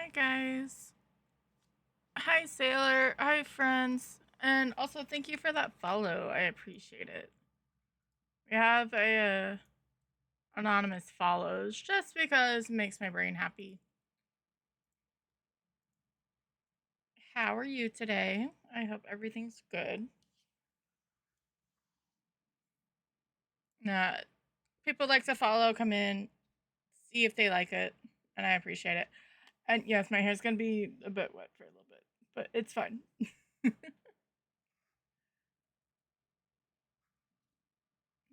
Hi, guys. Hi, Sailor. Hi, friends. And also, thank you for that follow. I appreciate it. We have a anonymous follows just because it makes my brain happy. How are you today? I hope everything's good. Uh, People like to follow, come in, see if they like it, and I appreciate it. And yes, my hair's gonna be a bit wet for a little bit, but it's fine.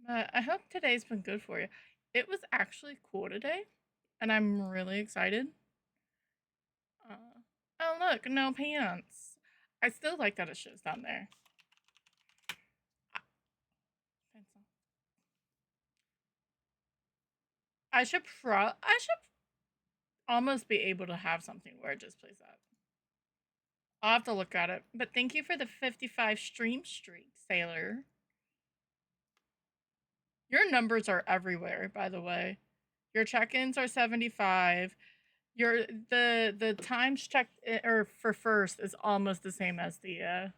But I hope today's been good for you. It was actually cool today, and I'm really excited. Oh, look, no pants. I still like that it shows down there. Pencil. I should almost be able to have something where it just plays that. I'll have to look at it. But thank you for the 55 stream streak, Sailor. Your numbers are everywhere, by the way. Your check-ins are 75. Your the times checked or for first is almost the same as the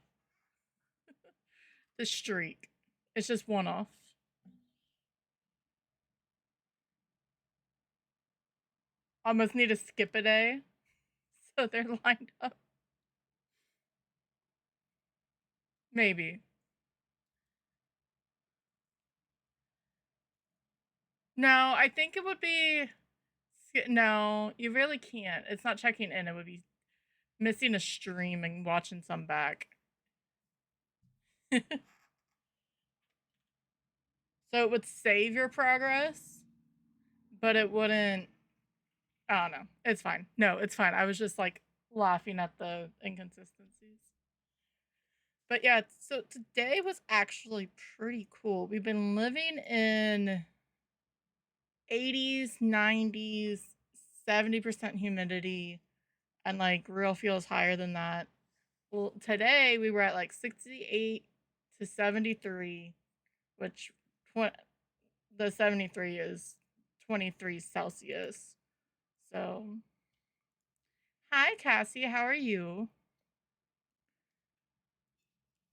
streak. It's just one off. Almost need to skip a day so they're lined up. Maybe. No, I think it would be. No, you really can't. It's not checking in. It would be missing a stream and watching some back. So it would save your progress, but it wouldn't. I don't know. It's fine. No, it's fine. I was just like laughing at the inconsistencies. But yeah, so today was actually pretty cool. We've been living in 80s, 90s, 70% humidity, and like real feels higher than that. Well, today we were at like 68 to 73, which the 73 is 23 Celsius. So, hi Cassie, how are you?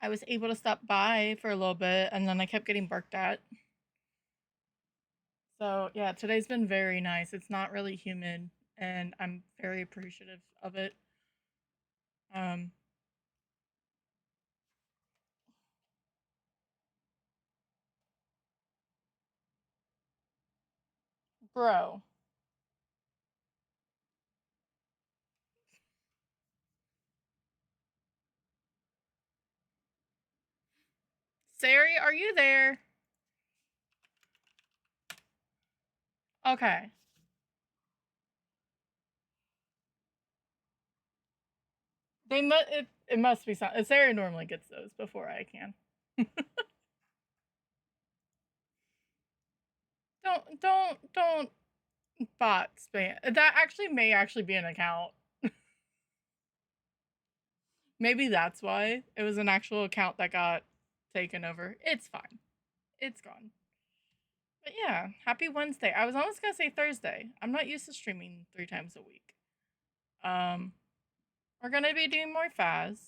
I was able to stop by for a little bit and then I kept getting barked at. So, yeah, today's been very nice. It's not really humid and I'm very appreciative of it. Um, bro, Sari, are you there? Okay. It must be something. Sari normally gets those before I can. Don't bot spam. That actually may actually be an account. Maybe that's why it was an actual account that got taken over. It's fine. It's gone. But yeah, happy Wednesday. I was almost gonna say Thursday. I'm not used to streaming 3 times a week. Um, we're gonna be doing more Phas.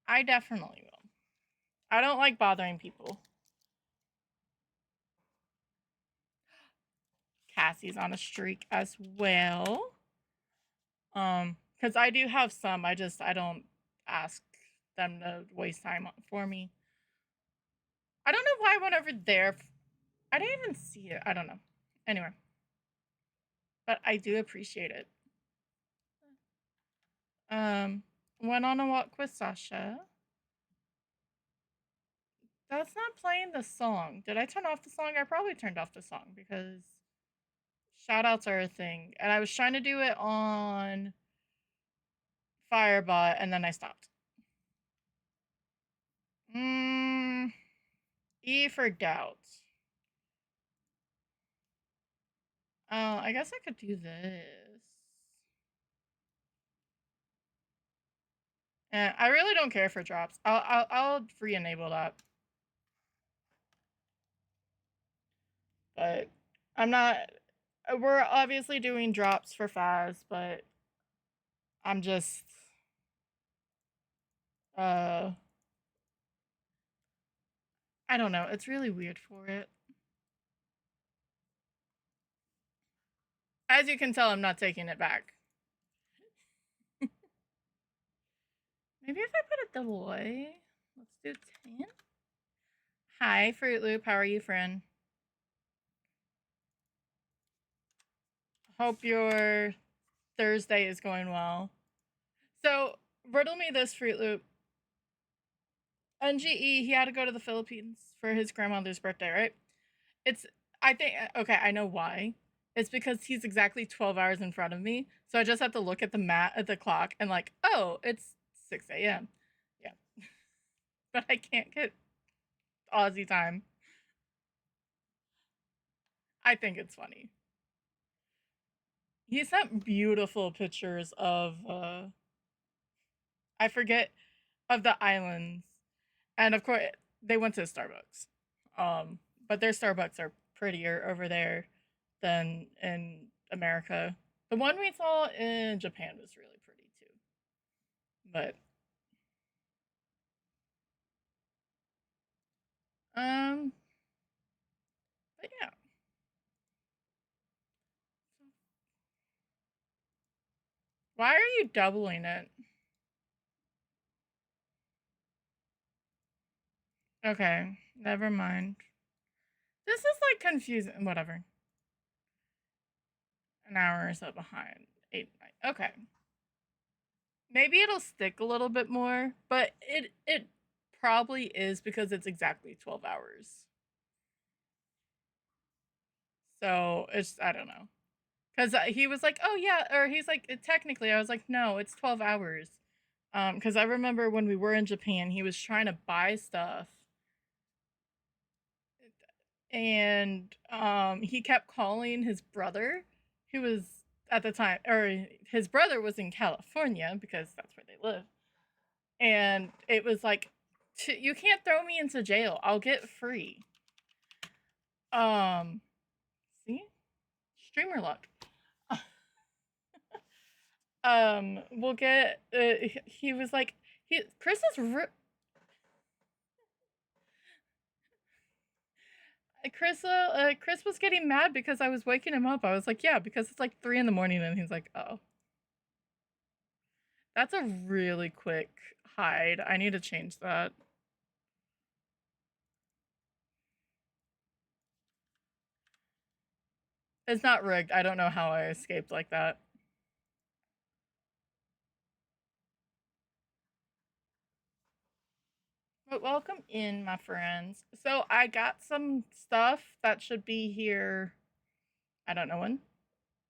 I definitely will. I don't like bothering people. Cassie's on a streak as well. Because I do have some. I don't ask them to waste time for me. I don't know why I went over there. I didn't even see it. I don't know. Anyway, but I do appreciate it. Um, went on a walk with Sasha. That's not playing the song. Did I turn off the song? I probably turned off the song because shout outs are a thing. And I was trying to do it on Firebot and then I stopped. E for doubt. Oh, I guess I could do this. I really don't care for drops. I'll re-enable that. But I'm not. we're obviously doing drops for Phas, but I'm just uh I don't know. It's really weird for it. As you can tell, I'm not taking it back. Maybe if I put it double A. Let's do 10. Hi, Fruit Loop. How are you, friend? Hope your Thursday is going well. So, riddle me this, Fruit Loop. NGE, he had to go to the Philippines for his grandmother's birthday, right? It's, I think, okay, I know why. It's because he's exactly 12 hours in front of me. So I just have to look at the clock and, like, oh, it's 6 a.m. Yeah. But I can't get Aussie time. I think it's funny. He sent beautiful pictures of, I forget, of the islands. And of course, they went to Starbucks. But their Starbucks are prettier over there than in America. The one we saw in Japan was really pretty too. But um but yeah. Why are you doubling it? Okay, never mind. This is like confusing. Whatever. An hour or so behind. 8, 9. Okay. Maybe it'll stick a little bit more, but it probably is because it's exactly 12 hours. So it's, I don't know. Because he was like, oh yeah, or he's like, technically, I was like, no, it's 12 hours. Because I remember when we were in Japan, he was trying to buy stuff, and he kept calling his brother, who was at the time, or his brother was in California because that's where they live, and it was like, you can't throw me into jail. I'll get free. Um, see, streamer luck. We'll get. He was like, Chris is Chris was getting mad because I was waking him up. I was like, yeah, because it's like 3 in the morning, and he's like, oh, that's a really quick hide. I need to change that. It's not rigged. I don't know how I escaped like that. But welcome in, my friends. So I got some stuff that should be here. I don't know when.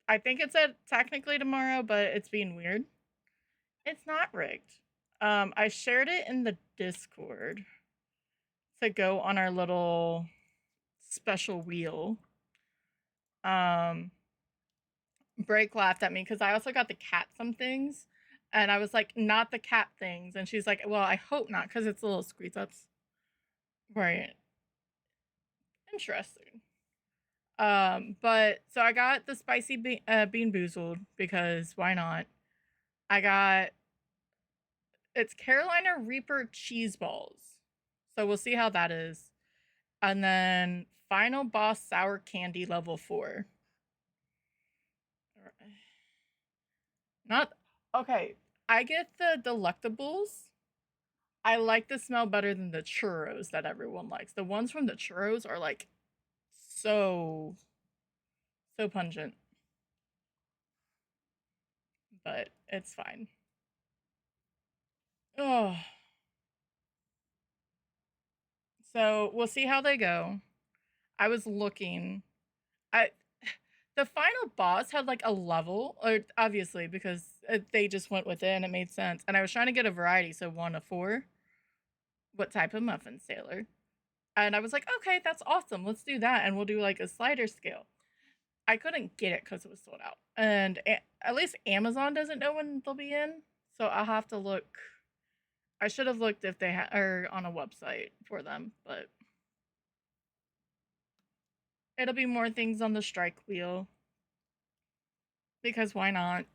I think it said technically tomorrow, but it's being weird. It's not rigged. I shared it in the Discord to go on our little special wheel. Um, Break laughed at me because I also got the cat some things, and I was like, not the cat things, and she's like, well, I hope not because it's little squeeze ups. Right. Interesting. But so I got the spicy bean boozled because why not? I got, it's Carolina Reaper cheese balls, so we'll see how that is, and then final boss sour candy level 4. Not okay. I get the delectables. I like the smell better than the churros that everyone likes. The ones from the churros are like so so pungent, but it's fine. Oh, so we'll see how they go. I was looking. I the final boss had like a level, or obviously because they just went with it and it made sense. And I was trying to get a variety, so 1 to 4. What type of muffin, Sailor? And I was like, okay, that's awesome. Let's do that, and we'll do like a slider scale. I couldn't get it because it was sold out, and at least Amazon doesn't know when they'll be in, so I'll have to look. I should have looked if they are on a website for them, but it'll be more things on the strike wheel. because why not?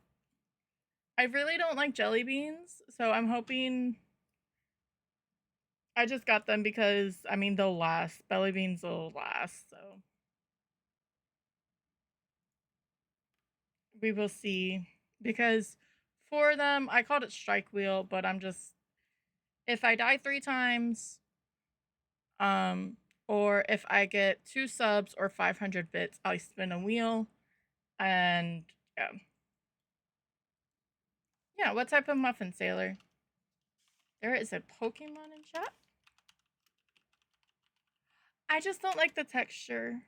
I really don't like jelly beans, so I'm hoping I just got them because I mean they'll last. Belly beans will last, so we will see. Because for them, I called it strike wheel, but I'm just if I die 3 times, um, or if I get 2 subs or 500 bits, I spin a wheel, and yeah, yeah. What type of muffin, Sailor? There is a Pokemon in chat. I just don't like the texture.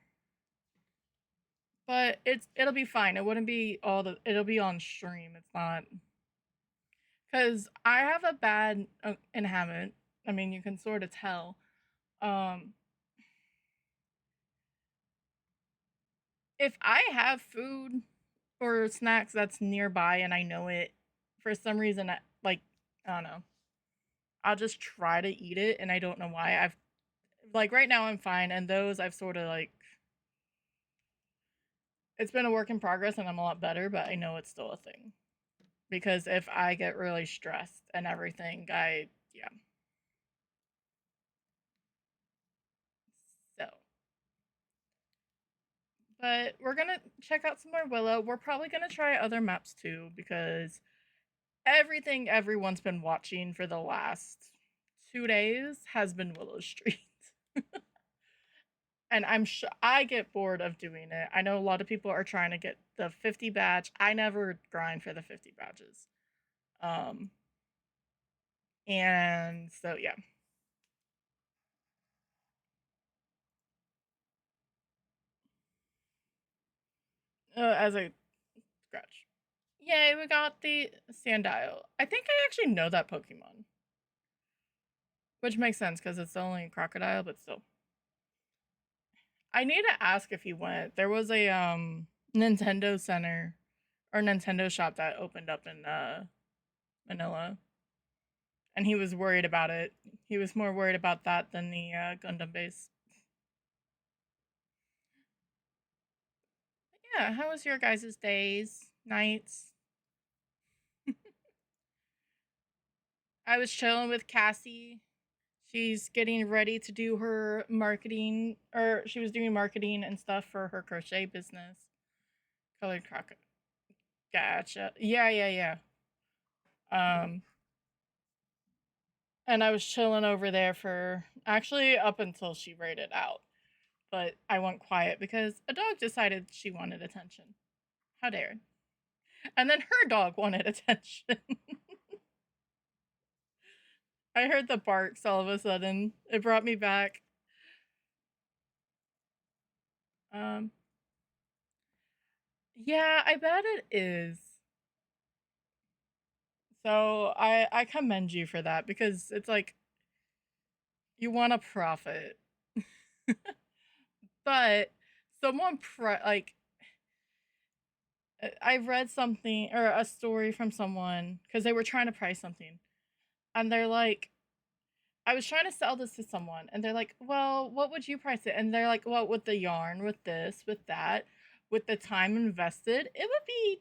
But it'll be fine. It wouldn't be all the it'll be on stream. It's not cuz I have a bad inhabit. I mean, you can sort of tell. Um if I have food or snacks that's nearby and I know it for some reason like I don't know. I'll just try to eat it and I don't know why. I've like right now I'm fine and those I've sort of like it's been a work in progress and I'm a lot better, but I know it's still a thing. Because if I get really stressed and everything, yeah. So, but we're gonna check out some more Willow. We're probably gonna try other maps too because everything everyone's been watching for the last 2 days has been Willow Street. And I'm sure I get bored of doing it. I know a lot of people are trying to get the 50 badge. I never grind for the 50 badges. Um, and so yeah. As a scratch. Yay, we got the Sandile. I think I actually know that Pokemon. Which makes sense because it's only a crocodile, but still. I need to ask if he went. There was a Nintendo Center or Nintendo shop that opened up in Manila. And he was worried about it. He was more worried about that than the Gundam base. But yeah, how was your guys' days, nights? I was chilling with Cassie. She's getting ready to do her marketing, or she was doing marketing and stuff for her crochet business. Colored crocodile. Gotcha. Yeah, yeah, yeah. Um, and I was chilling over there for actually up until she raided out. But I went quiet because a dog decided she wanted attention. How dare. And then her dog wanted attention. I heard the barks all of a sudden. It brought me back. Um, yeah, I bet it is. So I commend you for that because it's like you want to profit, but someone like I read something or a story from someone because they were trying to price something, and they're like, I was trying to sell this to someone, and they're like, well, what would you price it? And they're like, well, with the yarn, with this, with that, with the time invested, it would be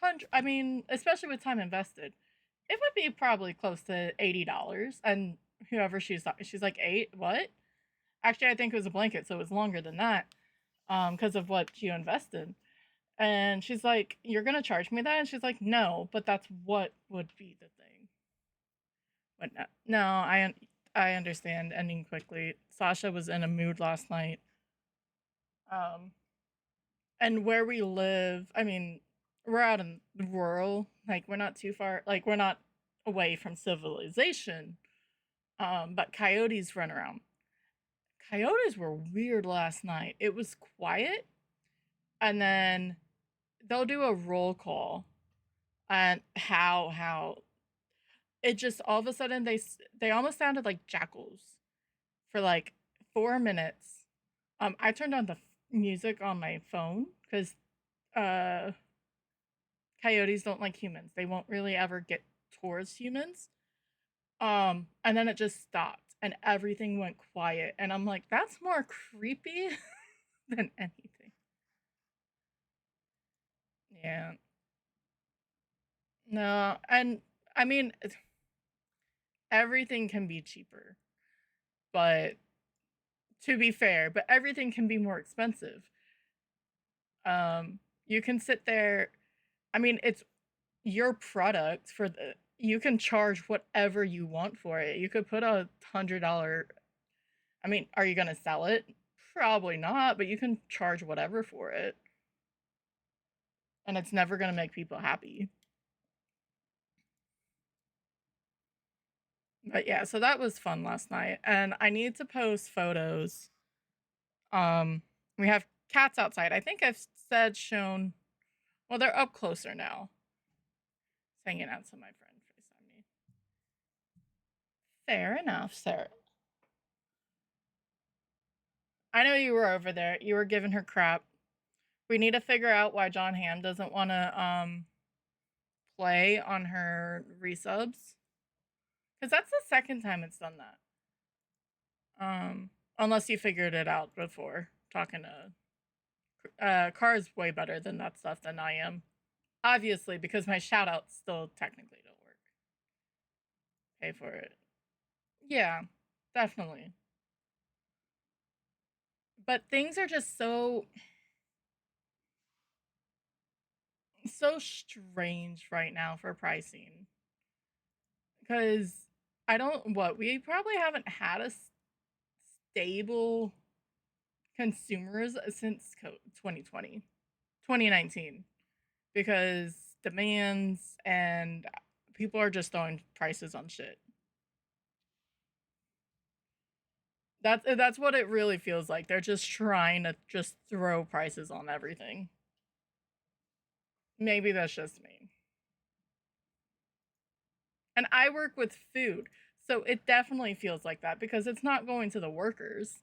hundred. I mean, especially with time invested, it would be probably close to $80. And whoever she's like 8. What? Actually, I think it was a blanket, so it was longer than that, because of what you invested. And she's like, "You're gonna charge me that?" And she's like, "No, but that's what would be the thing." But no, no, I understand ending quickly. Sasha was in a mood last night. Um, and where we live, I mean, we're out in rural, like we're not too far, like we're not away from civilization. But coyotes run around. Coyotes were weird last night. It was quiet, and then they'll do a roll call, and how it just all of a sudden they almost sounded like jackals for like 4 minutes. I turned on the music on my phone because uh coyotes don't like humans. They won't really ever get towards humans. And then it just stopped and everything went quiet. And I'm like, that's more creepy than anything. Yeah. No, and I mean, everything can be cheaper, but to be fair, but everything can be more expensive. You can sit there. I mean, it's your product for the. You can charge whatever you want for it. You could put $100. I mean, are you gonna sell it? Probably not, but you can charge whatever for it, and it's never gonna make people happy. But yeah, so that was fun last night, and I need to post photos. Um, we have cats outside. I think I've said shown. Well, they're up closer now. It's hanging out to my friend FaceTime me. Fair enough, Sarah. I know you were over there. You were giving her crap. We need to figure out why John Hamm doesn't want to play on her resubs, because that's the second time it's done that. Unless you figured it out before talking to Car's way better than that stuff than I am. Obviously, because my shout outs still technically don't work. Pay for it. Yeah, definitely. But things are just so strange right now for pricing. Because I don't what we probably haven't had a stable consumers since 2020, 2019, because demands and people are just throwing prices on shit. That's what it really feels like. They're just trying to just throw prices on everything. Maybe that's just me. And I work with food, so it definitely feels like that because it's not going to the workers.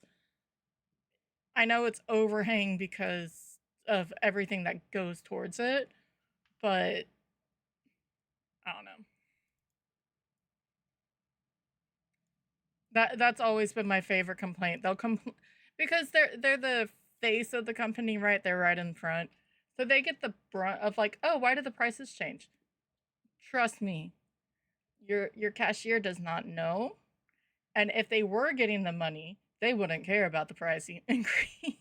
I know it's overhang because of everything that goes towards it, but I don't know. That's always been my favorite complaint. They'll because they're the face of the company, right? They're right in front. So they get the brunt of like, "Oh, why did the prices change?" Trust me, your cashier does not know. And if they were getting the money, they wouldn't care about the price increase.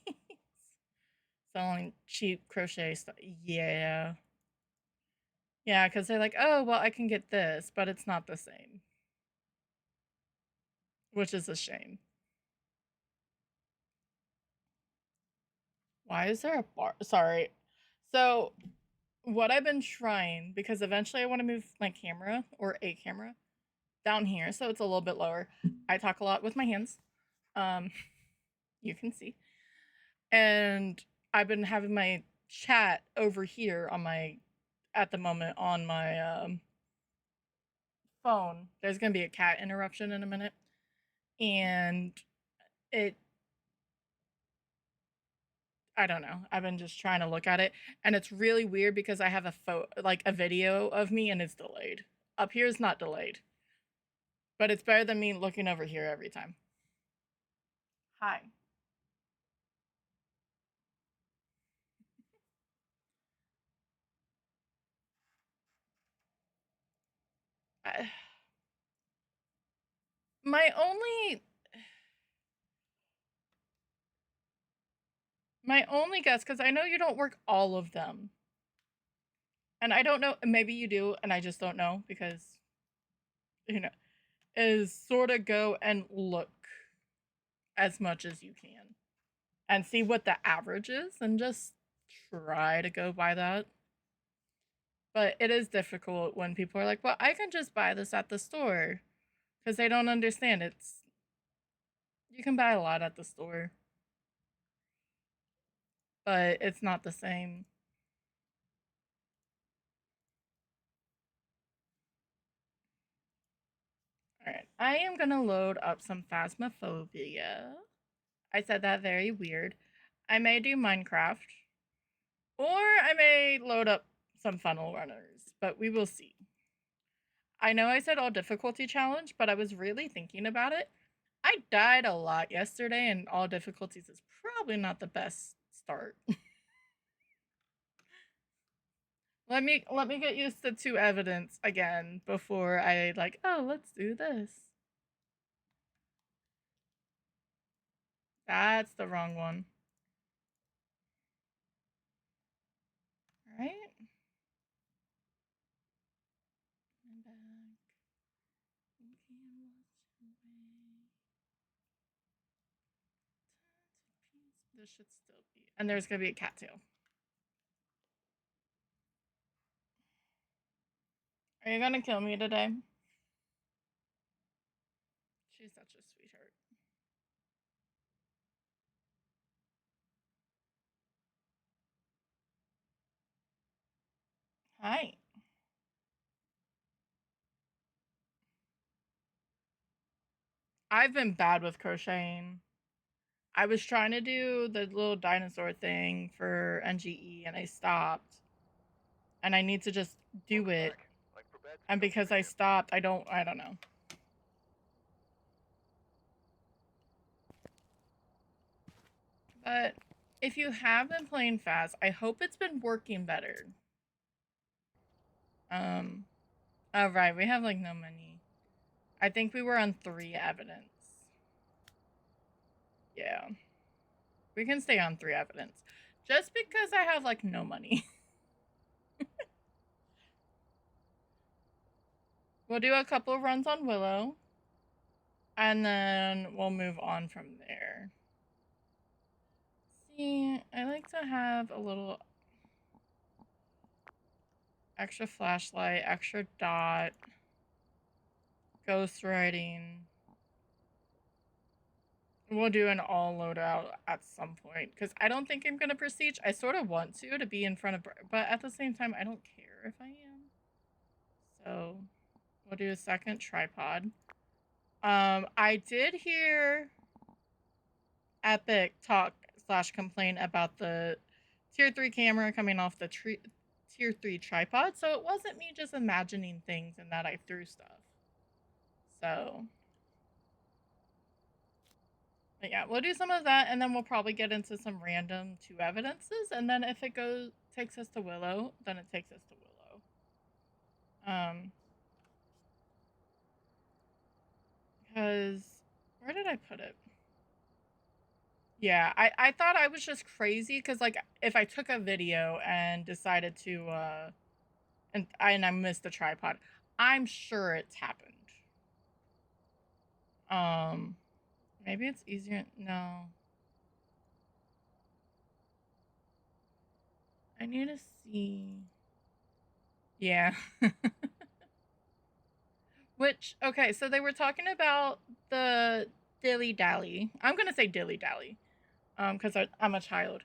Selling cheap crochet stuff. Yeah. Yeah, because they're like, oh, well, I can get this, but it's not the same, which is a shame. Why is there a bar? Sorry. So, what I've been trying, because eventually I want to move my camera or a camera down here so it's a little bit lower. I talk a lot with my hands. Um, you can see. And I've been having my chat over here on my at the moment on my phone. There's gonna be a cat interruption in a minute, and it. I don't know. I've been just trying to look at it, and it's really weird because I have like a video of me, and it's delayed. Up here is not delayed, but it's better than me looking over here every time. Hi. I, my only my only guess, because I know you don't work all of them, and I don't know. Maybe you do, and I just don't know because you know is sort of go and look as much as you can and see what the average is and just try to go by that. But it is difficult when people are like, well, I can just buy this at the store because they don't understand you can buy a lot at the store, but it's not the same. All right, I am going to load up some Phasmophobia. I said that very weird. I may do Minecraft, or I may load up some funnel runners, but we will see. I know I said all difficulty challenge, but I was really thinking about it. I died a lot yesterday, and all difficulties is probably not the best start. Let me get used to evidence again before I like, oh, let's do this. That's the wrong one. All right. I'm back. This should still be. And there's gonna be a cattail. Are you gonna kill me today? She's such a sweetheart. Hi. I've been bad with crocheting. I was trying to do the little dinosaur thing for NGE and I stopped. And I need to just do it. And because I stopped, I don't know. But if you have been playing Phas, I hope it's been working better. Oh right, we have like no money. I think we were on 3 evidence. Yeah. We can stay on 3 evidence. Just because I have like no money. We'll do a couple of runs on Willow. And then we'll move on from there. See, I like to have a little extra flashlight, extra dot, ghost writing. We'll do an all loadout at some point because I don't think I'm gonna prestige. I sort of want to be in front of, but at the same time, I don't care if I am. So we'll do a second tripod. I did hear Epic talk / complain about the tier 3 camera coming off the tier 3 tripod, so it wasn't me just imagining things and that I threw stuff. So but yeah, we'll do some of that, and then we'll probably get into some random 2 evidences, and then if it takes us to Willow, then it takes us to Willow. Because where did I put it? Yeah, I thought I was just crazy because like if I took a video and decided to and I missed the tripod, I'm sure it's happened. Maybe it's easier. No. I need to see. Yeah. Which, okay, so they were talking about the dilly dally. I'm gonna say dilly dally, because I'm a child.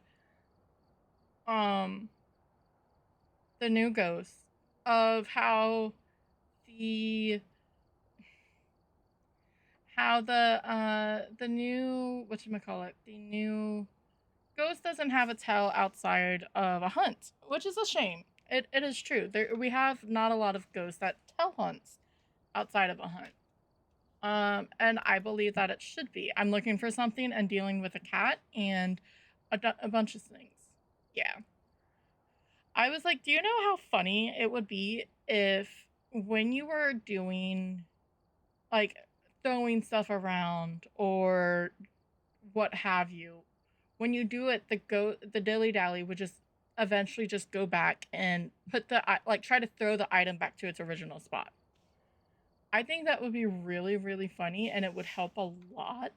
The new ghost of how the new whatchamacallit, the new ghost doesn't have a tail outside of a hunt, which is a shame. It is true. We have not a lot of ghosts that tail hunts outside of a hunt. And I believe that it should be. I'm looking for something and dealing with a cat and a bunch of things. Yeah. I was like, do you know how funny it would be if when you were doing like throwing stuff around or what have you, when you do it, the dilly dally would just eventually just go back and put the like try to throw the item back to its original spot. I think that would be really, really funny and it would help a lot.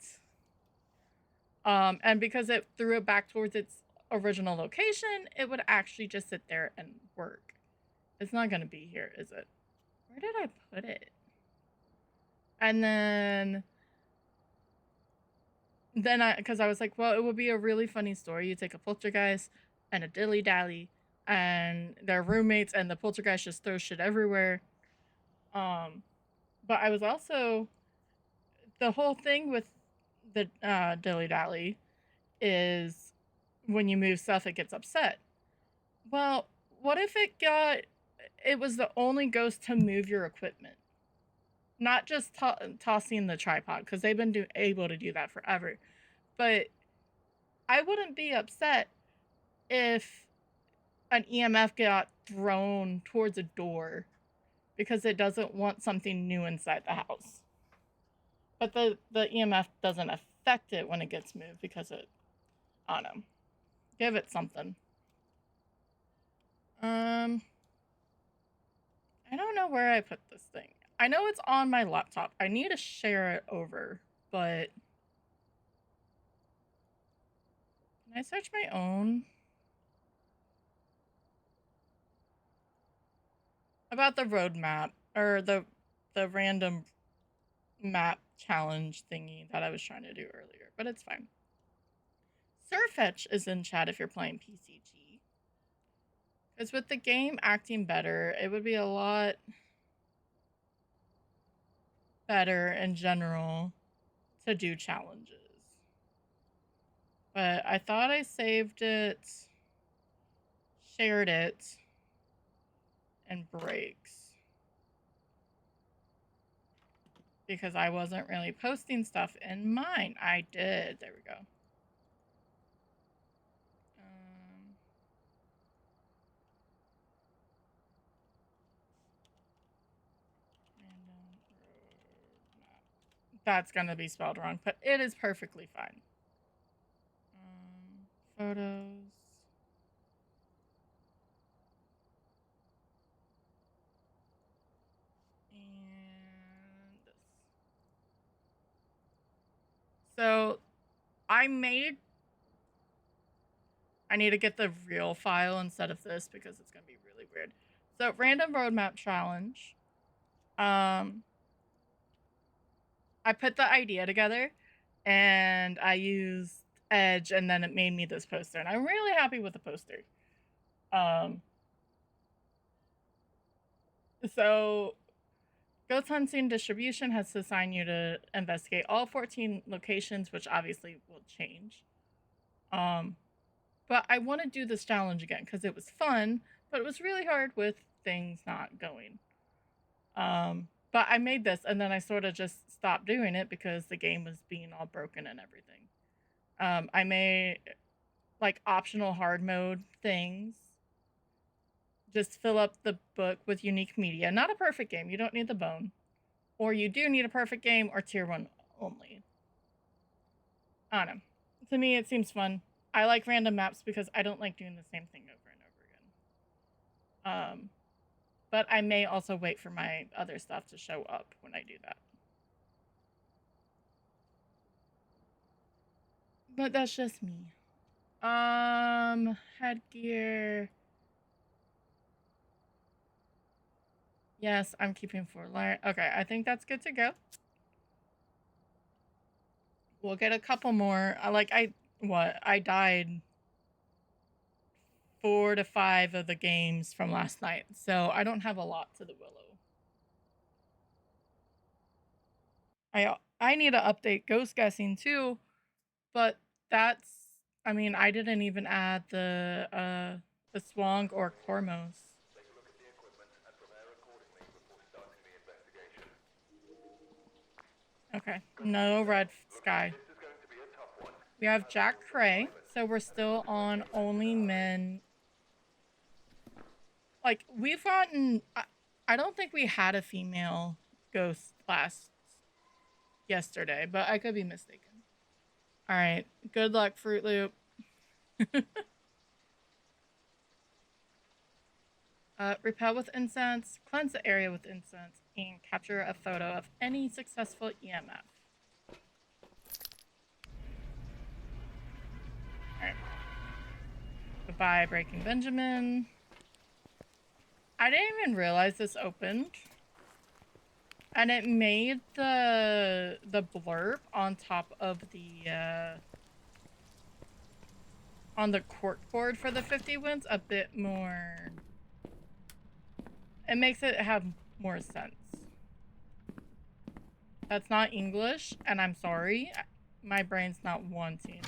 And because it threw it back towards its original location, it would actually just sit there and work. It's not going to be here, is it? Where did I put it? And then because I was like, well, it would be a really funny story. You take a poltergeist and a dilly dally, and they're roommates, and the poltergeist just throws shit everywhere. But I was also the whole thing with the dilly dally is when you move stuff, it gets upset. Well, what if it was the only ghost to move your equipment, not just tossing the tripod, because they've been able to do that forever. But I wouldn't be upset if an EMF got thrown towards a door because it doesn't want something new inside the house. But the EMF doesn't affect it when it gets moved because it, I don't know. Give it something. I don't know where I put this thing. I know it's on my laptop. I need to share it over, but can I search my own? About the roadmap or the random map challenge thingy that I was trying to do earlier, but it's fine. Surfetch is in chat if you're playing PCG. Because with the game acting better, it would be a lot better in general to do challenges. But I thought I saved it, shared it, and breaks. Because I wasn't really posting stuff in mine. I did. There we go. Random road map. That's gonna be spelled wrong, but it is perfectly fine. Photos. And this. So I need to get the real file instead of this because it's gonna be really weird. So random roadmap challenge. I put the idea together and I used Edge and then it made me this poster and I'm really happy with the poster. So Ghost Hunting Distribution has assigned you to investigate all 14 locations, which obviously will change. But I want to do this challenge again because it was fun, but it was really hard with things not going. But I made this and then I sort of just stopped doing it because the game was being all broken and everything. I made like optional hard mode things. Just fill up the book with unique media. Not a perfect game. You don't need the bone. Or you do need a perfect game or tier 1 only. I don't know. To me, it seems fun. I like random maps because I don't like doing the same thing over and over again. But I may also wait for my other stuff to show up when I do that. But that's just me. Headgear. Yes, I'm keeping 4 layers. Okay, I think that's good to go. We'll get a couple more. I died 4 to 5 of the games from last night, so I don't have a lot to the Willow. I need to update Ghost Guessing too, but that's, I mean, I didn't even add the Swang or Cormos. Okay, no red sky. We have Jack Cray, so we're still on only men. Like, we've gotten, I don't think we had a female ghost yesterday, but I could be mistaken. All right, good luck, Fruit Loop. Repel with incense, cleanse the area with incense, and capture a photo of any successful EMF. Alright. Goodbye, Breaking Benjamin. I didn't even realize this opened. And it made the blurb on top of the on the cork board for the 50 wins a bit more. It makes it have more sense. That's not English, and I'm sorry. My brain's not wanting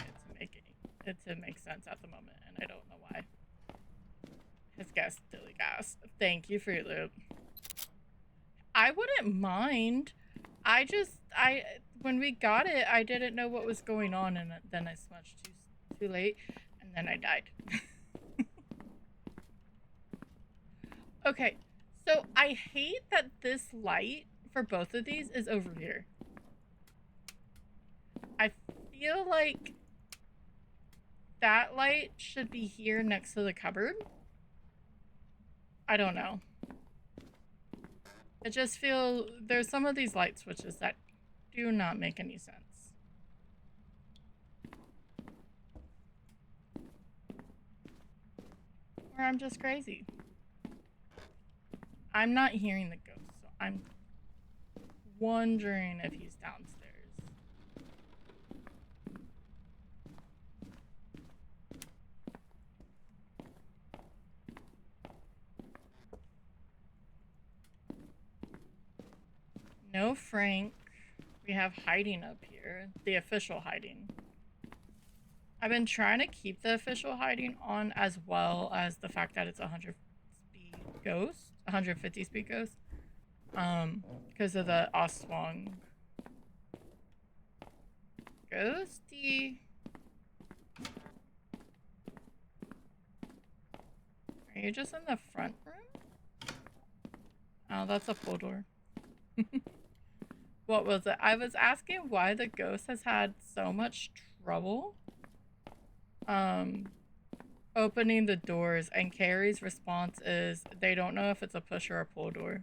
it to make sense at the moment, and I don't know why. His gas, dilly gas. Thank you, Fruit Loop. I wouldn't mind. When we got it, I didn't know what was going on, and then I smudged too late, and then I died. Okay, so I hate that this light for both of these is over here. I feel like that light should be here next to the cupboard. I don't know. I just feel there's some of these light switches that do not make any sense. Or I'm just crazy. I'm not hearing the ghost, so I'm wondering if he's downstairs. No Frank. We have hiding up here. The official hiding. I've been trying to keep the official hiding on, as well as the fact that it's 100 speed ghost, 150 speed ghost, because of the Oswong. Ghosty. Are you just in the front room? Oh, that's a full door. What was it? I was asking why the ghost has had so much trouble opening the doors, and Carrie's response is they don't know if it's a push or a pull door.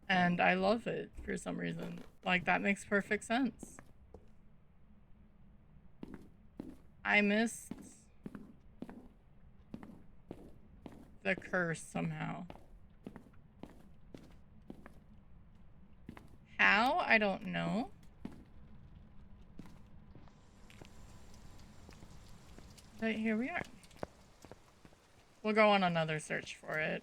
And I love it for some reason. Like, that makes perfect sense. I missed the curse somehow. How? I don't know. But here we are. We'll go on another search for it.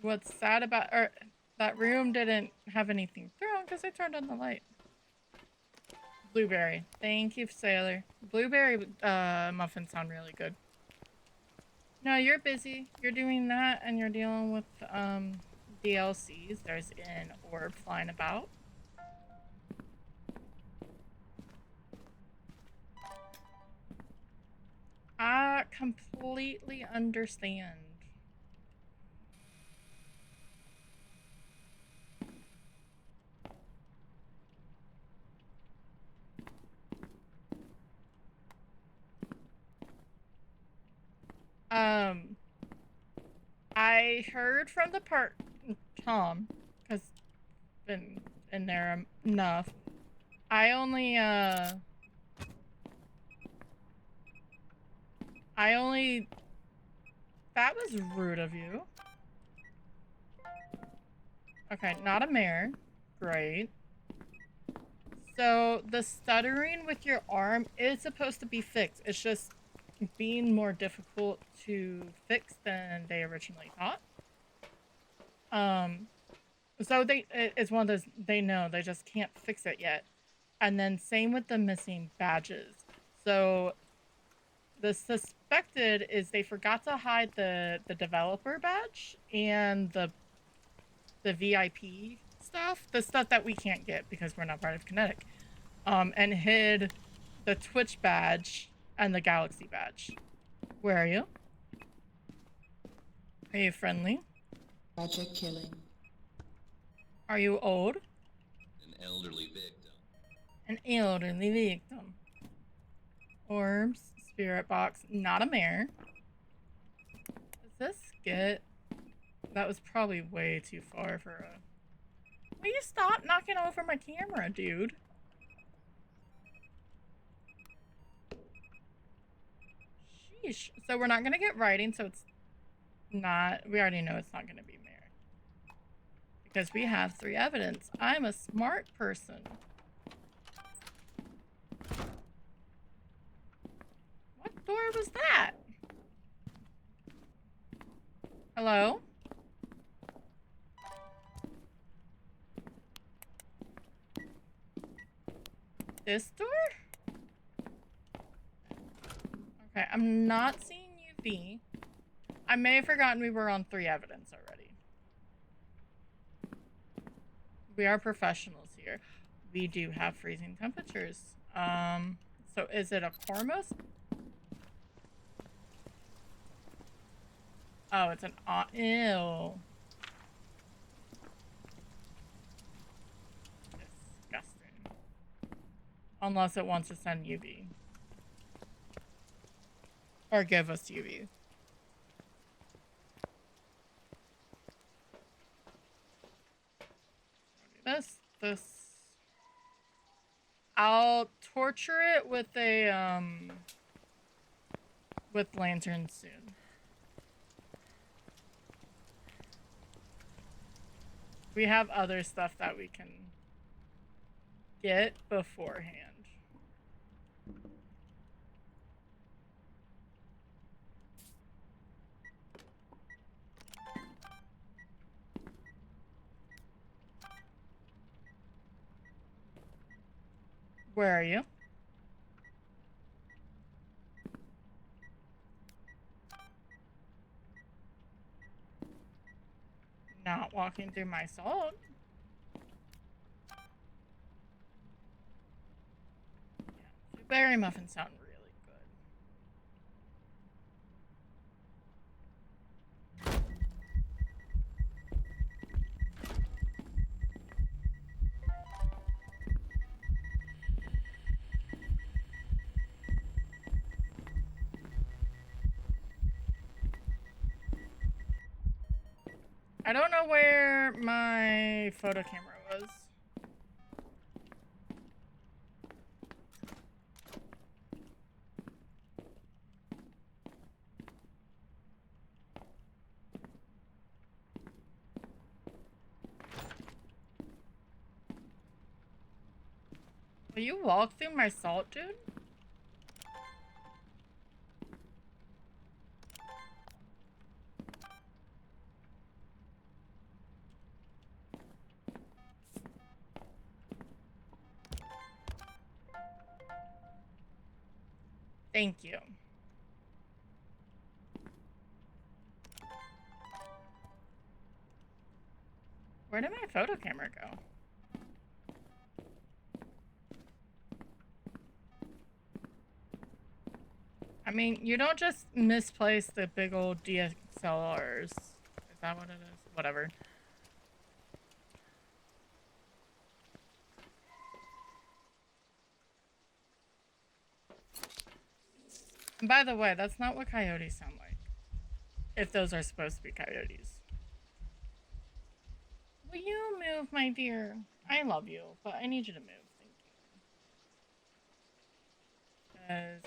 What's sad about that room didn't have anything thrown because I turned on the light. Blueberry. Thank you, Sailor. Blueberry muffins sound really good. No, you're busy. You're doing that and you're dealing with DLCs. There's an orb flying about. I completely understand. I heard from the Tom, because been in there enough. I only that was rude of you. Okay, not a mare. Great. So the stuttering with your arm is supposed to be fixed. It's just being more difficult to fix than they originally thought. So it's one of those, they know, they just can't fix it yet. And then same with the missing badges. So the suspected is they forgot to hide the developer badge and the VIP stuff, the stuff that we can't get because we're not part of Kinetic, and hid the Twitch badge and the Galaxy badge. Where are you? Are you friendly? Project killing. Are you old? An elderly victim. An elderly victim. Orbs, spirit box, not a mare. Does this get... That was probably way too far for a... Will you stop knocking over my camera, dude? Sheesh. So we're not gonna get writing, so it's not... We already know it's not gonna be mare. Because we have 3 evidence. I'm a smart person. What door was that? Hello? This door? Okay, I'm not seeing UV. I may have forgotten we were on 3 evidence already. We are professionals here. We do have freezing temperatures. So So is it a Cormos? Oh, it's an ew. Disgusting. Unless it wants to send UV. Or give us UV. This. I'll torture it with a, with lanterns soon. We have other stuff that we can get beforehand. Where are you? Not walking through my salt. Yeah, berry muffins sound really good. I don't know where my photo camera was. Will you walk through my salt, dude? Thank you. Where did my photo camera go? I mean, you don't just misplace the big old DSLRs. Is that what it is? Whatever. And by the way, that's not what coyotes sound like. If those are supposed to be coyotes. Will you move, my dear? I love you, but I need you to move. Thank you. Because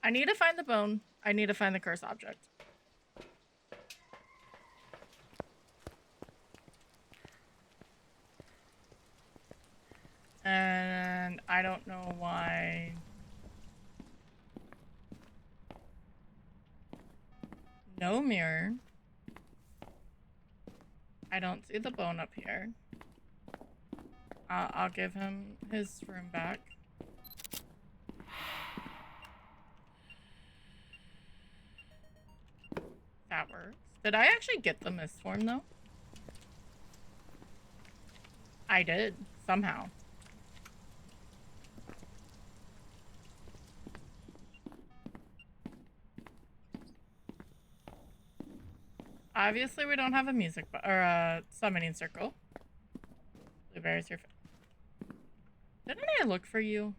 I need to find the bone. I need to find the cursed object. And I don't know why. No mirror. I don't see the bone up here. I'll give him his room back. That works. Did I actually get the mist form though? I did, somehow. Obviously, we don't have a music or a summoning circle. Blueberries, your. Didn't I look for you?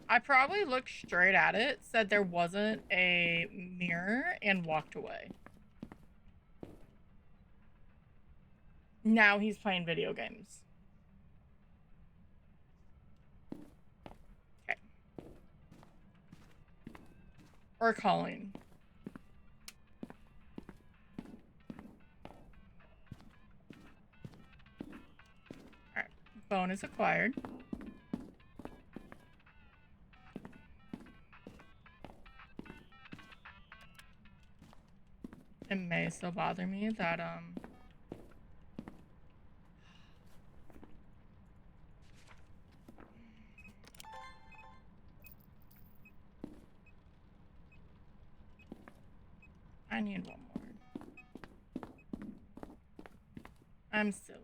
I probably looked straight at it, said there wasn't a mirror, and walked away. Now he's playing video games. Okay. Or calling. Alright. Bone is acquired. It may still bother me that, I need one more. I'm silly.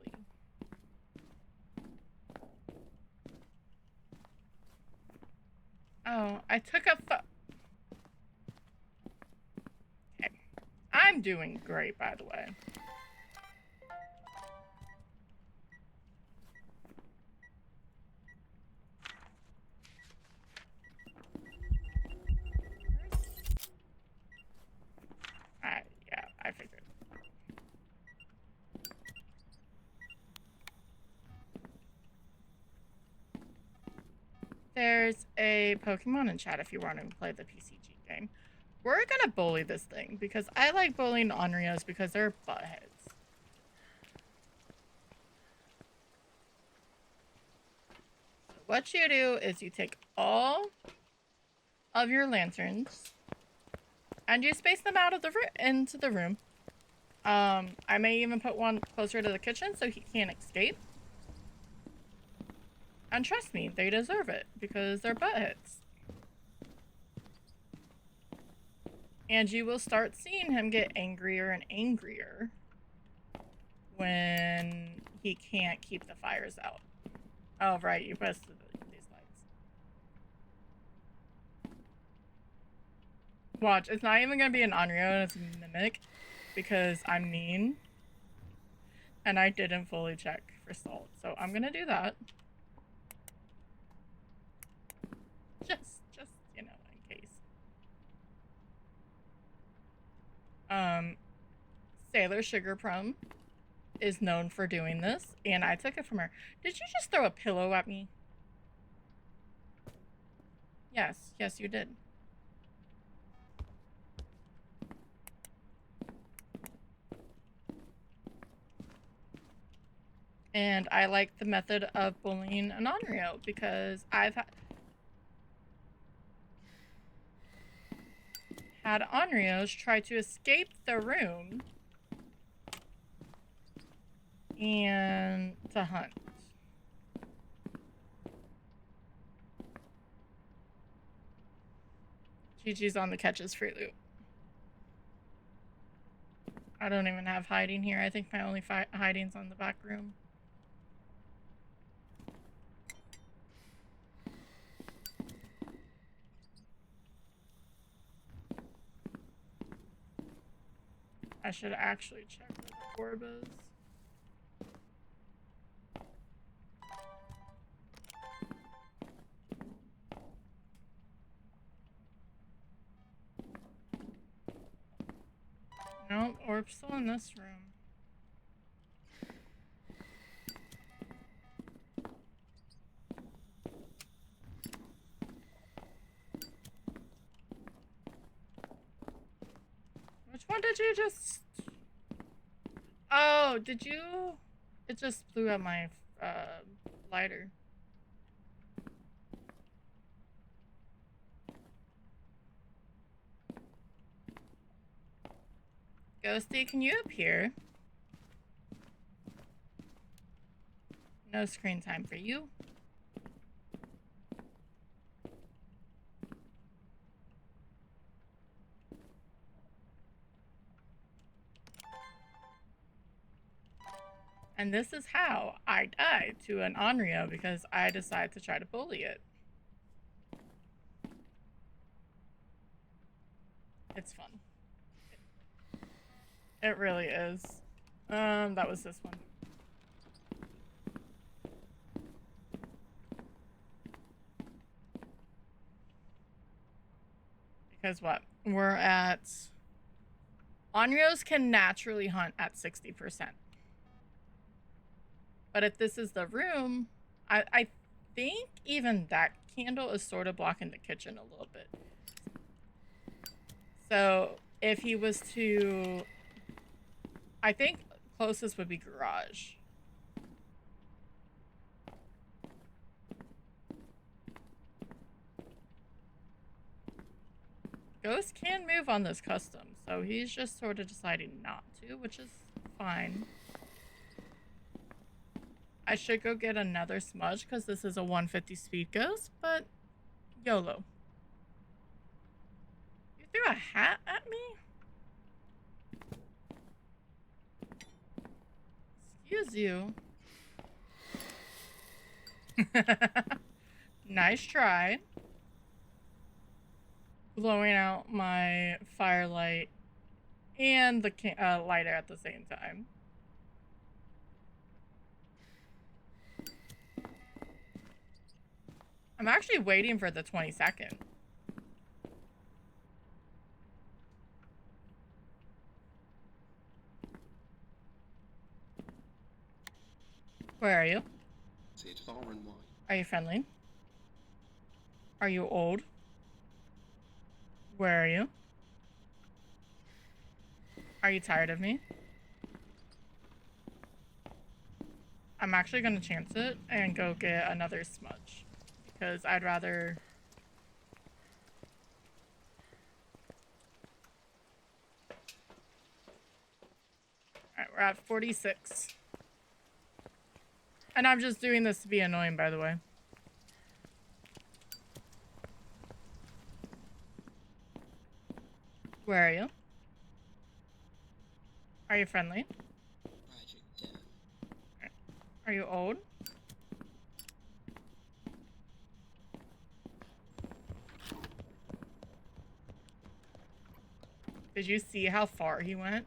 I took a Okay. I'm doing great, by the way. Yeah, I figured. There's a Pokemon in chat if you want to play the PCG game. We're gonna bully this thing because I like bullying Onryos because they're buttheads. So what you do is you take all of your lanterns and you space them out of the into the room. I may even put one closer to the kitchen so he can't escape. And trust me, they deserve it because they're buttheads. And you will start seeing him get angrier and angrier when he can't keep the fires out. Oh, right, you pressed these lights. Watch, it's not even gonna be an Onryo, it's a Mimic because I'm mean. And I didn't fully check for salt, so I'm gonna do that. Just, you know, in case. Sailor Sugar Plum is known for doing this, and I took it from her. Did you just throw a pillow at me? Yes, you did. And I like the method of bullying an Onryo because I've had Onryos try to escape the room and to hunt. GG's on the catches Fruit Loop. I don't even have hiding here. I think my only hiding's on the back room. I should actually check where the orb is. Nope, orb's still in this room. Which one did you just... Oh, did you... It just blew out my lighter. Ghosty, can you appear? No screen time for you. And this is how I died to an Onryo because I decided to try to bully it. It's fun. It really is. That was this one. Because what? We're at... Onryos can naturally hunt at 60%. But if this is the room, I think even that candle is sort of blocking the kitchen a little bit. So if he was to... I think closest would be garage. Ghost can move on this custom, so he's just sort of deciding not to, which is fine. I should go get another smudge because this is a 150 speed ghost, but YOLO. You threw a hat at me? Excuse you. Nice try. blowing out my firelight and the lighter at the same time. I'm actually waiting for the 22nd. Where are you? Say it far and wide. Are you friendly? Are you old? Where are you? Are you tired of me? I'm actually gonna chance it and go get another smudge. Because I'd rather... Alright, we're at 46. And I'm just doing this to be annoying, by the way. Where are you? Are you friendly? Are you old? Did you see how far he went?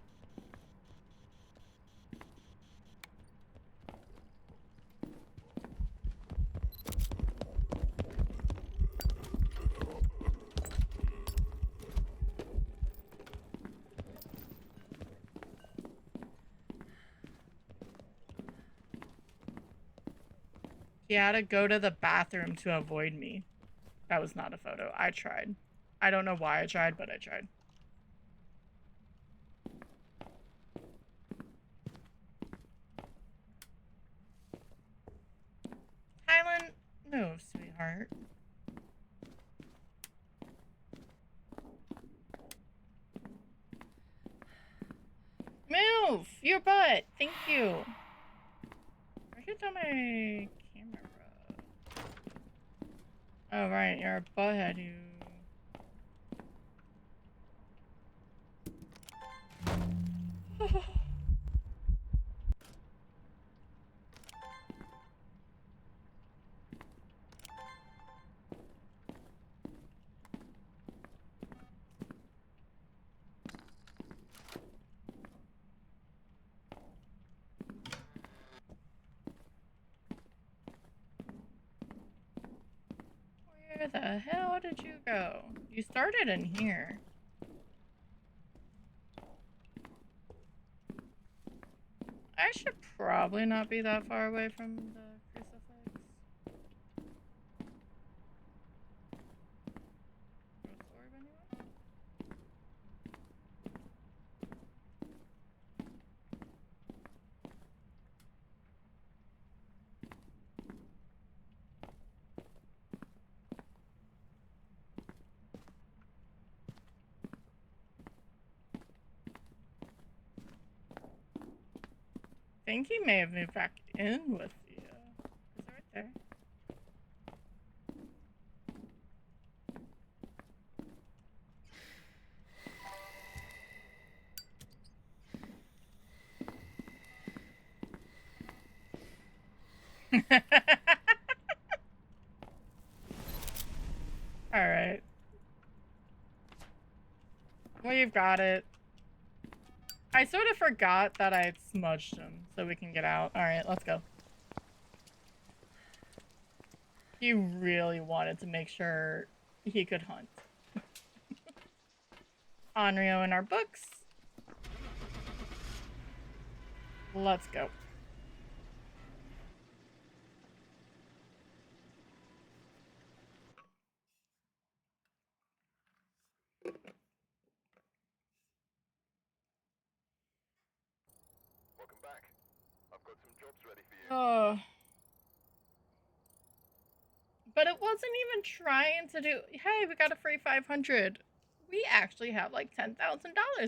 He had to go to the bathroom to avoid me. That was not a photo. I tried. I don't know why I tried, but I tried. Kylan, move, sweetheart. Move! Your butt! Thank you! I can tell my camera. Oh, right, you're a butthead, you. Where the hell did you go? You started in here. I should probably not be that far away from the crucifix. Ghost orb, anyone? I think he may have moved back in with you. Is it right there? Alright. We've got it. I sort of forgot that I had smudged him, so we can get out. Alright, let's go. He really wanted to make sure he could hunt. Onryo in our books. Let's go. Welcome back. I've got some jobs ready for you. Oh. But it wasn't even trying to do... Hey, we got a free 500. We actually have like $10,000,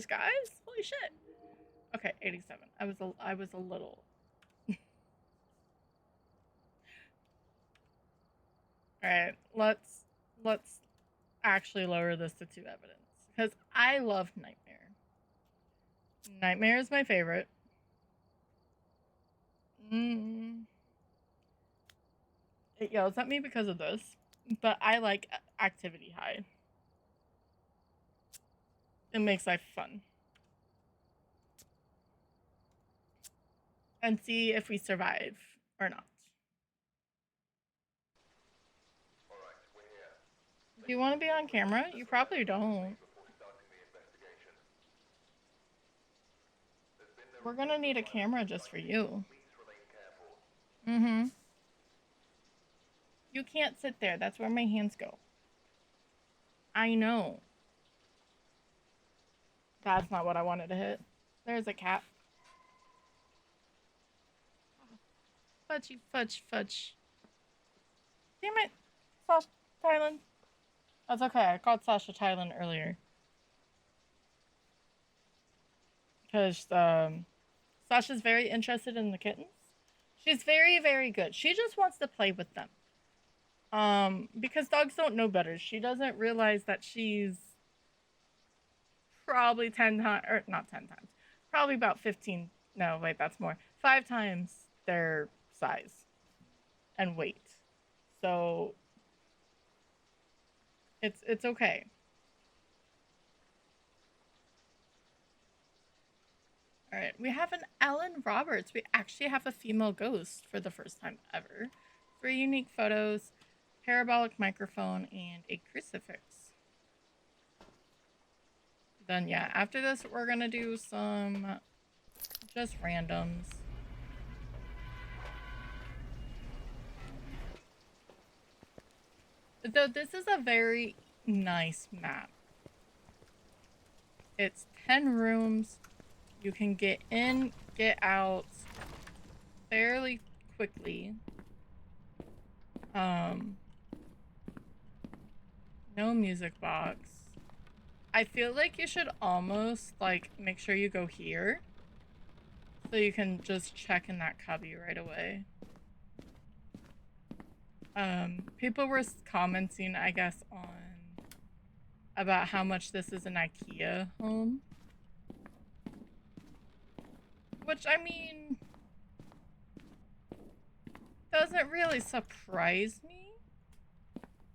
guys. Holy shit. Okay, 87. I was a little... Alright, let's actually lower this to 2 evidence. Because I love Nightmare. Nightmare is my favorite. It yells at me because of this. But I like activity high. It makes life fun. And see if we survive or not. Alright, we're here. Do you want to be on camera? You probably don't. Before starting the investigation. There's been no We're gonna need a camera just for you. Please remain careful. Mm-hmm. You can't sit there. That's where my hands go. I know. That's not what I wanted to hit. There's a cat. Fudgy, fudge, fudge. Damn it. Sasha Thailand. That's okay. I called Sasha Thailand earlier. Because Sasha's very interested in the kittens. She's very, very good. She just wants to play with them. Because dogs don't know better. She doesn't realize that she's probably 10 times, or not 10 times, probably about 15, no, wait, that's more, 5 times their size and weight. So it's okay. All right, we have an Ellen Roberts. We actually have a female ghost for the first time ever. 3 unique photos, parabolic microphone, and a crucifix. Then yeah, after this we're gonna do some just randoms. Though this is a very nice map. It's 10 rooms. You can get in, get out fairly quickly. No music box. I feel like you should almost like make sure you go here so you can just check in that cubby right away. People were commenting, I guess, on about how much this is an IKEA home. Which, I mean, doesn't really surprise me.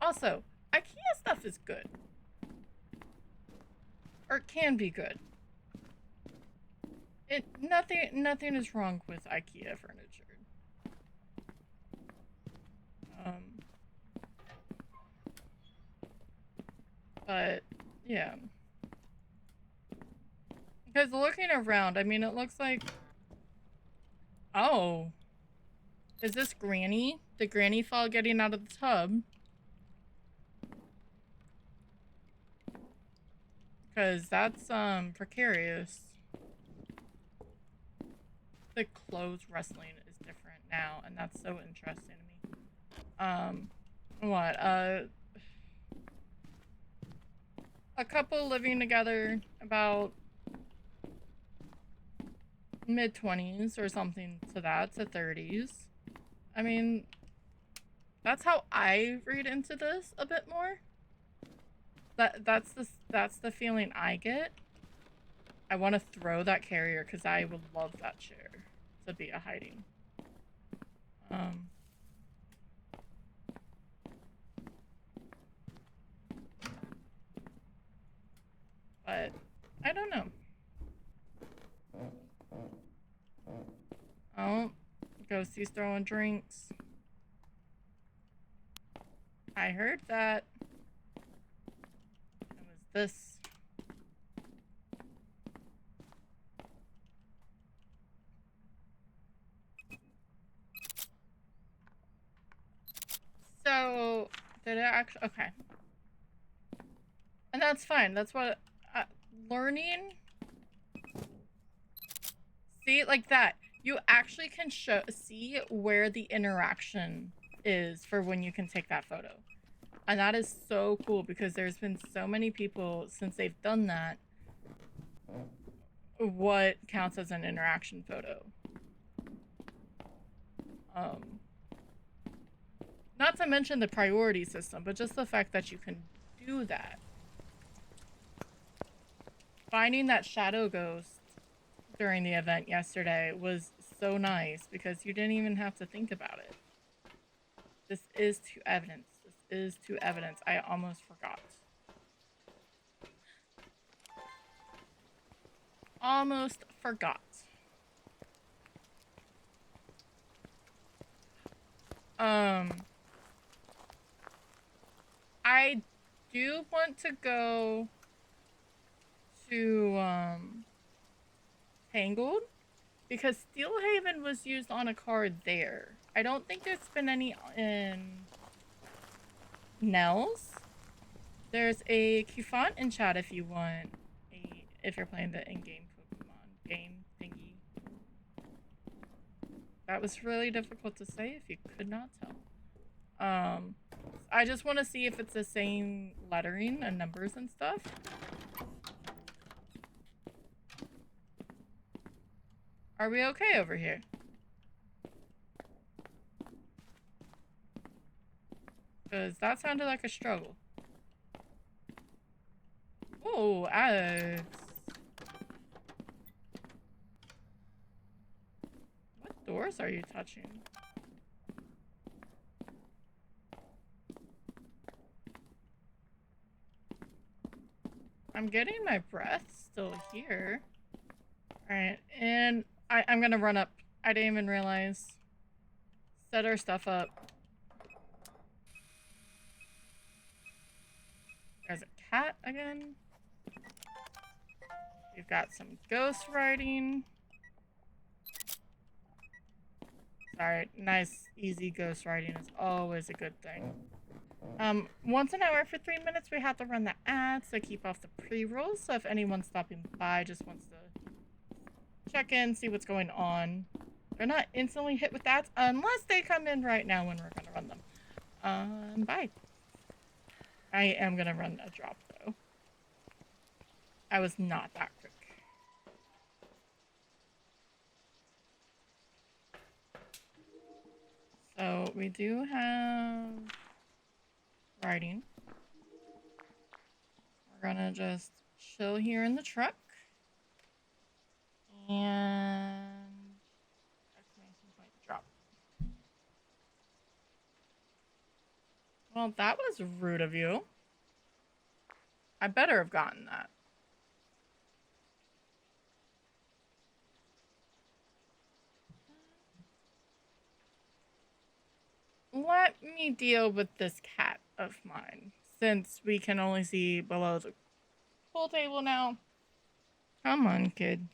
Also, IKEA stuff is good. Or it can be good. Nothing is wrong with IKEA furniture. But yeah. Because looking around, I mean, it looks like, oh, is this Granny? The Granny fall getting out of the tub? Because that's precarious. The clothes wrestling is different now, and that's so interesting to me. What? A couple living together, about mid-20s or something to that, to 30s. I mean, that's how I read into this a bit more. That's the feeling I get. I want to throw that carrier because I would love that chair to be a hiding. But I don't know. Oh, Ghosty's throwing drinks. I heard that. It was this. So, did it actually? Okay. And that's fine. That's what learning. See, like that. You actually can see where the interaction is for when you can take that photo. And that is so cool because there's been so many people since they've done that. What counts as an interaction photo? Not to mention the priority system, but just the fact that you can do that. Finding that shadow ghost during the event yesterday was so nice because you didn't even have to think about it. This is to evidence. This is to evidence. I almost forgot. almost forgot. I do want to go to Tangled because Steelhaven was used on a card there. I don't think there's been any in Nels. There's a Qfont in chat if you want if you're playing the in-game Pokemon game thingy. That was really difficult to say if you could not tell. I just want to see if it's the same lettering and numbers and stuff. Are we okay over here? Because that sounded like a struggle. Oh, Alex. What doors are you touching? I'm getting my breath still here. Alright, and I'm gonna run up. I didn't even realize. Set our stuff up. There's a cat again. We've got some ghost writing. Sorry, nice, easy ghost writing is always a good thing. Once an hour for 3 minutes, we have to run the ads to keep off the pre-rolls. So if anyone stopping by just wants to check in, see what's going on, they're not instantly hit with ads unless they come in right now when we're gonna run them. Bye. I am gonna run a drop though. I was not that quick. So we do have writing. We're gonna just chill here in the truck. And exclamation point drop. Well, that was rude of you. I better have gotten that. Let me deal with this cat of mine, since we can only see below the pool table now. Come on, kid.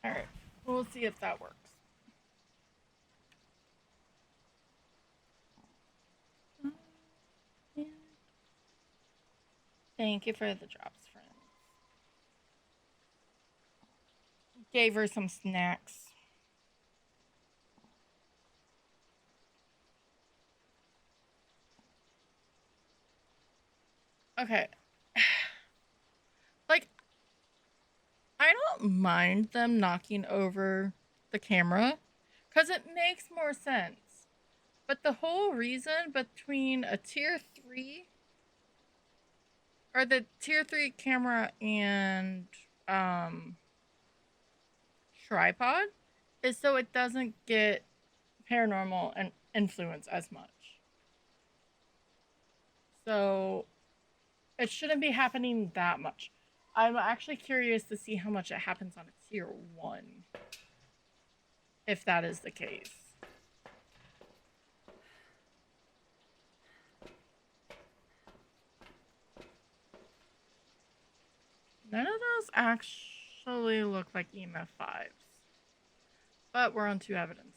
Alright, we'll see if that works. Thank you for the drops, friends. Gave her some snacks. Okay. Like, I don't mind them knocking over the camera because it makes more sense. But the whole reason between a tier 3 or the tier 3 camera and tripod is so it doesn't get paranormal and influence as much. So it shouldn't be happening that much. I'm actually curious to see how much it happens on a tier 1. If that is the case. None of those actually look like EMF 5s. But we're on 2 evidences.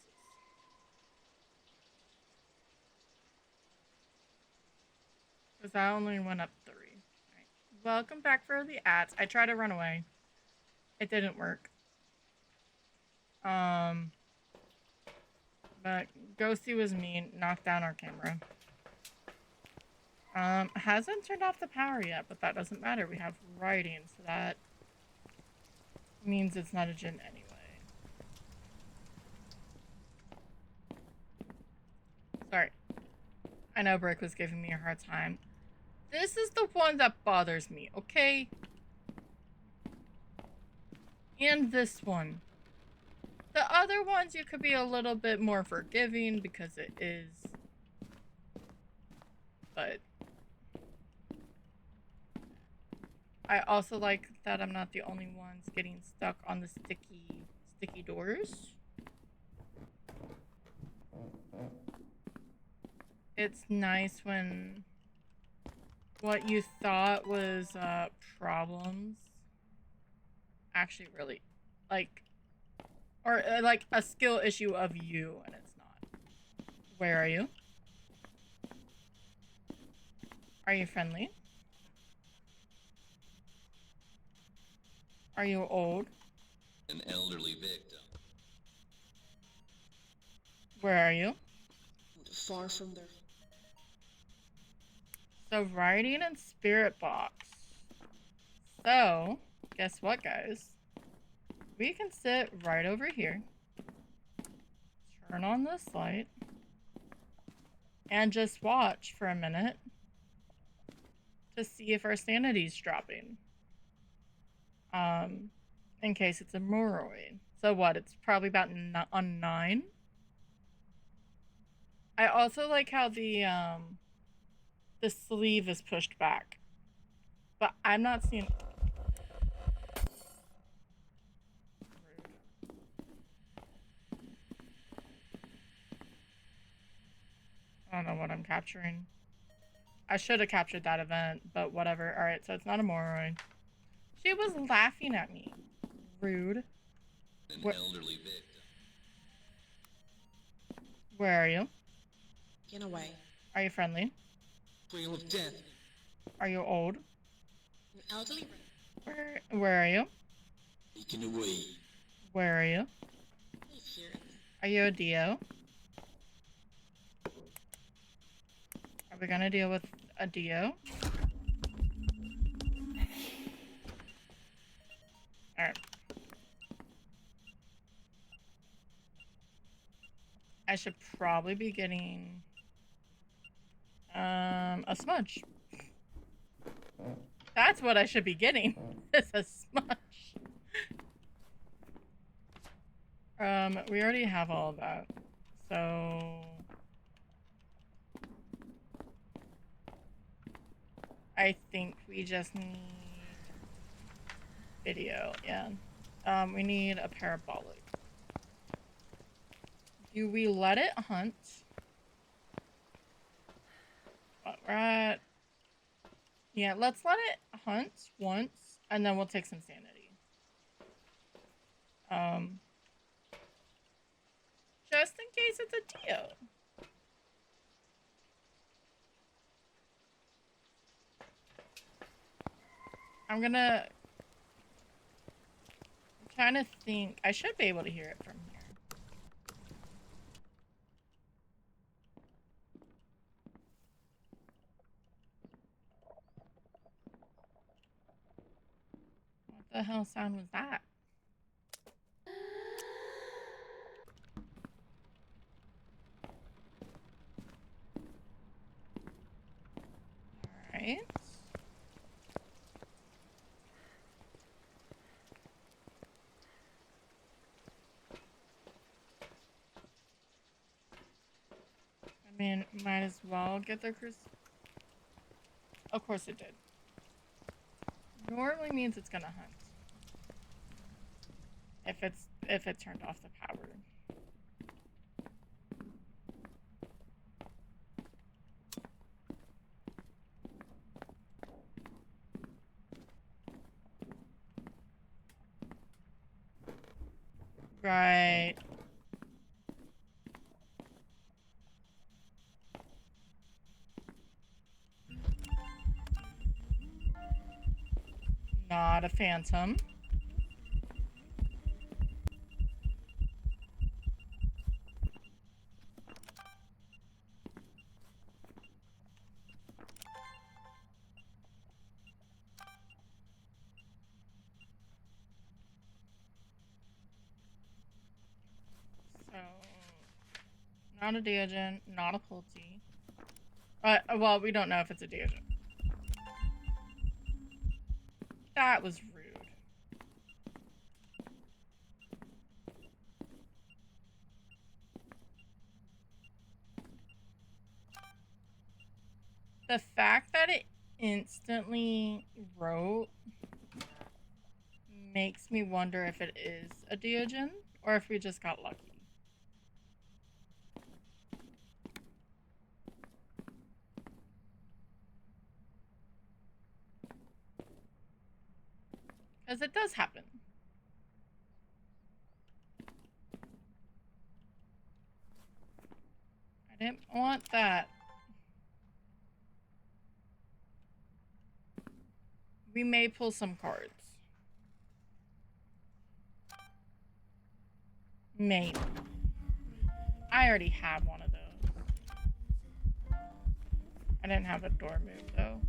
Because I only went up 3. Right. Welcome back for the ads. I tried to run away. It didn't work. But Ghosty was mean, knocked down our camera. Hasn't turned off the power yet, but that doesn't matter. We have writing, so that means it's not a djinn anyway. Sorry. I know Brick was giving me a hard time. This is the one that bothers me, okay? And this one. The other ones you could be a little bit more forgiving because it is. But I also like that I'm not the only ones getting stuck on the sticky doors. It's nice when what you thought was problems actually really like, or like a skill issue of you, and it's not. Where are you? Are you friendly? Are you old? An elderly victim. Where are you? Far from there. So writing and spirit box. So guess what, guys? We can sit right over here, turn on this light, and just watch for a minute to see if our sanity's dropping. In case it's a Morrowind. So what? It's probably about on 9. I also like how the sleeve is pushed back, but I'm not seeing. I don't know what I'm capturing. I should have captured that event, but whatever. Alright, so it's not a Morrowind. She was laughing at me. Rude. An elderly victim. Where are you? Get away. Are you friendly? Trail of death. Are you old? An elderly. Where are you? Taken away. Where are you? Here. Are you a Dio? Are we gonna deal with a Dio? Alright. I should probably be getting a smudge. That's what I should be getting. It's a smudge. We already have all of that. So I think we just need video, yeah. We need a parabolic. Do we let it hunt? We're at... Yeah, let's let it hunt once, and then we'll take some sanity. Just in case it's a Dio. I'm trying to think. I should be able to hear it from here. What the hell sound was that? Alright. I mean, might as well get the Of course it did. Normally means it's gonna hunt. If it turned off the power. Right. Not a phantom. Not a Deogen, not a culty. Well, we don't know if it's a Deogen. That was rude. The fact that it instantly wrote makes me wonder if it is a Deogen or if we just got lucky. Because it does happen. I didn't want that. We may pull some cards. Maybe. I already have one of those. I didn't have a door move though.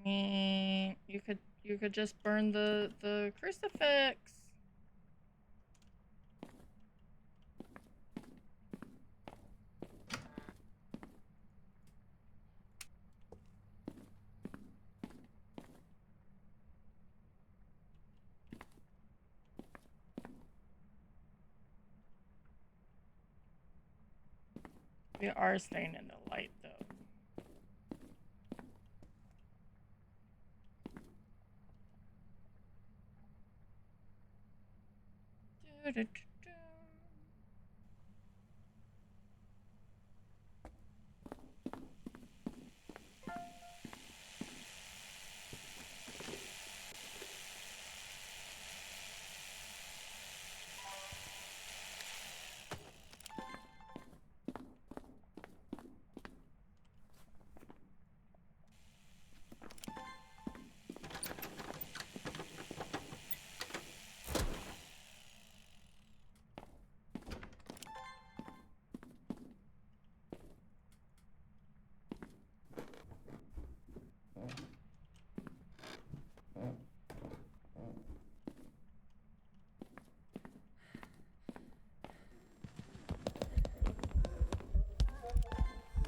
I mean, you could just burn the crucifix. We are staying in the light though.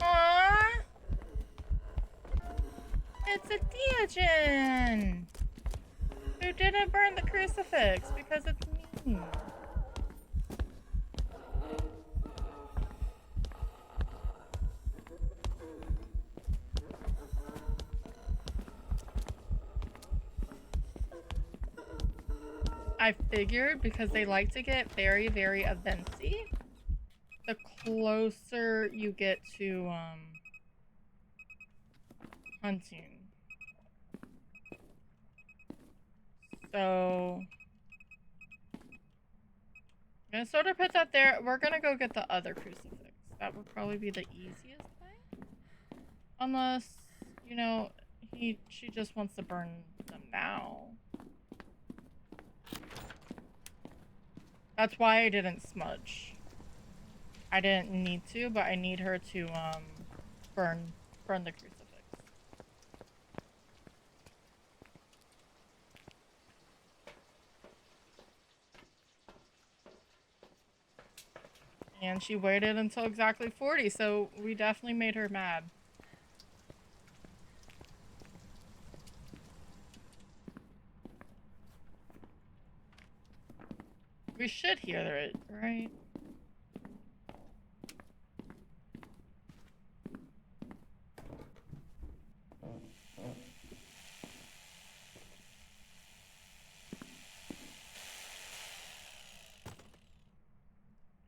Aww! It's a Deogen! Who didn't burn the crucifix because it's mean. I figured because they like to get very, very eventy, the closer you get to, hunting. So, I'm gonna sort of put that there. We're gonna go get the other crucifix. That would probably be the easiest way. Unless, you know, she just wants to burn them now. That's why I didn't smudge. I didn't need to, but I need her to, burn the crucifix. And she waited until exactly 40, so we definitely made her mad. We should hear it, right?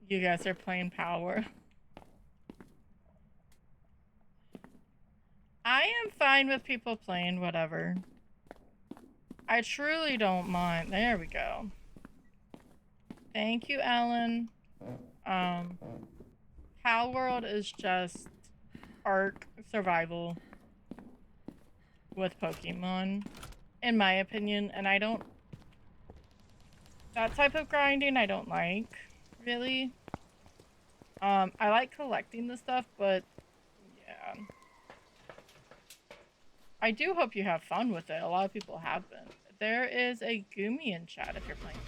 You guys are playing Power. I am fine with people playing whatever. I truly don't mind. There we go. Thank you, Alan. Pal World is just Ark survival with Pokemon, in my opinion, and I don't That type of grinding I don't like, really. I like collecting the stuff, but yeah. I do hope you have fun with it. A lot of people have been. There is a Gumi in chat if you're playing.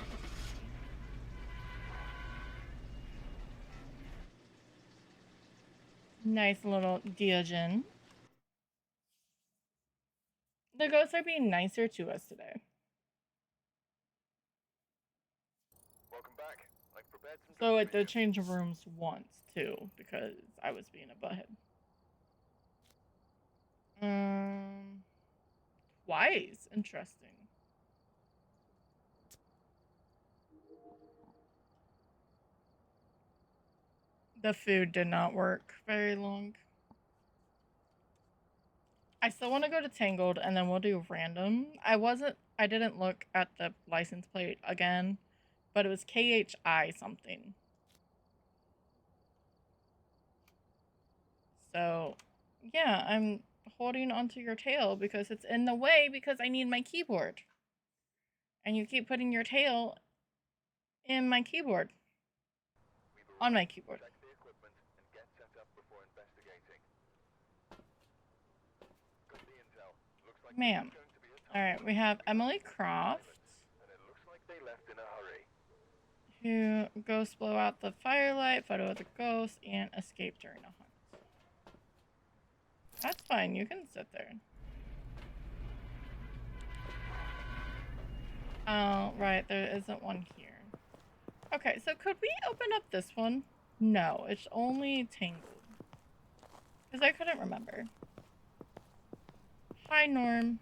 Nice little Diogen. The ghosts are being nicer to us today. Welcome back. I've prepared some So it did change rooms once too, because I was being a butthead. Twice. Interesting. The food did not work very long. I still want to go to Tangled and then we'll do random. I didn't look at the license plate again, but it was KHI something. So, yeah, I'm holding onto your tail because it's in the way because I need my keyboard. And you keep putting your tail in my keyboard. On my keyboard. Check the equipment and get set up before investigating. Got the intel. Looks like Ma'am. it's going to be a tough Alright, we have Emily Croft, and it looks like they left in a hurry. who ghosts blow out the firelight, photo of the ghost, and escape during a hunt. That's fine, you can sit there. Oh, right, there isn't one here. Okay, so could we open up this one? No, it's only Tangled. Because I couldn't remember. Hi, Norm.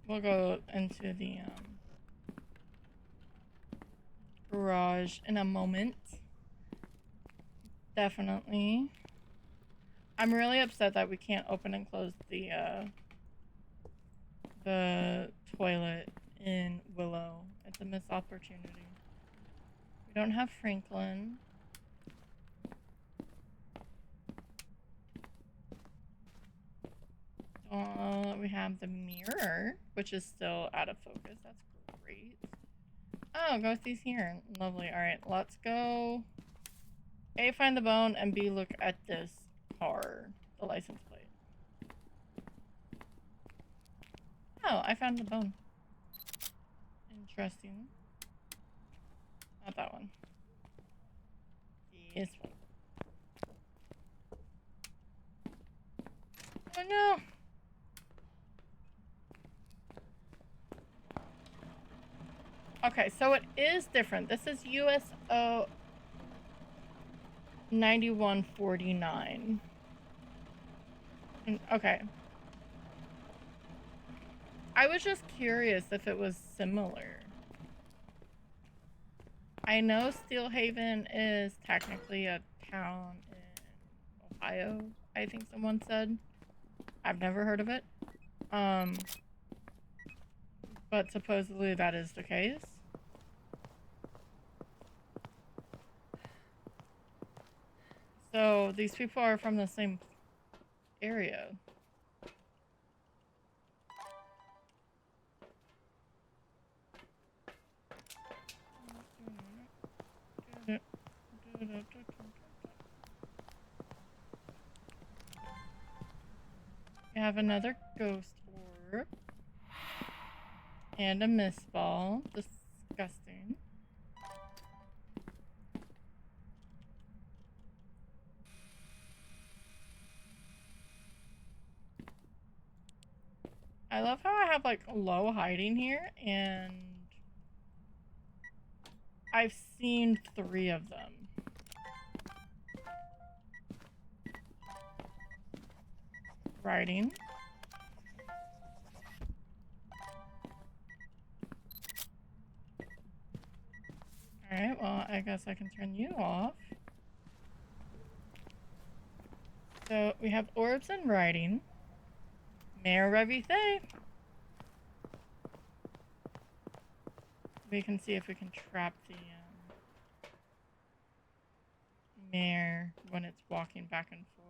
We'll go into the garage in a moment. Definitely. I'm really upset that we can't open and close the toilet in Willow. It's a missed opportunity. We don't have Franklin. We have the mirror, which is still out of focus. That's great. Oh, Ghosty's here. Lovely. Alright, let's go. A, find the bone, and B, look at this car. The license plate. Oh, I found the bone. Interesting. Not that one. This one. Oh no! Okay, so it is different. This is USO 9149. Okay. I was just curious if it was similar. I know Steelhaven is technically a town in Ohio, I think someone said. I've never heard of it. But supposedly that is the case. So these people are from the same area. We have another ghost orb. And a mist ball. Disgusting. I love how I have like low hiding here, and I've seen 3 of them. Writing. Alright, well, I guess I can turn you off. So, we have orbs and writing. Mayor Revithe. We can see if we can trap the mare when it's walking back and forth.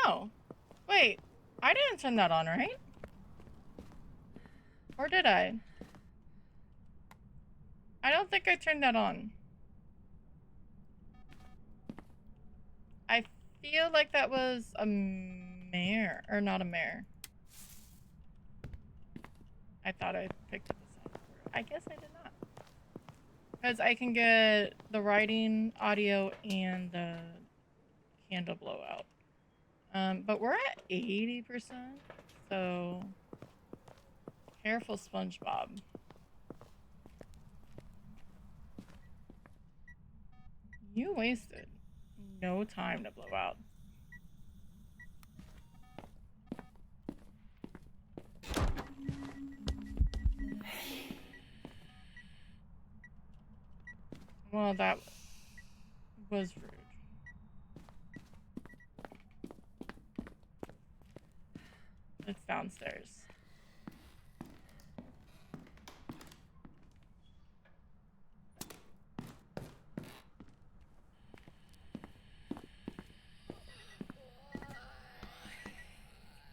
Oh, wait. I didn't turn that on, right? Or did I? I don't think I turned that on. I feel like that was a mare, or not a mare. I thought I picked up the sound for it. I guess I did not. Because I can get the writing, audio, and the candle blowout. But we're at 80%, so careful, SpongeBob. You wasted no time to blow out. Well, that was rude. It's downstairs.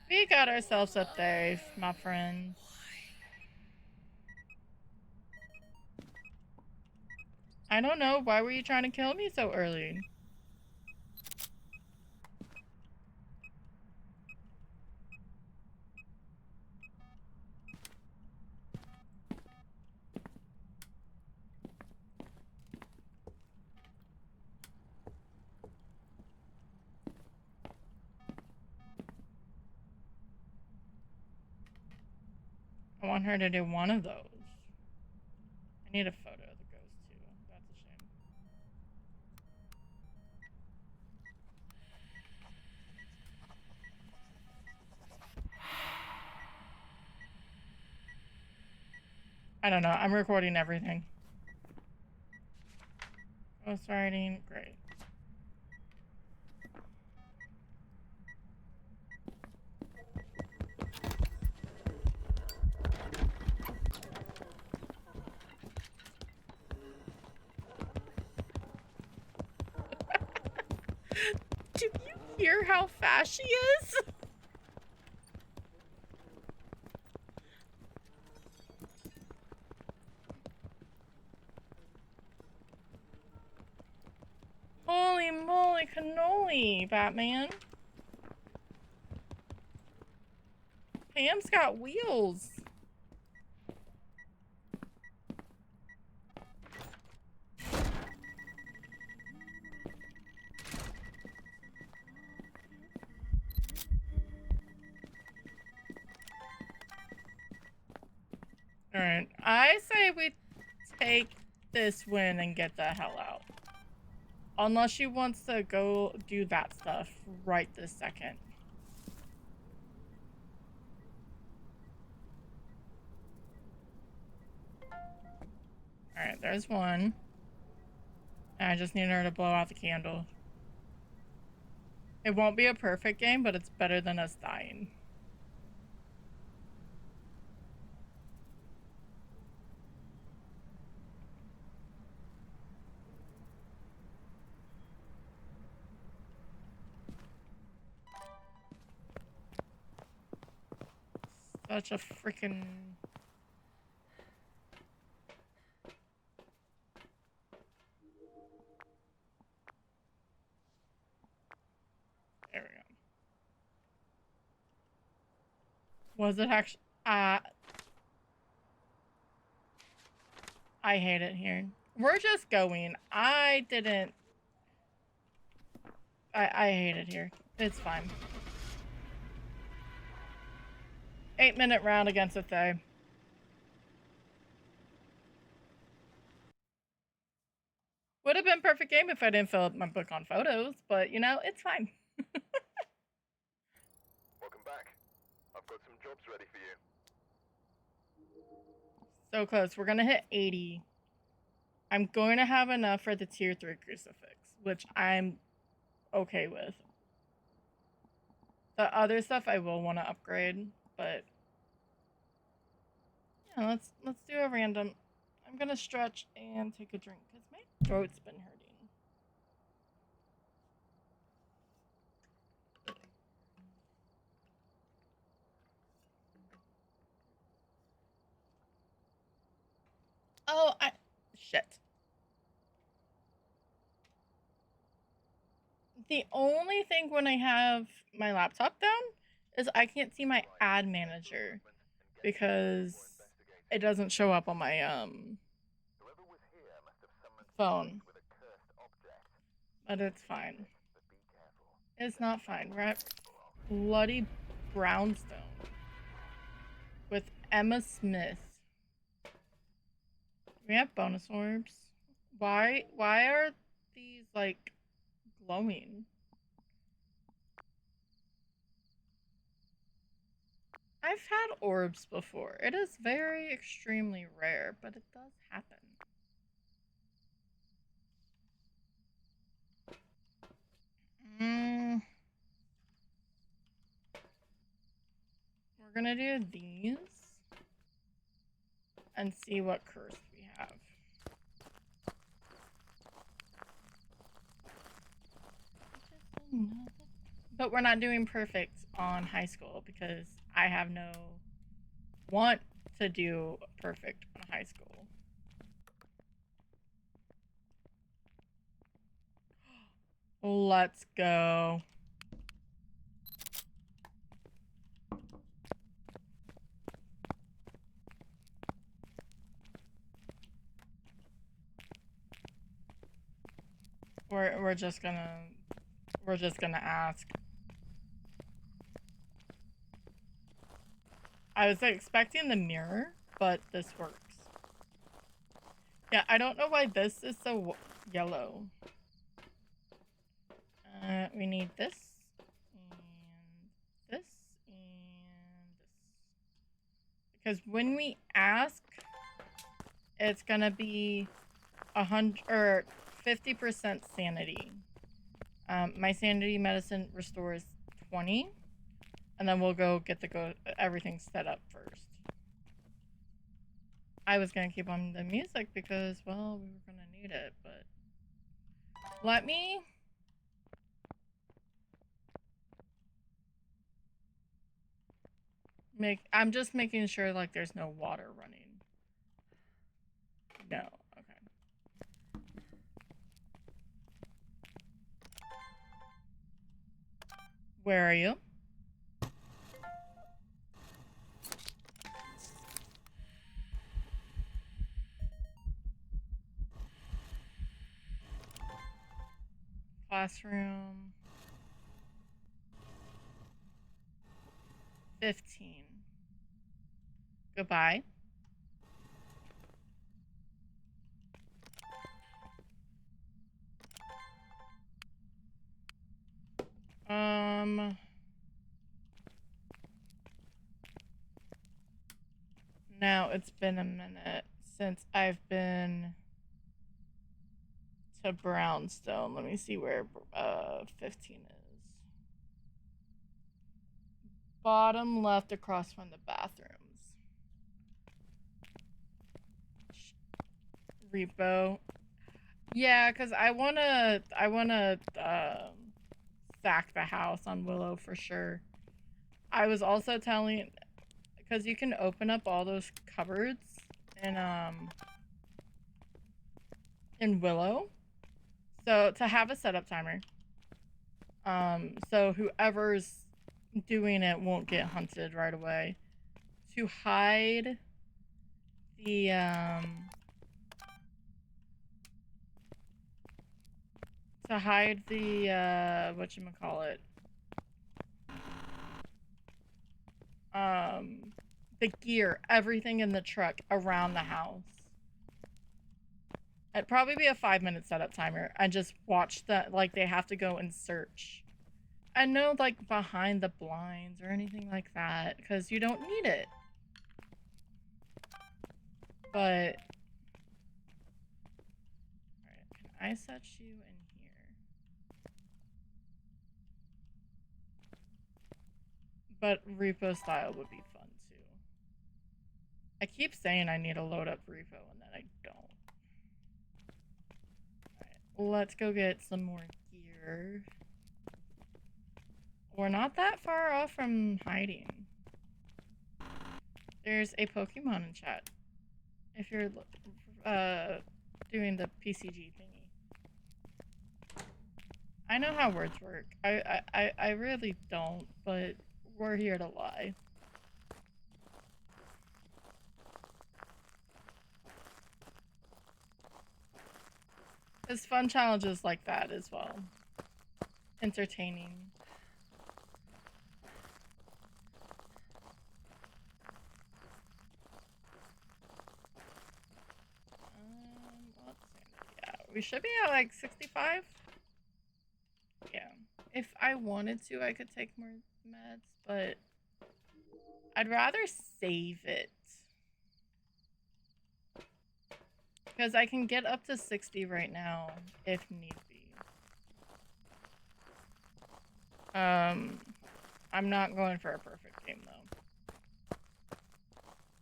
We got ourselves up there, my friend. I don't know. Why were you trying to kill me so early? I want her to do one of those. I need a photo of the ghost too. That's a shame. I don't know. I'm recording everything. Ghost writing, great. Do you hear how fast she is? Holy moly cannoli, Batman. Pam's got wheels. Alright, I say we take this win and get the hell out. Unless she wants to go do that stuff right this second. Alright, there's one. And I just need her to blow out the candle. It won't be a perfect game, but it's better than us dying. Such a freaking... There we go. Was it actually... I hate it here. We're just going. I didn't... I hate it here. It's fine. 8-minute round against a Thay. Would have been perfect game if I didn't fill up my book on photos, but you know, it's fine. Welcome back. I've got some jobs ready for you. So close. We're gonna hit 80. I'm going to have enough for the tier 3 crucifix, which I'm okay with. The other stuff I will want to upgrade, but Yeah, let's do a random. I'm gonna stretch and take a drink because my throat's been hurting. Oh, shit. The only thing when I have my laptop down is I can't see my ad manager because it doesn't show up on my phone. But it's fine. It's not fine. We're at bloody brownstone with Emma Smith. We have bonus orbs. Why are these like glowing? I've had orbs before. It is very extremely rare, but it does happen. We're gonna do these and see what curse we have. But we're not doing perfect on high school because I have no want to do perfect on high school. Let's go. We're just gonna ask. I was expecting the mirror, but this works. Yeah, I don't know why this is so yellow. We need this, and this, and this. Because when we ask, it's gonna be 100 or 50% sanity. My sanity medicine restores 20, and then we'll go get everything set up first. I was gonna keep on the music because, well, we were gonna need it, but let me. I'm just making sure like there's no water running. No, okay. Where are you? Classroom. 15. Goodbye. Now it's been a minute since I've been to Brownstone. Let me see where 15 is. Bottom left across from the bathrooms. Repo. Yeah, because I wanna sack the house on Willow for sure. I was also telling, because you can open up all those cupboards in Willow. So to have a setup timer. So whoever's doing it won't get hunted right away. To hide the whatchamacallit, the gear, everything in the truck around the house. It'd probably be a 5-minute setup timer and just watch that, like they have to go and search. And no like behind the blinds or anything like that, because you don't need it. But alright, can I set you in here? But repo style would be fun too. I keep saying I need to load up repo and then I don't. Alright, let's go get some more gear. We're not that far off from hiding. There's a Pokemon in chat. If you're doing the PCG thingy. I know how words work. I really don't, but we're here to lie. There's fun challenges like that as well. Entertaining. Let's see. Yeah, we should be at like 65. Yeah. If I wanted to, I could take more meds, but I'd rather save it. Because I can get up to 60 right now, if need be. I'm not going for a perfect game, though.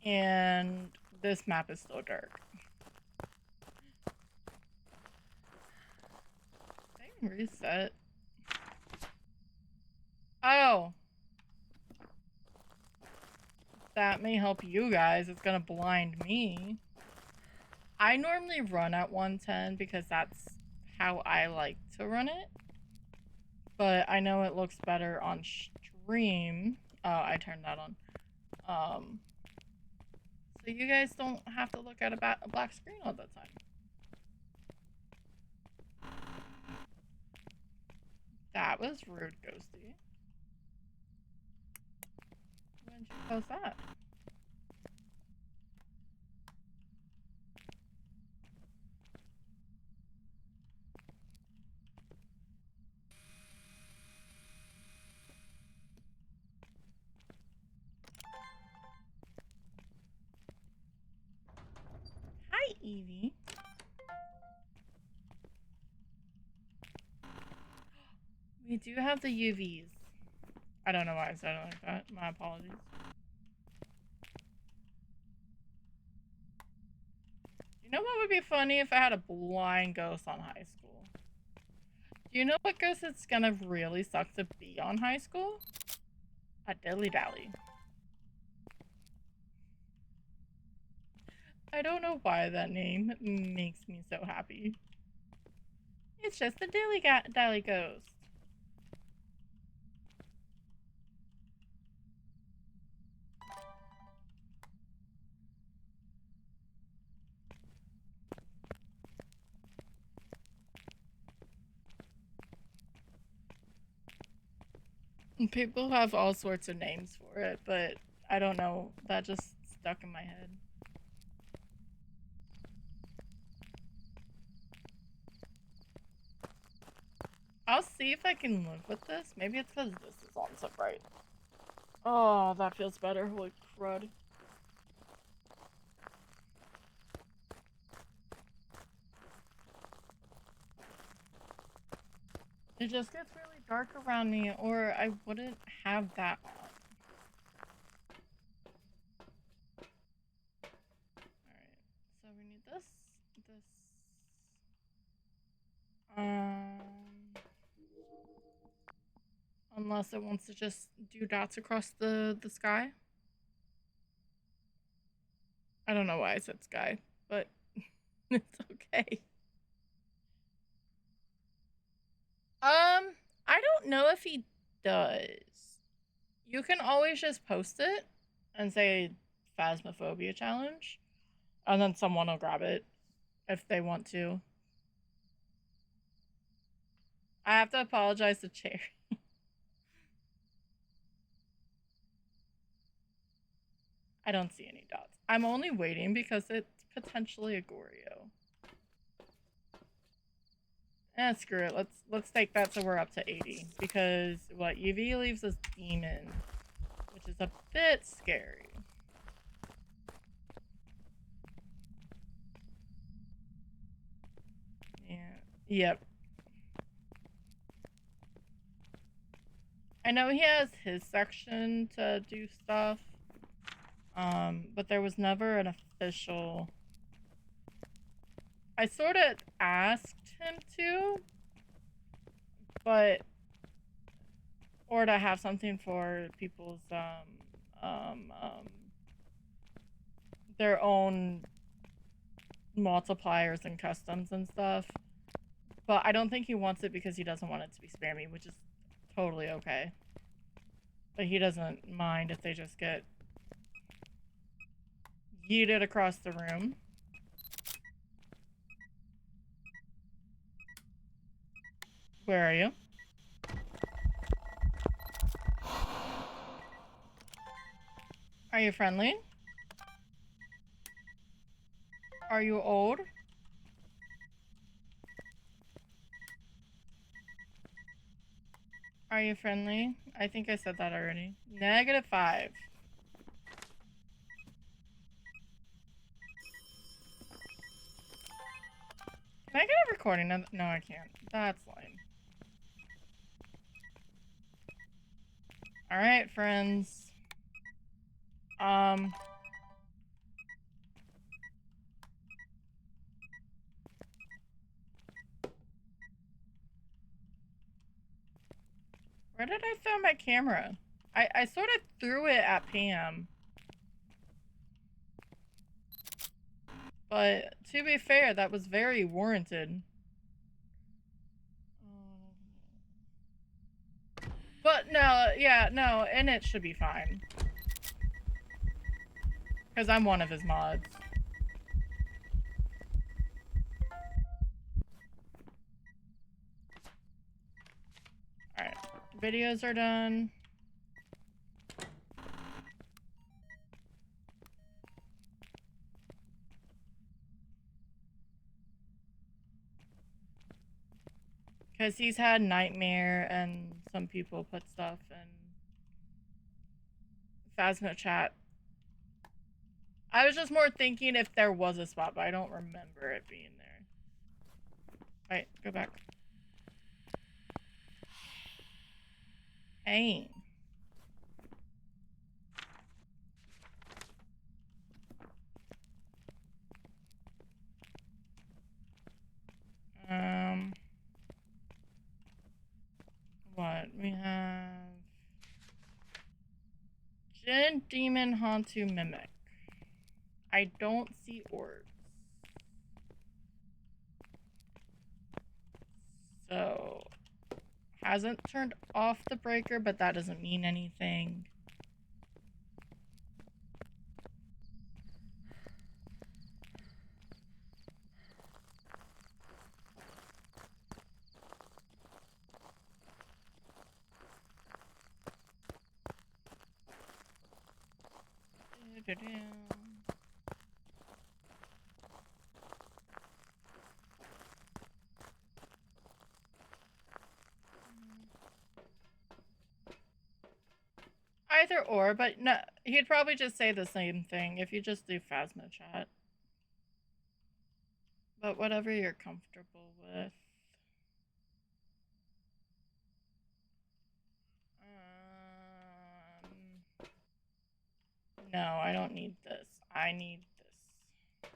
And this map is so dark. Did I reset? Oh! That may help you guys. It's gonna blind me. I normally run at 110 because that's how I like to run it. But I know it looks better on stream. Oh, I turned that on. So you guys don't have to look at a black screen all the time. That was rude, Ghosty. When did you post that? Hi, Evie. We do have the UVs. I don't know why I said it like that. My apologies. You know what would be funny if I had a blind ghost on high school? Do you know what ghost it's gonna really suck to be on high school? A dilly dally. I don't know why that name makes me so happy. It's just a dilly dally ghost. People have all sorts of names for it, but I don't know. That just stuck in my head. I'll see if I can live with this. Maybe it's because this is on so bright. Oh, that feels better. Holy crud. It just gets really dark around me, or I wouldn't have that on. Alright, so we need this, unless it wants to just do dots across the sky. I don't know why I said sky, but it's okay. I don't know if he does. You can always just post it and say Phasmophobia challenge, and then someone will grab it if they want to. I have to apologize to Cherry. I don't see any dots. I'm only waiting because it's potentially a Goryo. Screw it. Let's take that so we're up to 80. Because what UV leaves us demon, which is a bit scary. Yeah. Yep. I know he has his section to do stuff. But there was never an official. I sort of asked him to, but or to have something for people's their own multipliers and customs and stuff. But I don't think he wants it because he doesn't want it to be spammy, which is totally okay. But he doesn't mind if they just get yeeted across the room. Where are you? Are you friendly? Are you old? Are you friendly? I think I said that already. -5. Can I get a recording of? No, I can't. That's lame. Alright, friends. Where did I throw my camera? I sort of threw it at Pam. But to be fair, that was very warranted. But no, yeah, no, and it should be fine. Because I'm one of his mods. Alright, videos are done. Because he's had Nightmare and some people put stuff in Phasmo chat. I was just more thinking if there was a spot, but I don't remember it being there. Right, go back. Hey. What? We have Jinn, Demon, Hantu, Mimic. I don't see orbs. So, hasn't turned off the breaker, but that doesn't mean anything. Either or, but no, he'd probably just say the same thing if you just do Phasmo chat. But whatever you're comfortable with. No, I don't need this. I need this.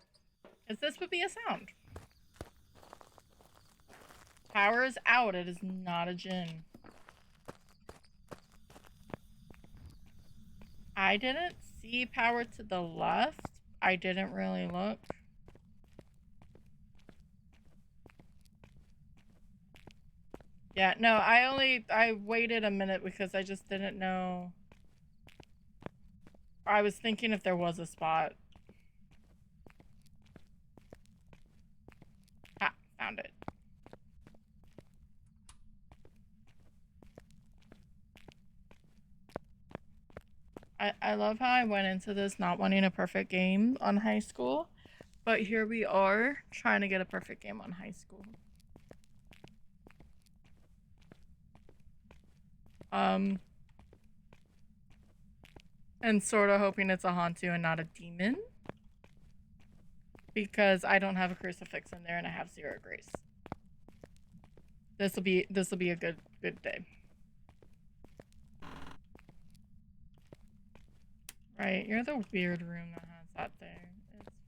Because this would be a sound. Power is out. It is not a Jinn. I didn't see power to the left. I didn't really look. Yeah, no, I waited a minute because I just didn't know. I was thinking if there was a spot. Ah, found it. I love how I went into this not wanting a perfect game on high school, but here we are trying to get a perfect game on high school. And sort of hoping it's a Hantu and not a demon. Because I don't have a crucifix in there and I have 0 grace. This'll be a good day. Right, you're the weird room that has that there. It's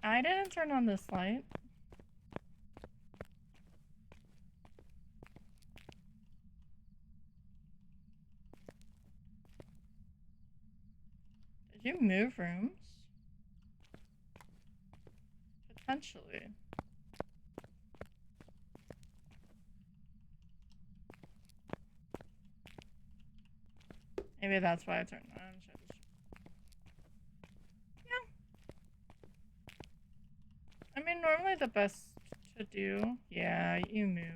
fine. I didn't turn on this light. Did you move rooms? Potentially. Maybe that's why I turned on. Yeah. I mean, normally the best to do. Yeah, you moved.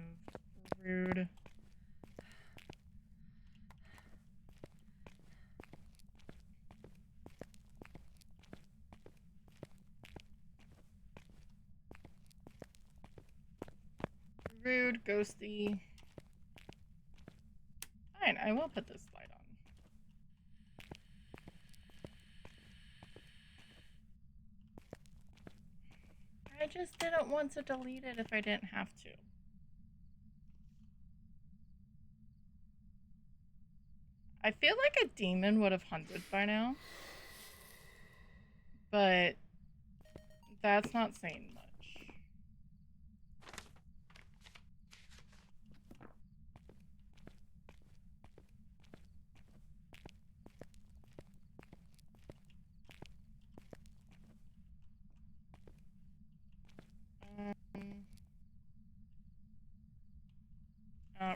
Rude. Rude, ghosty. Fine, I will put this light on. I just didn't want to delete it if I didn't have to. I feel like a demon would have hunted by now. But that's not saying much.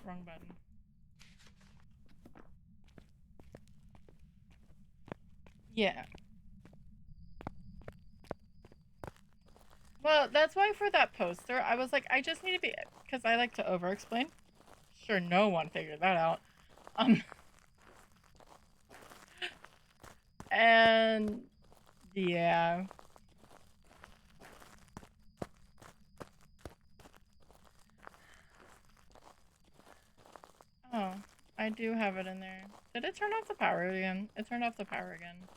Wrong button. Yeah. Well, that's why for that poster, I was like, I just need to be, because I like to over-explain. Sure, no one figured that out. And yeah. Oh, I do have it in there. Did it turn off the power again? It turned off the power again.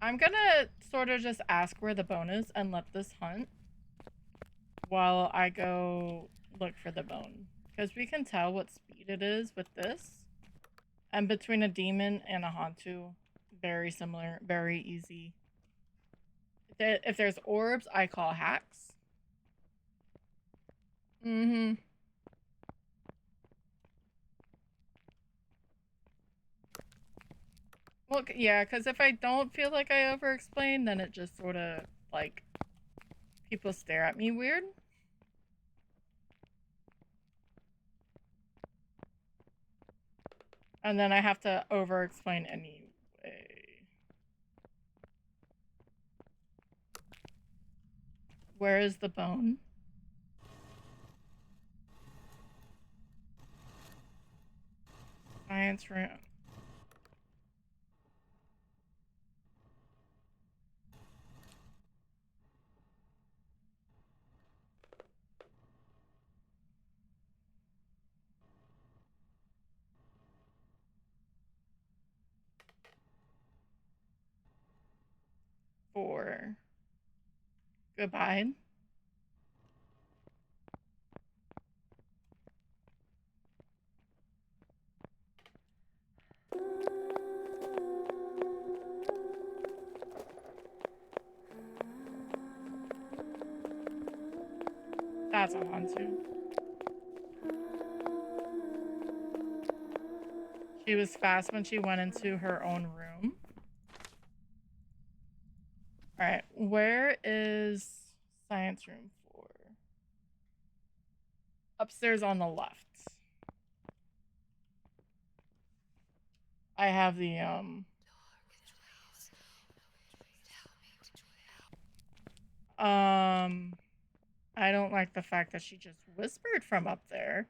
I'm gonna sort of just ask where the bone is and let this hunt while I go look for the bone. Because we can tell what speed it is with this. And between a demon and a Hantu, very similar, very easy. If there's orbs, I call hacks. Mm-hmm. Well, yeah, because if I don't feel like I over-explain, then it just sort of, like, people stare at me weird. And then I have to over-explain anyway. Where is the bone? Science room. For goodbye. That's a Hantu. She was fast when she went into her own room. Alright, where is science room 4? Upstairs on the left. I have the, I don't like the fact that she just whispered from up there.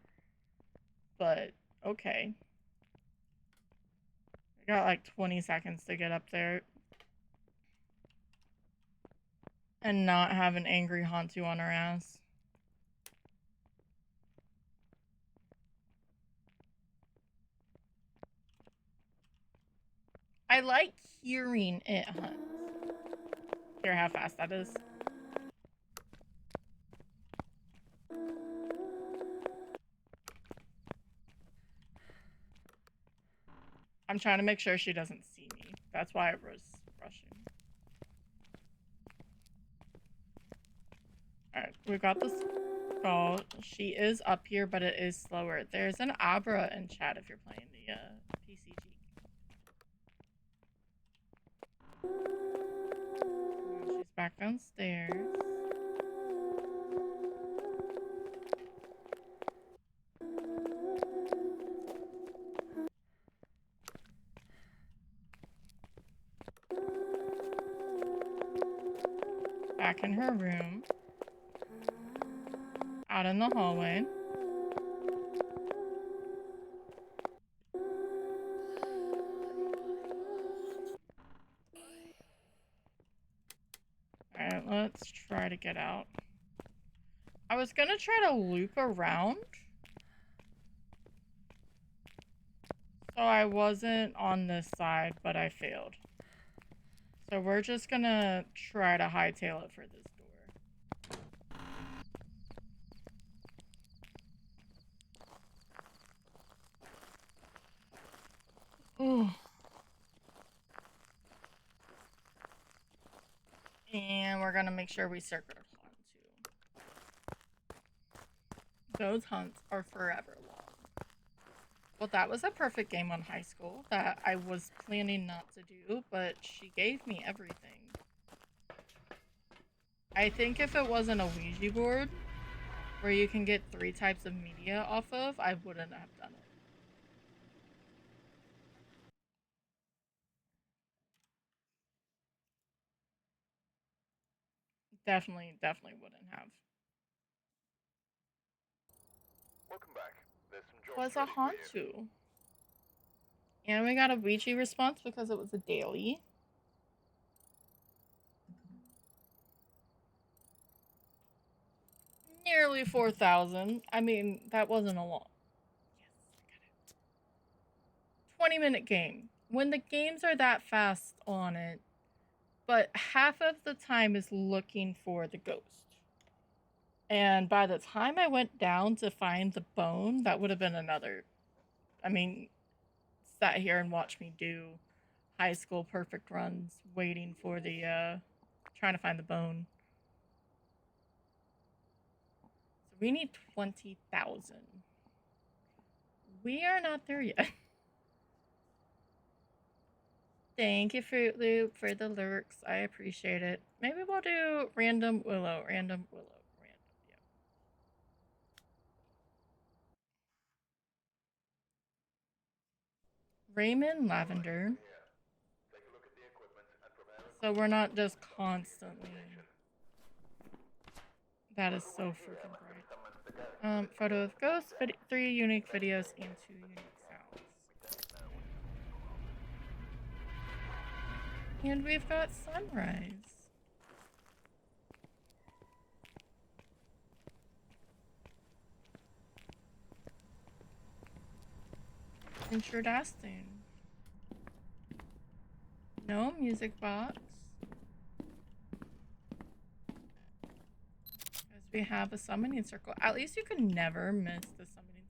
But, okay. I got like 20 seconds to get up there. And not have an angry Hantu on her ass. I like hearing it hunt. Hear how fast that is. I'm trying to make sure she doesn't see me. That's why I was rushing. Alright, we got this skull. She is up here, but it is slower. There's an Abra in chat if you're playing the PCG. She's back downstairs. Back in her room. Out in the hallway. Alright, let's try to get out. I was gonna try to loop around. So I wasn't on this side, but I failed. So we're just gonna try to hightail it for this door. Ooh. And we're gonna make sure we circle hunt too. Those hunts are forever long. Well, that was a perfect game on high school that I was planning not to do, but she gave me everything. I think if it wasn't a Ouija board, where you can get 3 types of media off of, I wouldn't have done it. Definitely wouldn't have. Welcome back. There's some jobs Was a ready for you. Hantu. And we got a Ouija response because it was a daily. Nearly 4,000. I mean, that wasn't a lot. Yes, I got it. 20-minute game. When the games are that fast on it, but half of the time is looking for the ghost. And by the time I went down to find the bone, that would have been another. I mean, sat here and watched me do high school perfect runs, waiting for the, trying to find the bone. So we need 20,000. We are not there yet. Thank you, Fruit Loop, for the lurks. I appreciate it. Maybe we'll do random willow. Random willow. Random, yeah. Raymond Lavender. So we're not just constantly. That is so freaking bright. Photo of ghosts, 3 unique videos and 2 unique sounds. And we've got sunrise. Interesting. No music box. Because we have a summoning circle. At least you can never miss the summoning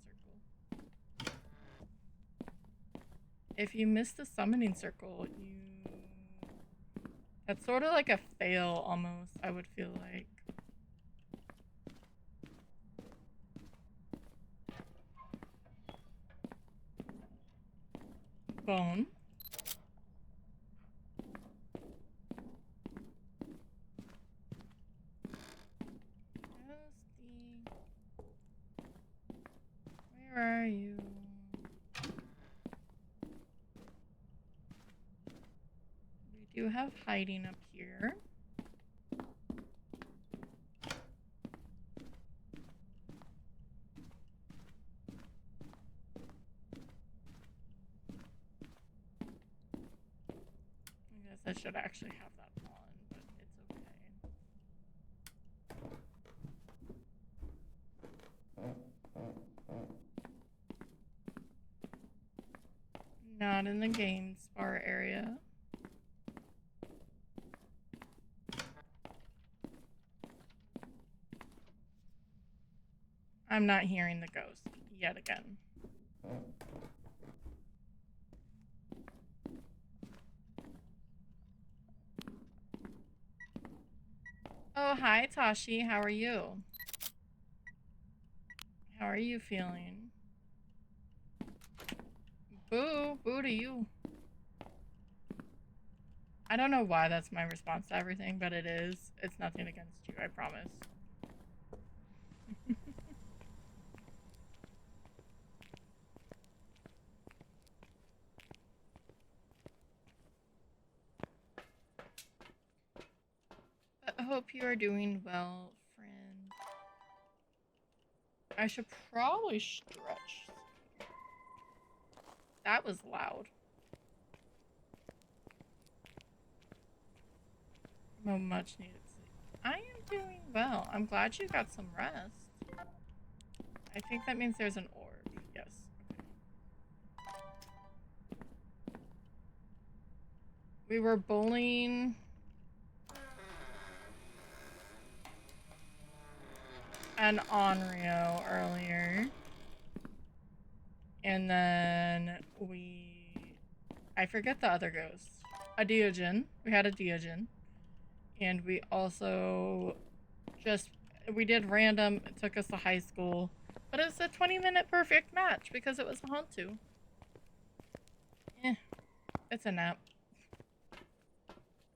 circle. If you miss the summoning circle, you... That's sort of like a fail, almost, I would feel like. Bone. Where are you? We do have hiding up here. I guess I should actually have that on, but it's okay. Not in the game spar area. I'm not hearing the ghost yet again. Oh, hi, Tashi. How are you? How are you feeling? Boo. Boo to you. I don't know why that's my response to everything, but it is. It's nothing against you, I promise. But I hope you are doing well, friend. I should probably stretch. That was loud. No much needed sleep. I am doing well. I'm glad you got some rest. I think that means there's an orb. Yes. Okay. We were bowling an Onryo earlier. And then I forget the other ghost. A Deogen. We had a Deogen. And we also we did random. It took us to high school. But it was a 20-minute perfect match because it was a Hantu. It's a nap.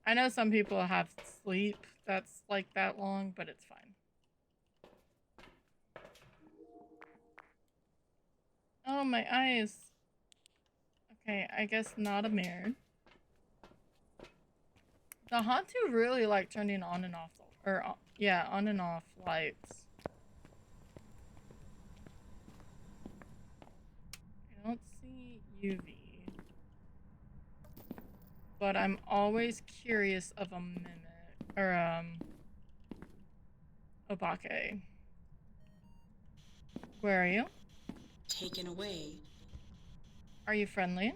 I know some people have sleep that's like that long, but it's fine. Oh, my eyes. Okay, I guess not a mirror. The Hantu really like turning on and off, on and off lights. I don't see UV. But I'm always curious of a mimic, or, Obake. Where are you? Taken away. Are you friendly?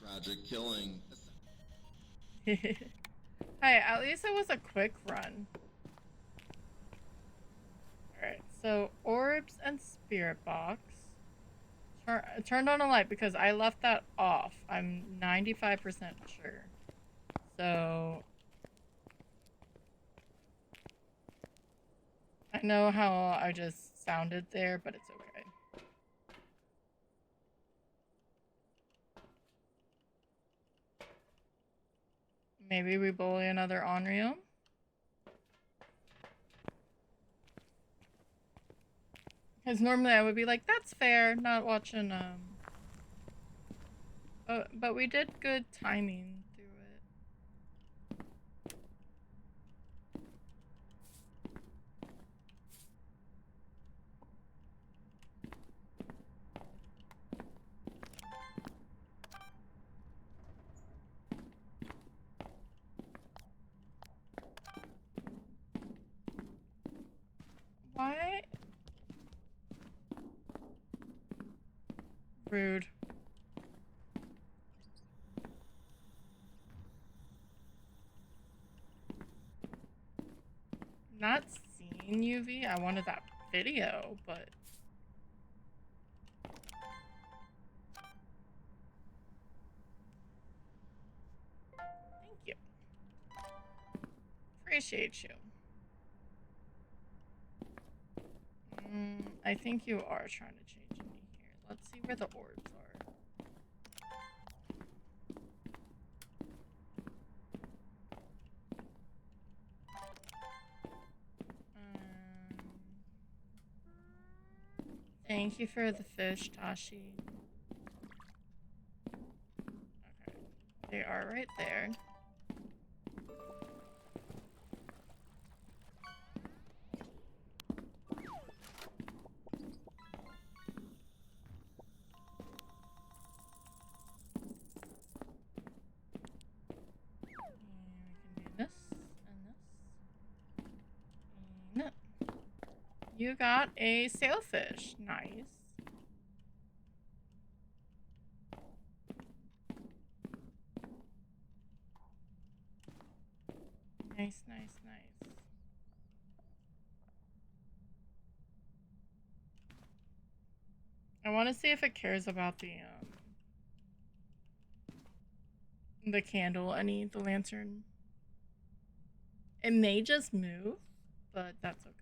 Project killing. Hey, at least it was a quick run. Alright, so orbs and spirit box. Turned on a light because I left that off. I'm 95% sure. So I know how I just sounded there, but it's okay. Maybe we bully another Onryo. Because normally I would be like, that's fair, not watching, but we did good timing through it. Why? Rude. Not seeing UV. I wanted that video, but thank you. Appreciate you. I think you are trying to change me here. Let's see where the orbs are. Thank you for the fish, Tashi. Okay. They are right there. This and this. And you got a sailfish. Nice. Nice, nice, nice. I want to see if it cares about the candle any, the lantern. It may just move. but that's okay.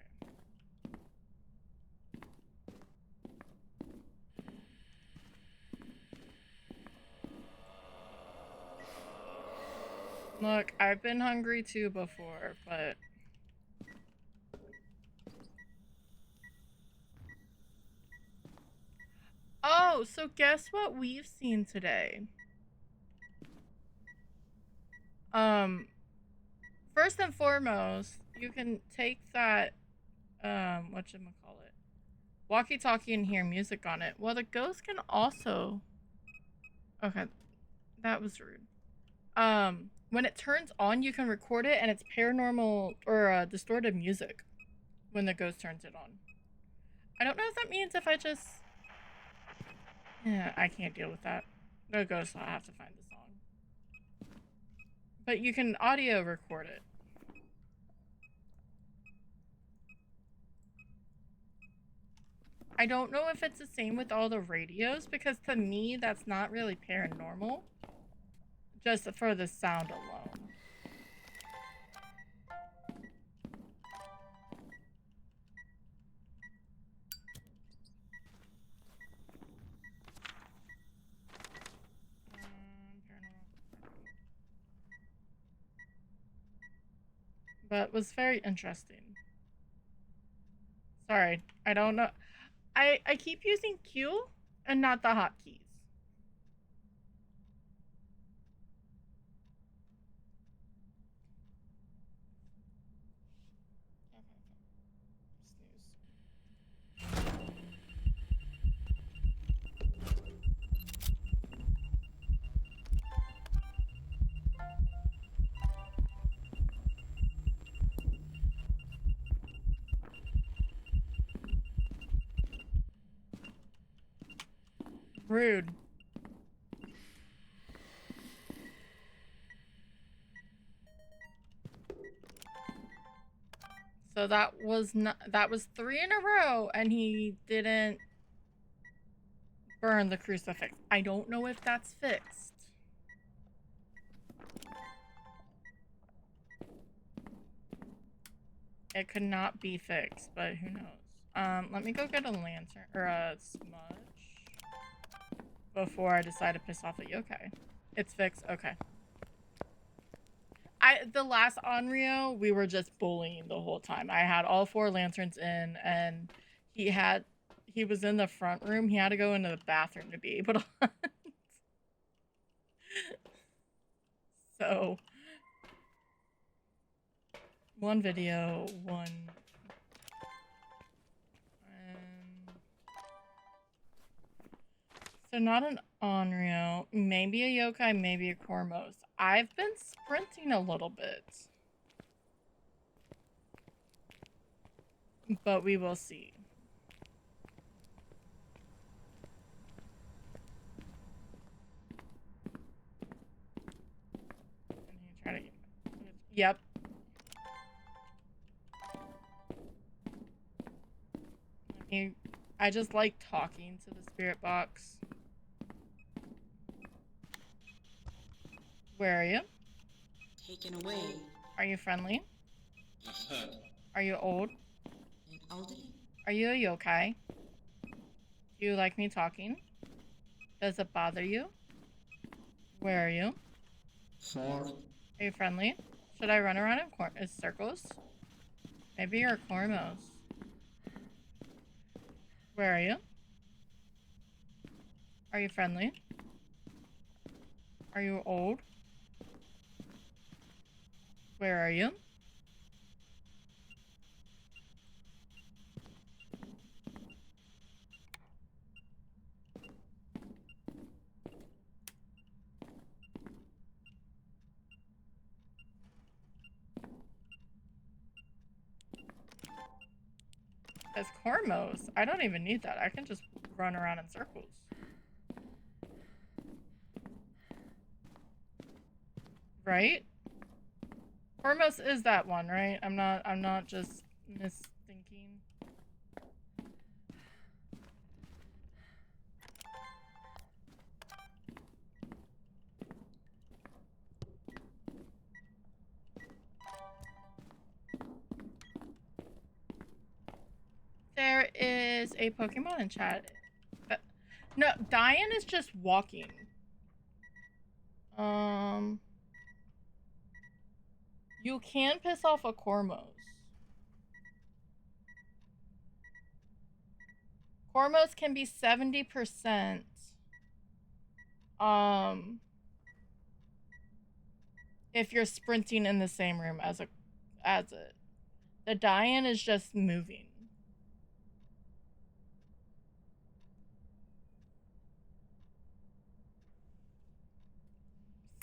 Look, I've been hungry too before, but... Oh, so guess what we've seen today? First and foremost, you can take that, whatchamacallit, walkie-talkie and hear music on it. Well, the ghost can also... Okay, that was rude. When it turns on, you can record it, and it's paranormal or distorted music when the ghost turns it on. I don't know if that means if I just... Yeah, I can't deal with that. The ghost will have to find the song. But you can audio record it. I don't know if it's the same with all the radios, because to me, that's not really paranormal. Just for the sound alone. But was very interesting. Sorry, I don't know. I keep using Q and not the hotkeys. Rude. So that was 3 in a row, and he didn't burn the crucifix. I don't know if that's fixed. It could not be fixed, but who knows? Let me go get a lantern or a smudge before I decide to piss off the yokai. It's fixed. Okay. The last Onryo, we were just bullying the whole time. I had all 4 lanterns in, and he was in the front room. He had to go into the bathroom to be able to hunt. So, one video, one... So not an Onryo, maybe a yokai, maybe a Kormos. I've been sprinting a little bit. But we will see. Yep. I just like talking to the spirit box. Where are you? Taken away. Are you friendly? Are you old? And elderly. Are you a yokai? Do you like me talking? Does it bother you? Where are you? 4. Are you friendly? Should I run around in circles? Maybe you're Kormos. Where are you? Are you friendly? Are you old? Where are you? As Kormos, I don't even need that. I can just run around in circles. Right? Kormos is that one, right? I'm not just misthinking. is a Pokemon in chat. No, Diane is just walking. You can piss off a Cormos. Cormos can be 70%. If you're sprinting in the same room as it. The Diane is just moving.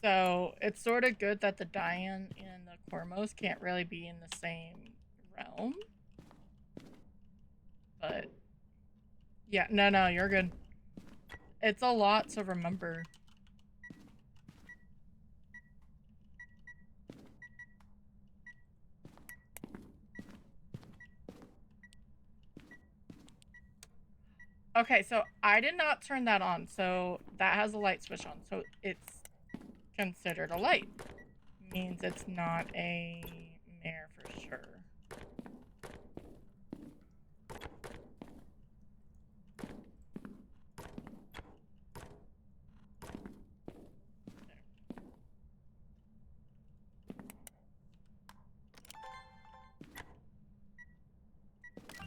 So it's sort of good that the Diane and the Cormos can't really be in the same realm. But yeah, no, you're good. It's a lot to remember. Okay, so I did not turn that on, so that has a light switch on, so it's considered a light. Means it's not a mare for sure.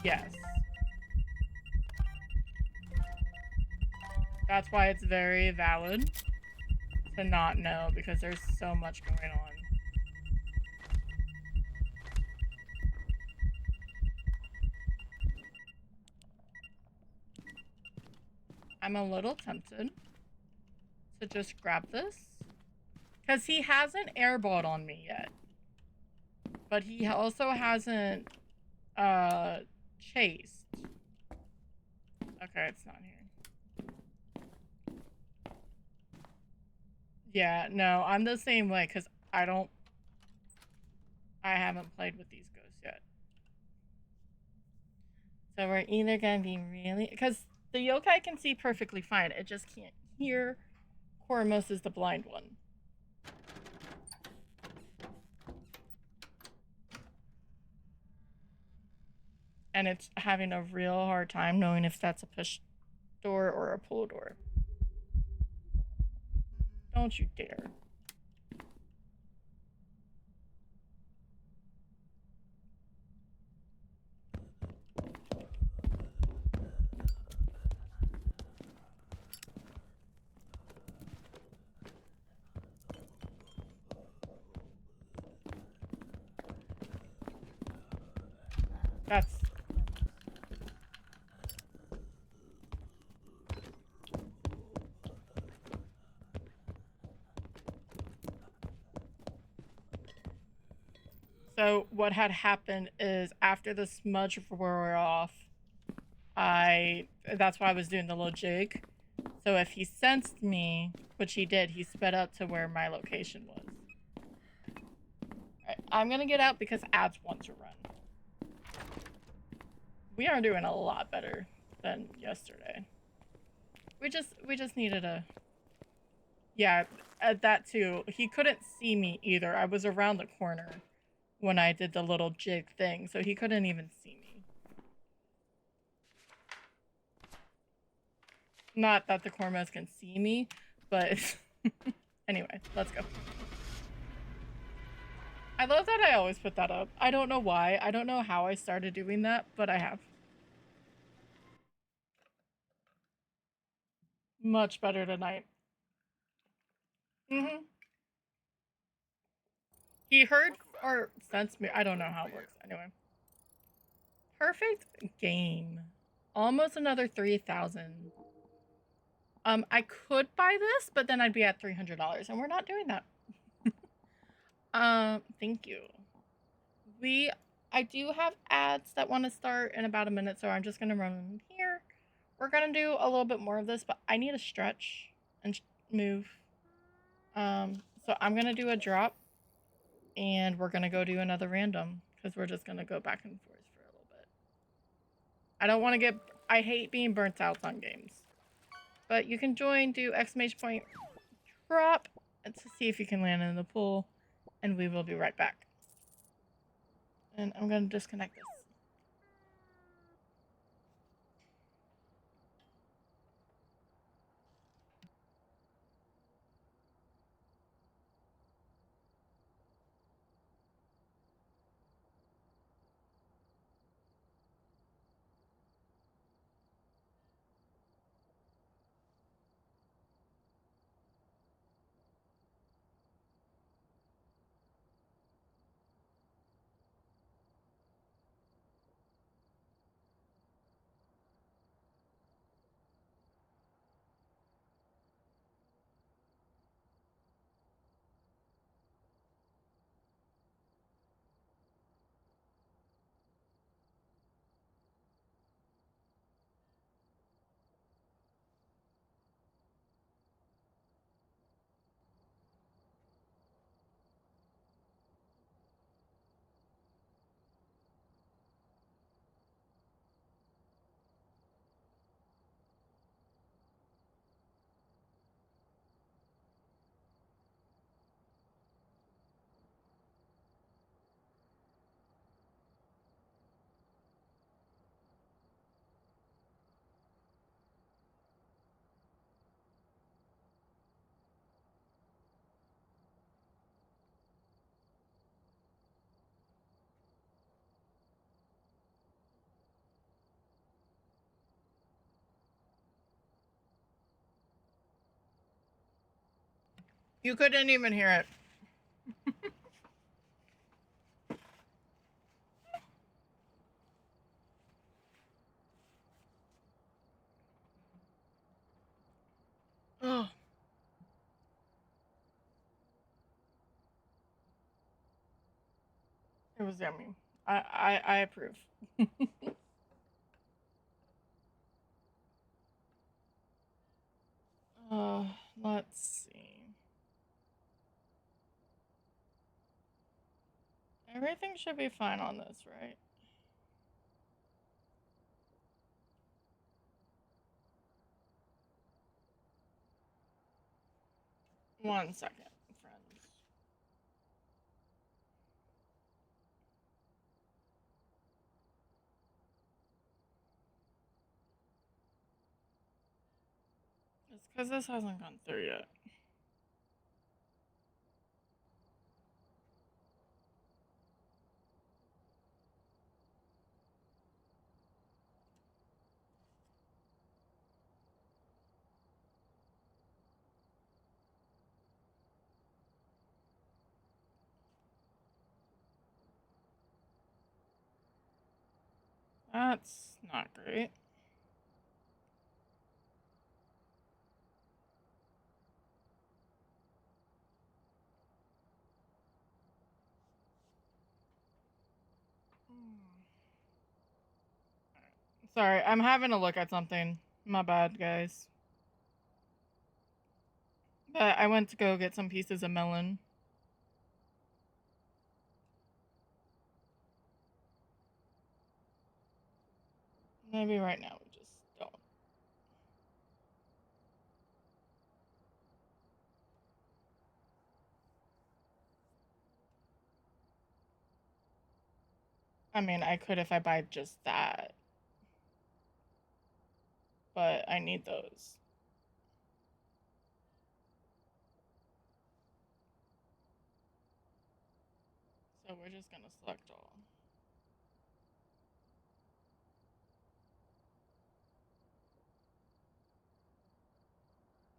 Yes. That's why it's very valid to not know, because there's so much going on. I'm a little tempted to just grab this, because he hasn't airballed on me yet. But he also hasn't chased. Okay, it's not here. Yeah, no, I'm the same way, because I haven't played with these ghosts yet. So we're either gonna be really, because the yokai can see perfectly fine, it just can't hear. Cormos is the blind one. And it's having a real hard time knowing if that's a push door or a pull door. Don't you dare. That's... So what had happened is after the smudge wore off, that's why I was doing the little jig. So if he sensed me, which he did, he sped up to where my location was. Alright, I'm gonna get out because ads want to run. We are doing a lot better than yesterday. We just needed a... Yeah, that too. He couldn't see me either. I was around the corner when I did the little jig thing, so he couldn't even see me. Not that the Cormos can see me, but anyway, let's go. I love that I always put that up. I don't know why. I don't know how I started doing that, but I have. Much better tonight. He heard or sensed me. I don't know how it works. Anyway. Perfect game. Almost another 3,000. I could buy this, but then I'd be at $300, and we're not doing that. Thank you. I do have ads that want to start in about a minute, so I'm just gonna run them here. We're gonna do a little bit more of this, but I need to stretch and move. So I'm gonna do a drop, and we're gonna go do another random, because we're just gonna go back and forth for a little bit. I don't want to get... I hate being burnt out on games. But you can join, do exclamation point, drop, and to see if you can land in the pool, and we will be right back. And I'm gonna disconnect this. You couldn't even hear it. Oh. It was yummy. I approve. Let's see. Everything should be fine on this, right? One second, friends. It's because this hasn't gone through yet. That's not great. Sorry, I'm having a look at something. My bad, guys. But I went to go get some pieces of melon. Maybe right now we just don't. I mean, I could if I buy just that. But I need those. So we're just gonna select all.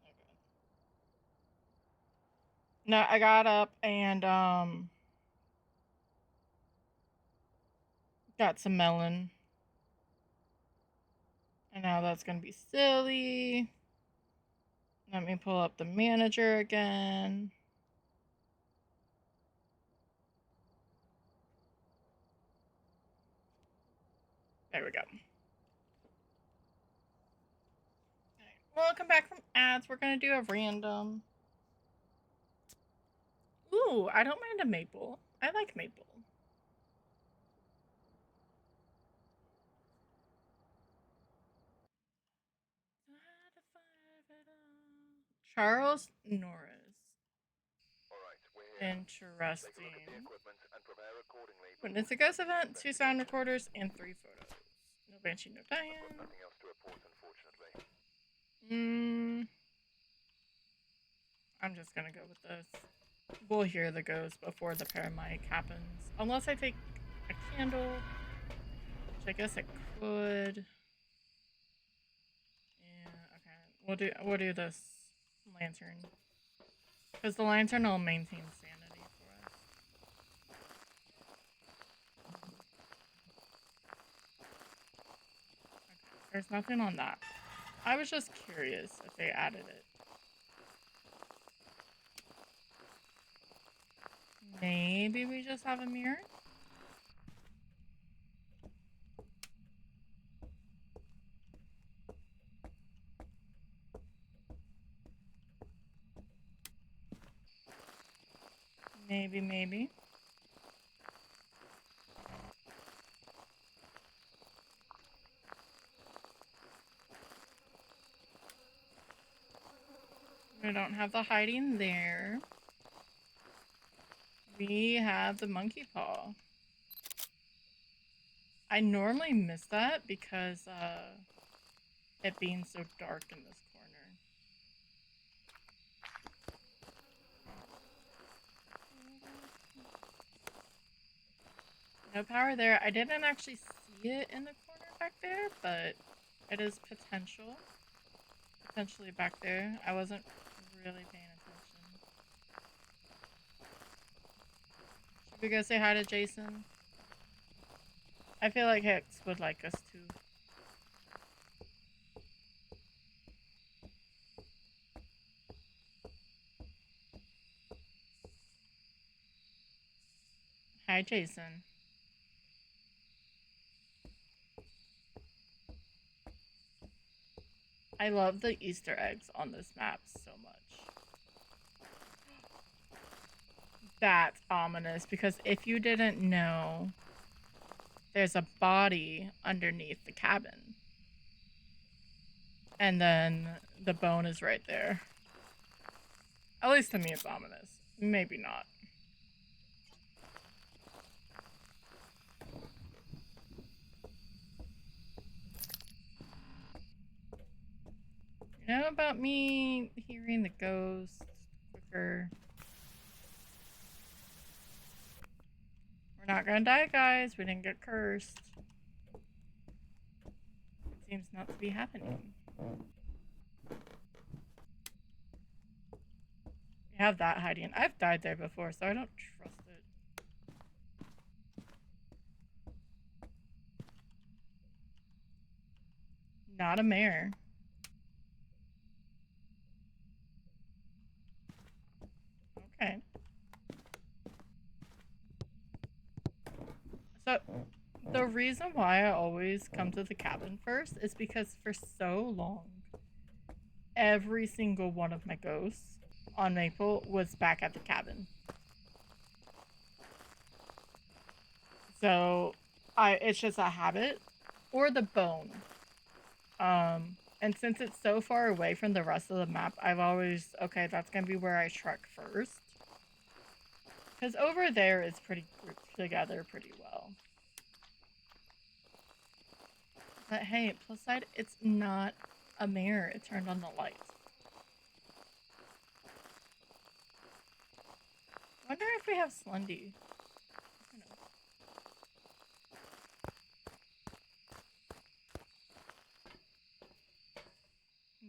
Okay. No, I got up and got some melon. And now that's gonna be silly. Let me pull up the manager again. There we go. Right. Welcome back from ads. We're gonna do a random. Ooh, I don't mind a maple. I like maple. Charles Norris. Interesting. When it's a ghost event, 2 sound recorders and 3 photos. No banshee, no Diane. I'm just gonna go with this. We'll hear the ghost before the paramedic happens. Unless I take a candle, which I guess I could. Yeah, okay. We'll do this lantern. Because the lantern will maintain sanity for us. Okay, there's nothing on that. I was just curious if they added it. Maybe we just have a mirror? Maybe. We don't have the hiding there. We have the monkey paw. I normally miss that because it being so dark in this corner. No power there. I didn't actually see it in the corner back there, but it is potentially back there. I wasn't really paying attention. we go say hi to Jason? I feel like Hicks would like us too. Hi, Jason. I love the Easter eggs on this map so much. That's ominous because if you didn't know, there's a body underneath the cabin. And then the bone is right there. At least to me it's ominous. Maybe not. You know about me hearing the ghosts quicker? We're not gonna die, guys. We didn't get cursed. It seems not to be happening. We have that hiding. I've died there before, so I don't trust it. Not a mare. Okay. So, the reason why I always come to the cabin first is because for so long, every single one of my ghosts on Maple was back at the cabin. So, it's just a habit. Or the bone. And since it's so far away from the rest of the map, I've always, okay, that's gonna be where I trek first. Because over there it's pretty grouped together pretty well. But hey, plus side, it's not a mirror. It turned on the light. Wonder if we have Slendy.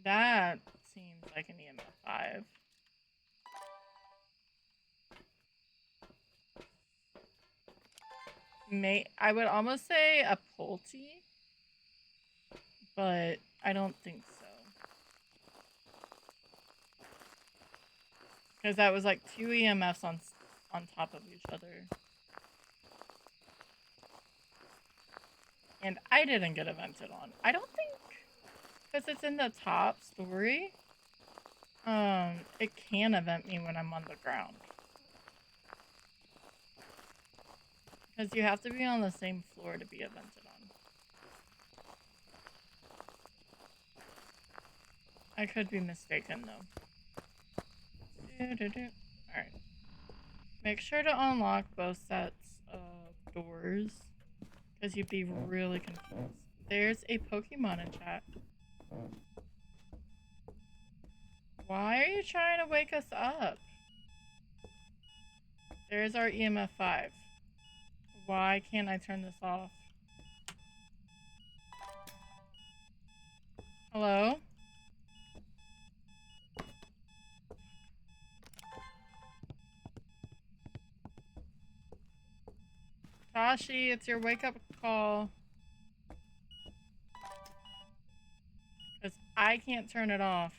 That seems like an EMF 5. I would almost say a Pulte, but I don't think so. Because that was like 2 EMFs on top of each other. And I didn't get evented on. I don't think, because it's in the top story, it can event me when I'm on the ground. Because you have to be on the same floor to be evented on. I could be mistaken though. Alright. Make sure to unlock both sets of doors. Because you'd be really confused. There's a Pokemon in chat. Why are you trying to wake us up? There's our EMF 5. Why can't I turn this off? Hello? Tashi, it's your wake up call. Because I can't turn it off.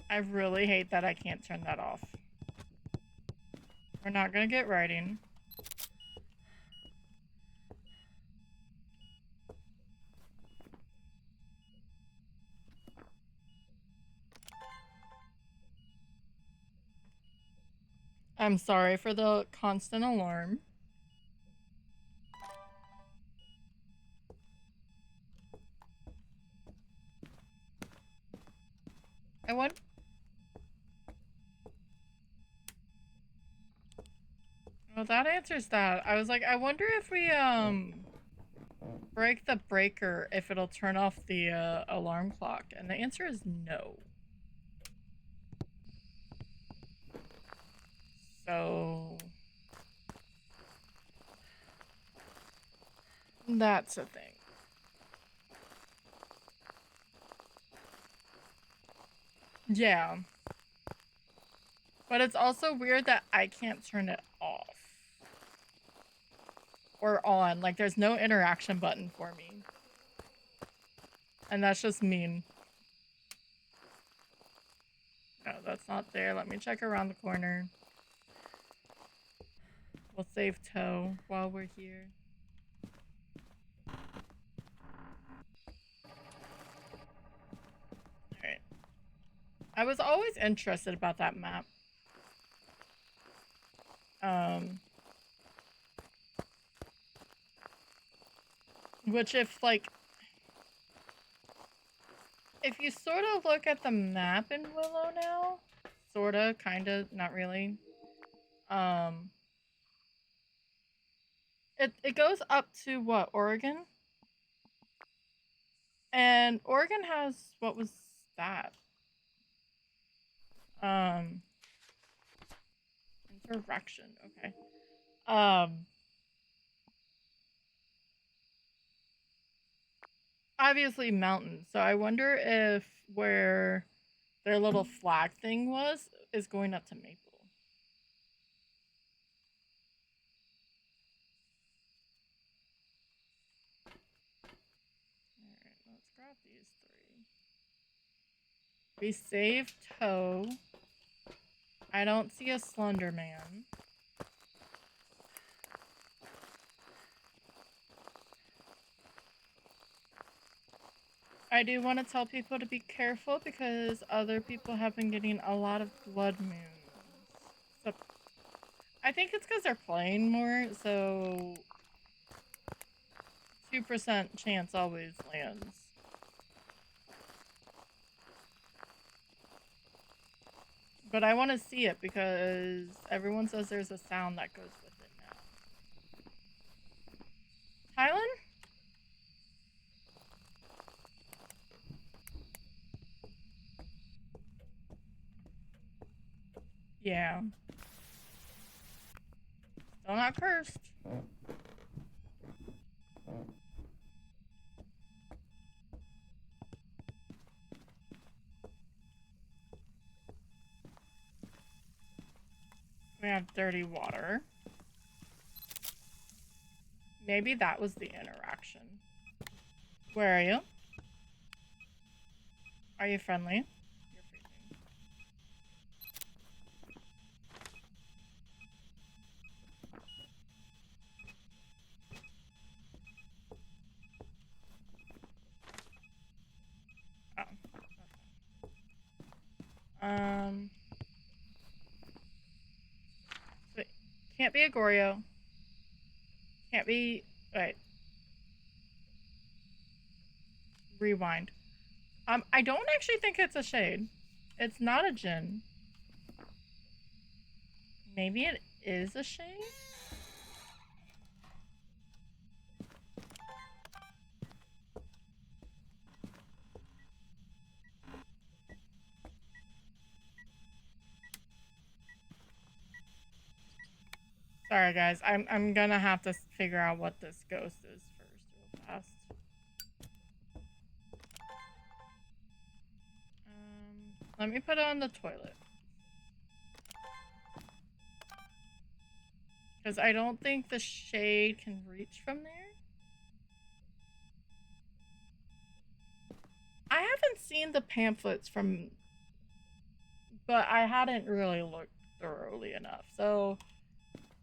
I really hate that I can't turn that off. We're not gonna get writing. I'm sorry for the constant alarm. I want. Well, that answers that. I was like, I wonder if we break the breaker, if it'll turn off the alarm clock, and the answer is no. So that's a thing. Yeah. But it's also weird that I can't turn it off. Or on. Like, there's no interaction button for me. And that's just mean. No, that's not there. Let me check around the corner. We'll save tow while we're here. Alright. I was always interested about that map. Which if, like... If you sort of look at the map in Willow now... Sorta, kinda, not really. It goes up to, what, Oregon? And Oregon has... What was that? Interaction, okay. Obviously mountains, so I wonder if where their little flag thing was is going up to Maple. Alright, let's grab these 3. We saved tow. I don't see a Slender Man. I do want to tell people to be careful because other people have been getting a lot of blood moons. So I think it's because they're playing more, so 2% chance always lands. But I want to see it because everyone says there's a sound that goes with it now. Tylen? Yeah. Still not cursed. We have dirty water. Maybe that was the interaction. Where are you? Are you friendly? You're freaking. Oh. Wait. Can't be a Goryo. Can't be... Wait. Rewind. I don't actually think it's a shade. It's not a Jinn. Maybe it is a shade? Sorry guys, I'm gonna have to figure out what this ghost is first real fast. Let me put it on the toilet. Because I don't think the shade can reach from there. I haven't seen the pamphlets from... But I hadn't really looked thoroughly enough. So,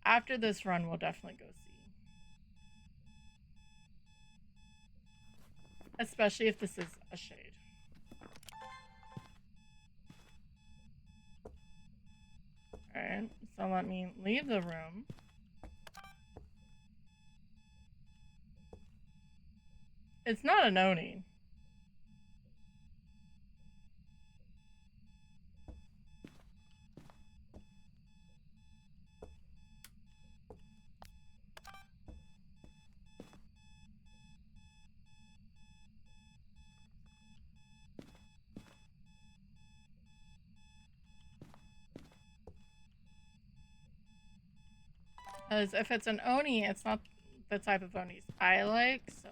after this run, we'll definitely go see. Especially if this is a shade. Alright, so let me leave the room. It's not an Oni. Because if it's an Oni, it's not the type of Onis I like, so...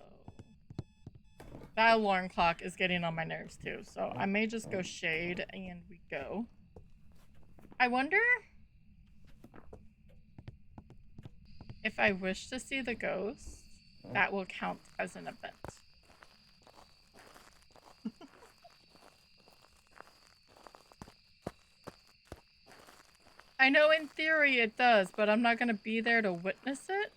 That alarm clock is getting on my nerves too, so I may just go shade and we go. I wonder if I wish to see the ghost, that will count as an event. I know in theory it does, but I'm not gonna be there to witness it.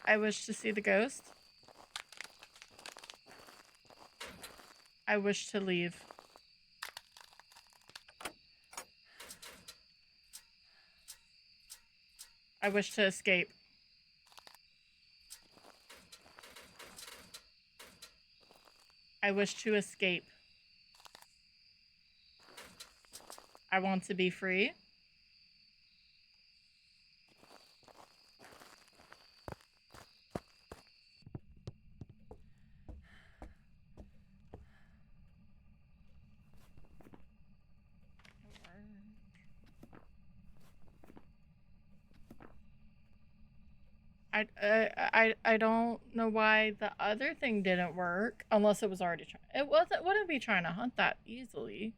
I wish to see the ghost. I wish to leave. I wish to escape. I wish to escape. I want to be free. I don't know why the other thing didn't work unless it was already trying. Wouldn't be trying to hunt that easily.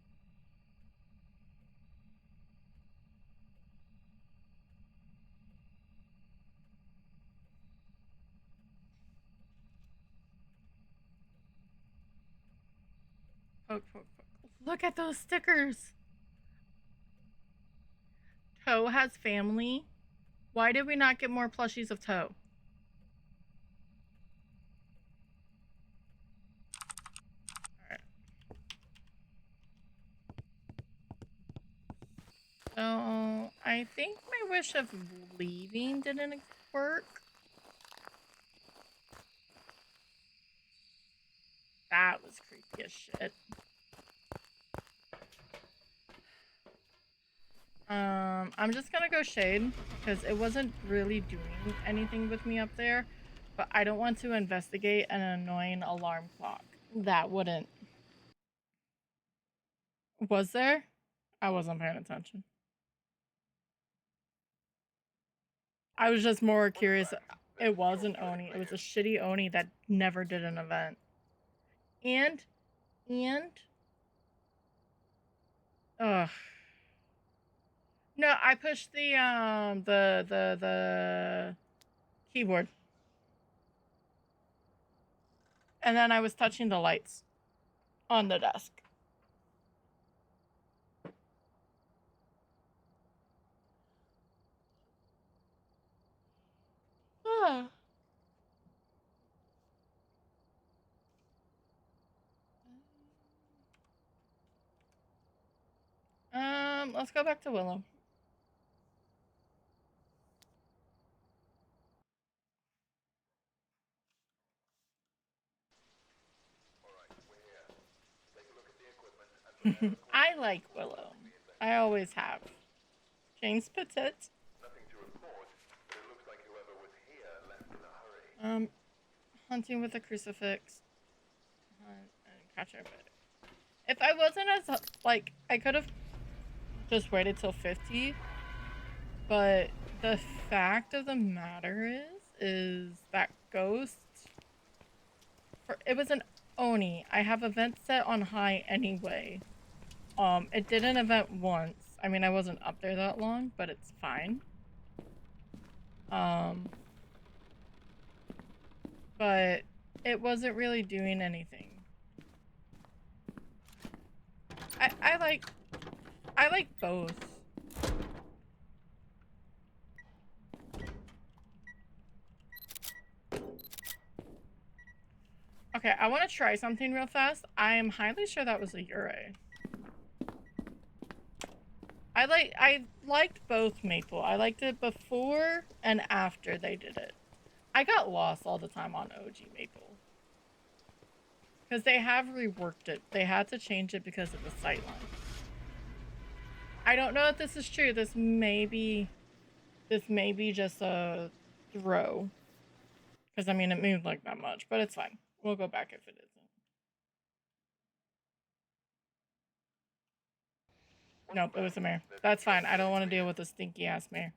Poke, poke, poke. Look at those stickers. Toe has family. Why did we not get more plushies of Toe? Alright. So, I think my wish of leaving didn't work. That was creepy as shit. I'm just gonna go shade because it wasn't really doing anything with me up there, but I don't want to investigate an annoying alarm clock. That wouldn't. Was there? I wasn't paying attention. I was just more curious. It was an Oni. It was a shitty Oni that never did an event. And ugh. No, I pushed the keyboard. And then I was touching the lights on the desk. Let's go back to Willow. I like Willow. I always have. James Petit. Nothing to report, but it looks like whoever was here left in a hurry. Hunting with a crucifix. Hunt and catch a bit. If I wasn't as, like, I could have just waited till 50, but the fact of the matter is that ghost, it was an Oni. I have events set on high anyway. It did an event once. I mean, I wasn't up there that long, but it's fine. But it wasn't really doing anything. I like both. Okay, I want to try something real fast. I am highly sure that was a Ure. I liked both Maple. I liked it before and after they did it. I got lost all the time on OG Maple. Because they have reworked it. They had to change it because of the sightline. I don't know if this is true. This may be just a throw. Because, I mean, it moved like that much. But it's fine. We'll go back if it isn't. Nope, it was the mayor. That's fine. I don't want to deal with a stinky ass mayor.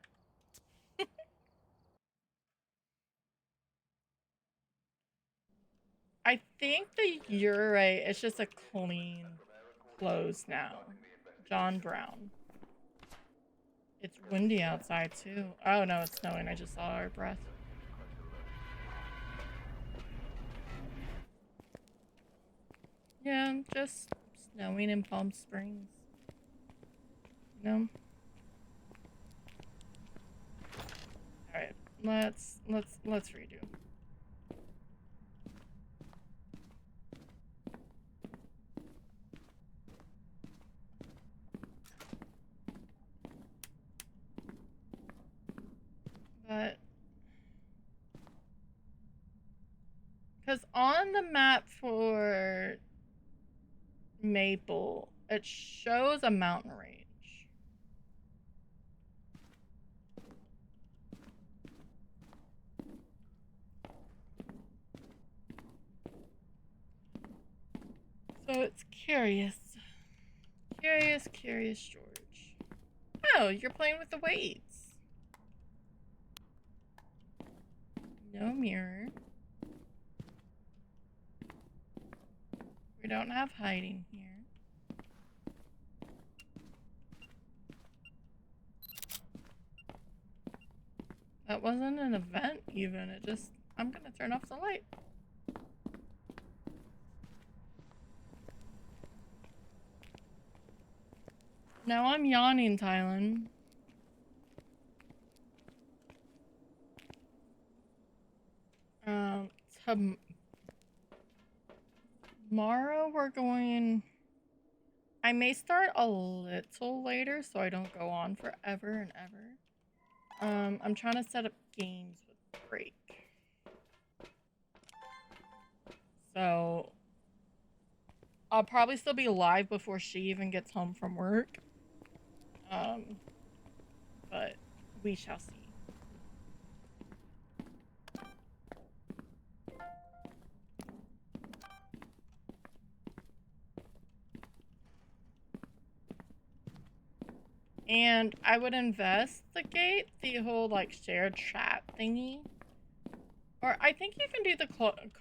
I think the you're right. It's just a clean close now. John Brown. It's windy outside too. Oh no, it's snowing. I just saw our breath. Yeah, just snowing in Palm Springs. You know? Alright, let's redo. But because on the map for Maple, it shows a mountain range. So it's curious. Curious George. Oh, you're playing with the weights. No mirror. We don't have hiding here. That wasn't an event even. It just, I'm gonna turn off the light. Now I'm yawning, Tylen. Tomorrow we're going... I may start a little later so I don't go on forever and ever. I'm trying to set up games with break. So I'll probably still be live before she even gets home from work. But we shall see. And I would investigate the whole like shared chat thingy. Or I think you can do the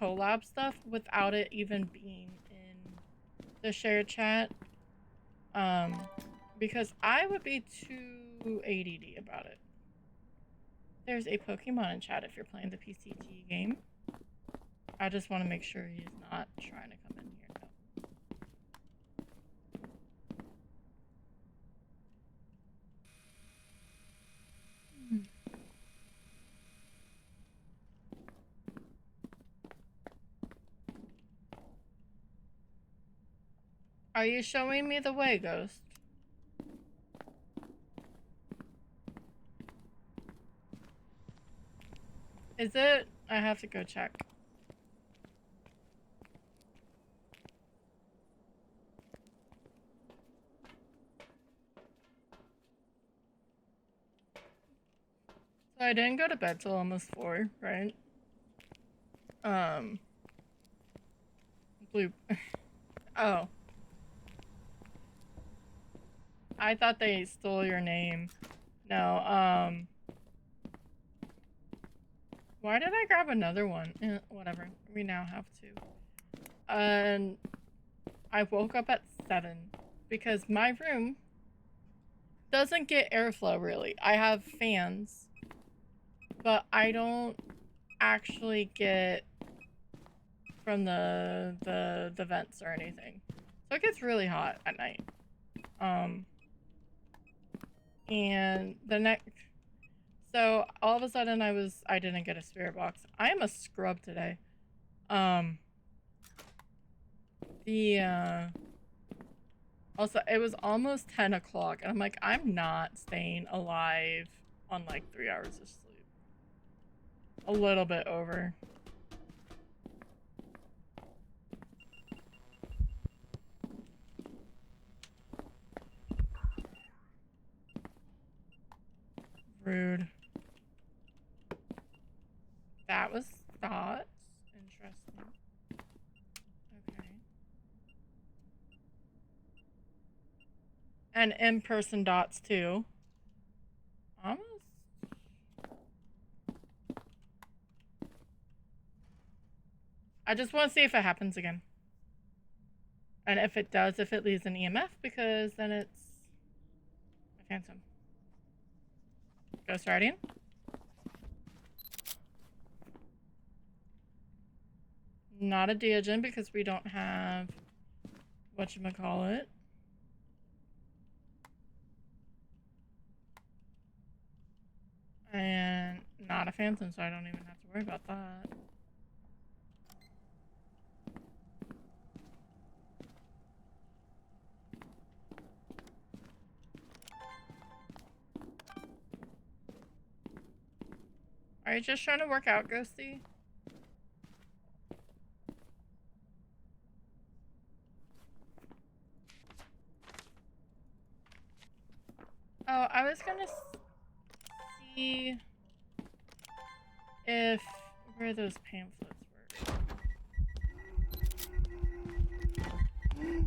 collab stuff without it even being in the shared chat. Because I would be too ADD about it. There's a Pokemon in chat if you're playing the PCG game. I just want to make sure he's not trying to come in here. No. Are you showing me the way, Ghost? Is it? I have to go check. So I didn't go to bed till almost 4, right? Blue. Oh. I thought they stole your name. No, why did I grab another one? Whatever. We now have 2. And I woke up at 7 because my room doesn't get airflow really. I have fans, but I don't actually get from the vents or anything. So it gets really hot at night. And the next, so all of a sudden I didn't get a spirit box. I am a scrub today. Also it was almost 10 o'clock and I'm like, I'm not staying alive on like 3 hours of sleep. A little bit over. Rude. That was thoughts. Interesting. And in-person dots too. Almost. I just want to see if it happens again. And if it does, if it leaves an EMF, because then it's a phantom. Ghost Guardian. Not a Deogen because we don't have whatchamacallit. And not a phantom, so I don't even have to worry about that. Are you just trying to work out, Ghosty? Oh, I was gonna see if where those pamphlets were.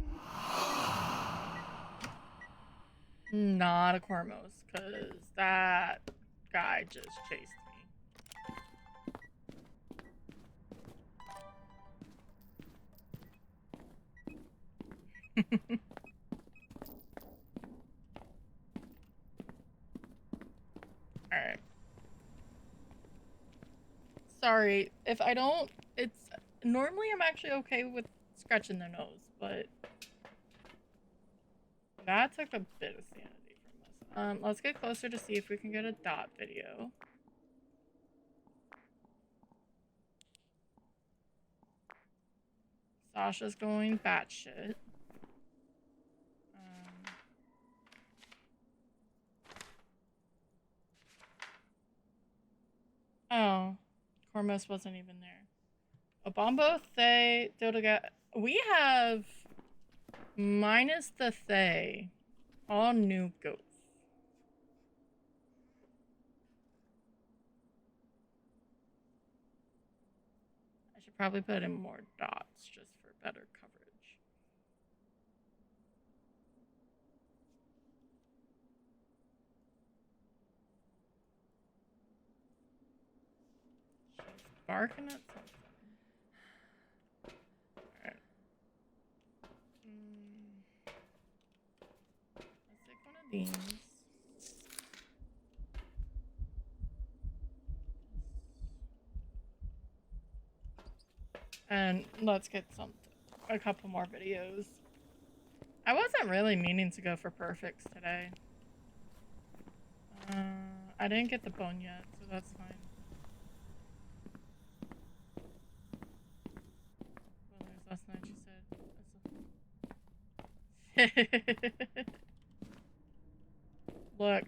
Not a Cormos, because that guy just chased me. Alright. Sorry, if I don't, it's normally I'm actually okay with scratching their nose, but that took a bit of sanity from us. Let's get closer to see if we can get a dot video. Sasha's going batshit. Oh, Cormos wasn't even there. Obombo, Thay, Dodoga. We have minus the Thay, all new goats. I should probably put in more dots just for better coverage. She's barking at something. Alright. Let's take one of these. And let's get a couple more videos. I wasn't really meaning to go for perfects today. I didn't get the bone yet, so that's fine. Well, last night she said. Look,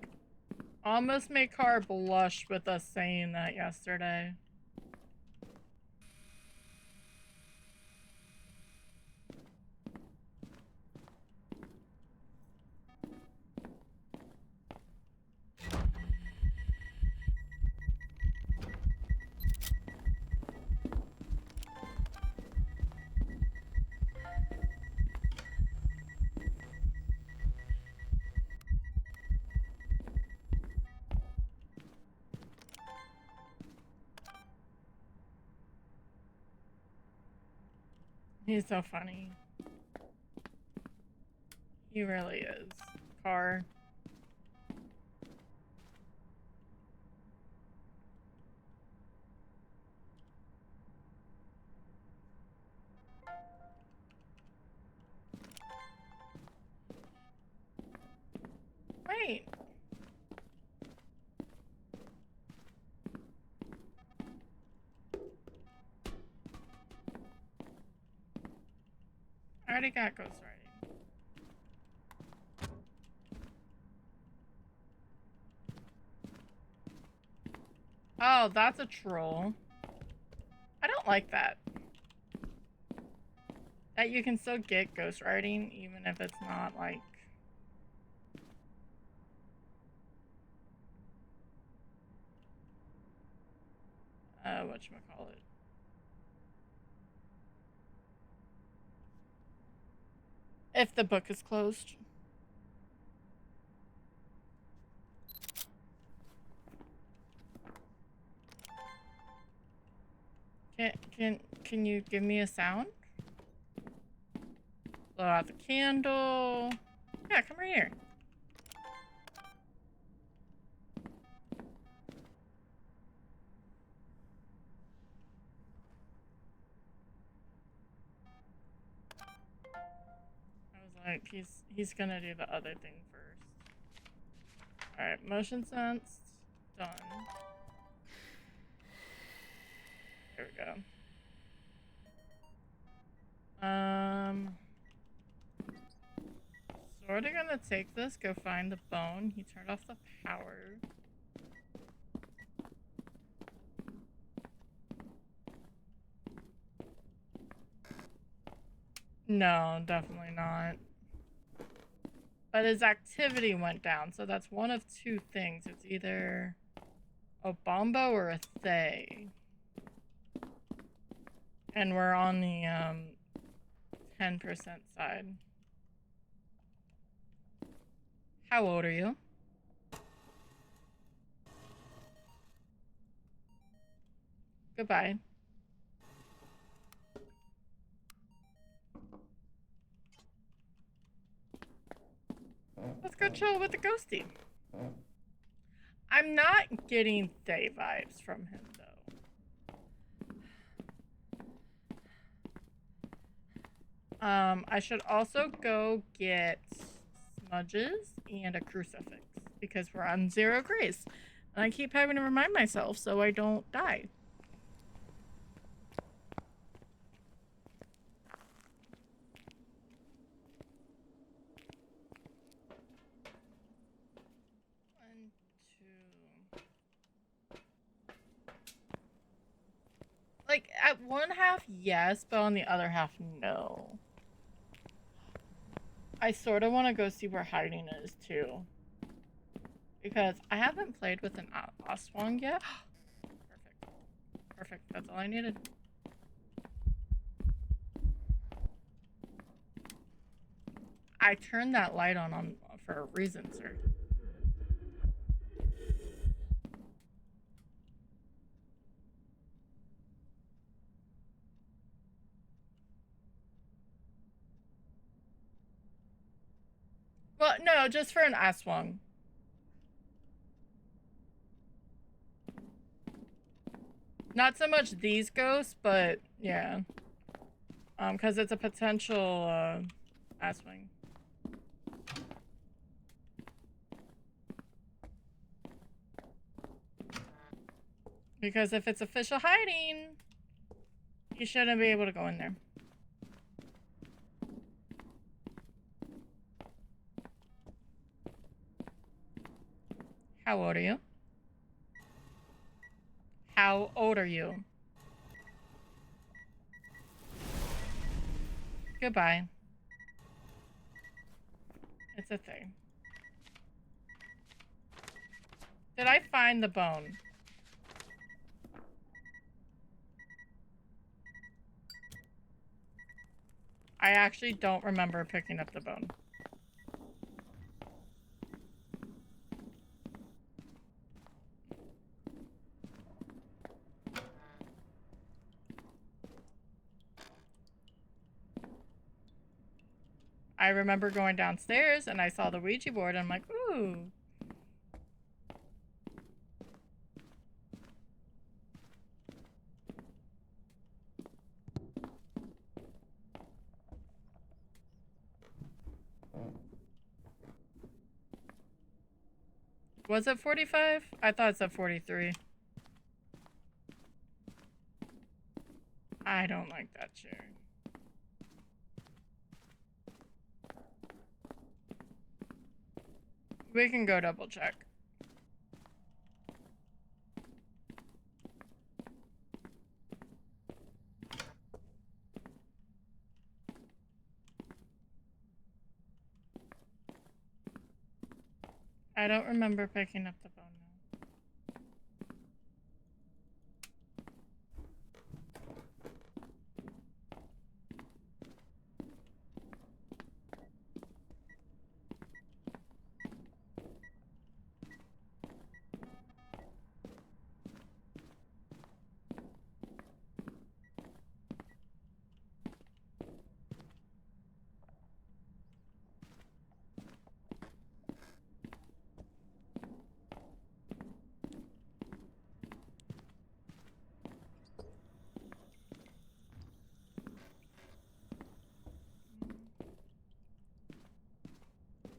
almost made Car blush with us saying that yesterday. He's so funny. He really is. Car. Wait. I already got ghost writing. Oh, that's a troll. I don't like that. That you can still get ghostwriting even if it's not like whatchamacallit. If the book is closed. Can you give me a sound? Blow out the candle. Yeah, come right here. I was like, he's gonna do the other thing first. Alright, motion sensed. Done. There we go. Sorta gonna take this, go find the bone. He turned off the power. No, definitely not. But his activity went down, so that's one of two things. It's either a Bombo or a Thay. And we're on the 10% side. How old are you? Goodbye. Let's go chill with the ghosty. I'm not getting Thay vibes from him, though. I should also go get smudges and a crucifix because we're on 0 grace. And I keep having to remind myself so I don't die. One, two. Like, at one half, yes, but on the other half, no. I sort of want to go see where hiding is, too. Because I haven't played with an Aswang yet. Perfect. Perfect. That's all I needed. I turned that light on for a reason, sir. Well, no, just for an Aswang. Not so much these ghosts, but yeah. Because it's a potential Aswang. Because if it's official hiding, you shouldn't be able to go in there. How old are you? How old are you? Goodbye. It's a thing. Did I find the bone? I actually don't remember picking up the bone. I remember going downstairs and I saw the Ouija board and I'm like, ooh. Was it 45? I thought it said 43. I don't like that chair. We can go double check. I don't remember picking up the bone now.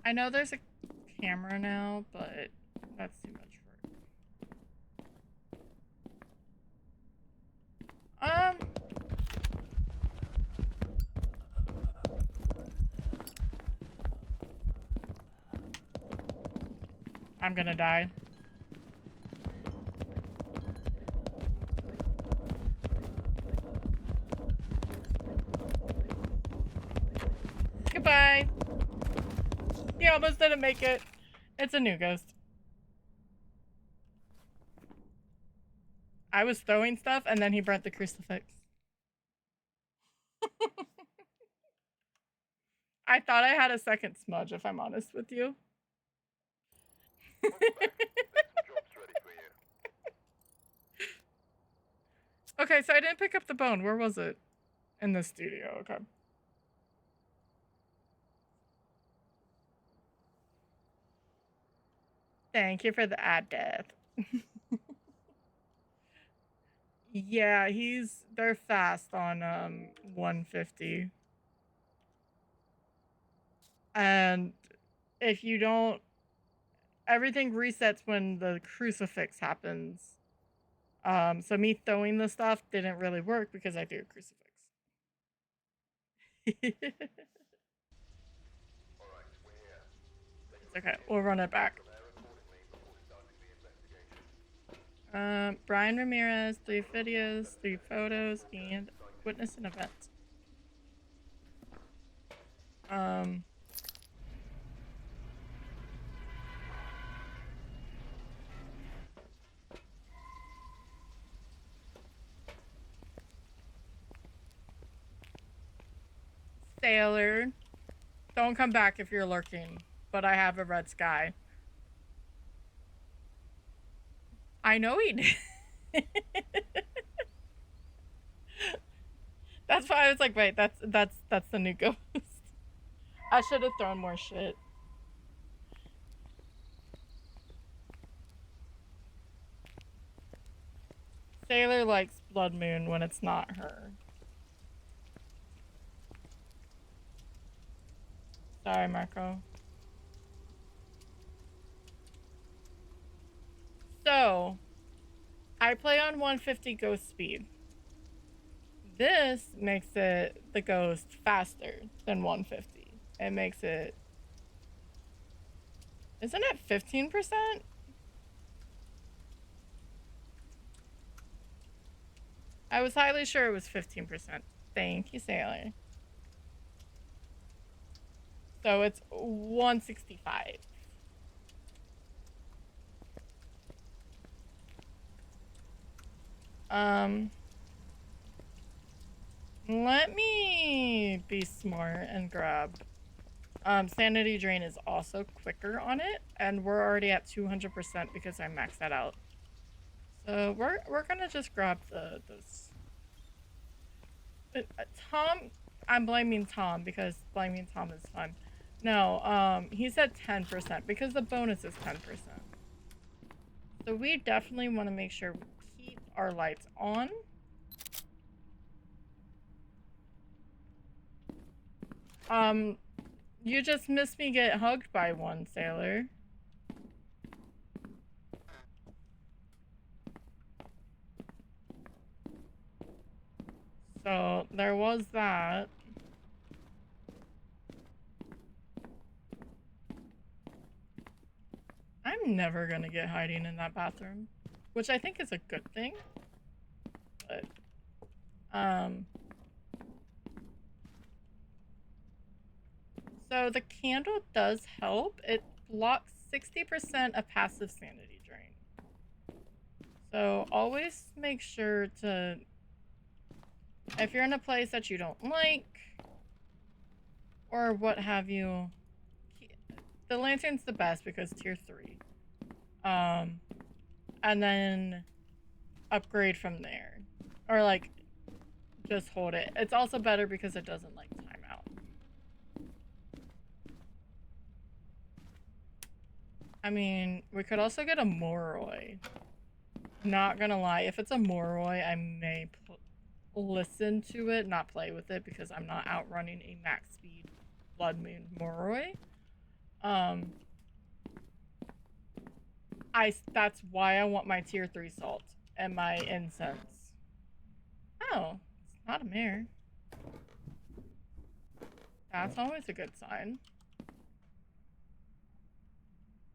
I know there's a camera now, but that's too much work. I'm gonna die. Goodbye. He almost didn't make it. It's a new ghost. I was throwing stuff and then he burnt the crucifix. I thought I had a second smudge, if I'm honest with you. Okay, so I didn't pick up the bone. Where was it? In the studio, okay. Thank you for the ad death. Yeah, they're fast on 150. And if you don't, everything resets when the crucifix happens. So me throwing the stuff didn't really work because I threw a crucifix. It's okay, we'll run it back. Brian Ramirez, 3 videos, 3 photos, and witness an event. Sailor, don't come back if you're lurking, but I have a red sky. I know he did. That's why I was like, wait, that's the new ghost. I should have thrown more shit. Sailor likes Blood Moon when it's not her. Sorry, Marco. So, I play on 150 ghost speed. This makes the ghost faster than 150. It makes it... Isn't it 15%? I was highly sure it was 15%. Thank you, Sailor. So it's 165. Let me be smart and grab. Sanity Drain is also quicker on it, and we're already at 200% because I maxed that out. So we're gonna just grab those. Tom, I'm blaming Tom because blaming Tom is fun. No, he said 10% because the bonus is 10%. So we definitely want to make sure we keep our lights on. You just missed me get hugged by one, Sailor. So there was that. I'm never gonna get hiding in that bathroom, which I think is a good thing. But, so the candle does help. It blocks 60% of passive sanity drain. So always make sure to, if you're in a place that you don't like, or what have you, the lantern's the best because tier 3. And then upgrade from there. Or like, just hold it. It's also better because it doesn't like timeout. I mean, we could also get a Moroi. Not gonna lie, if it's a Moroi, I may listen to it, not play with it, because I'm not outrunning a max speed Blood Moon Moroi. That's why I want my tier 3 salt and my incense. Oh, it's not a mare. That's always a good sign.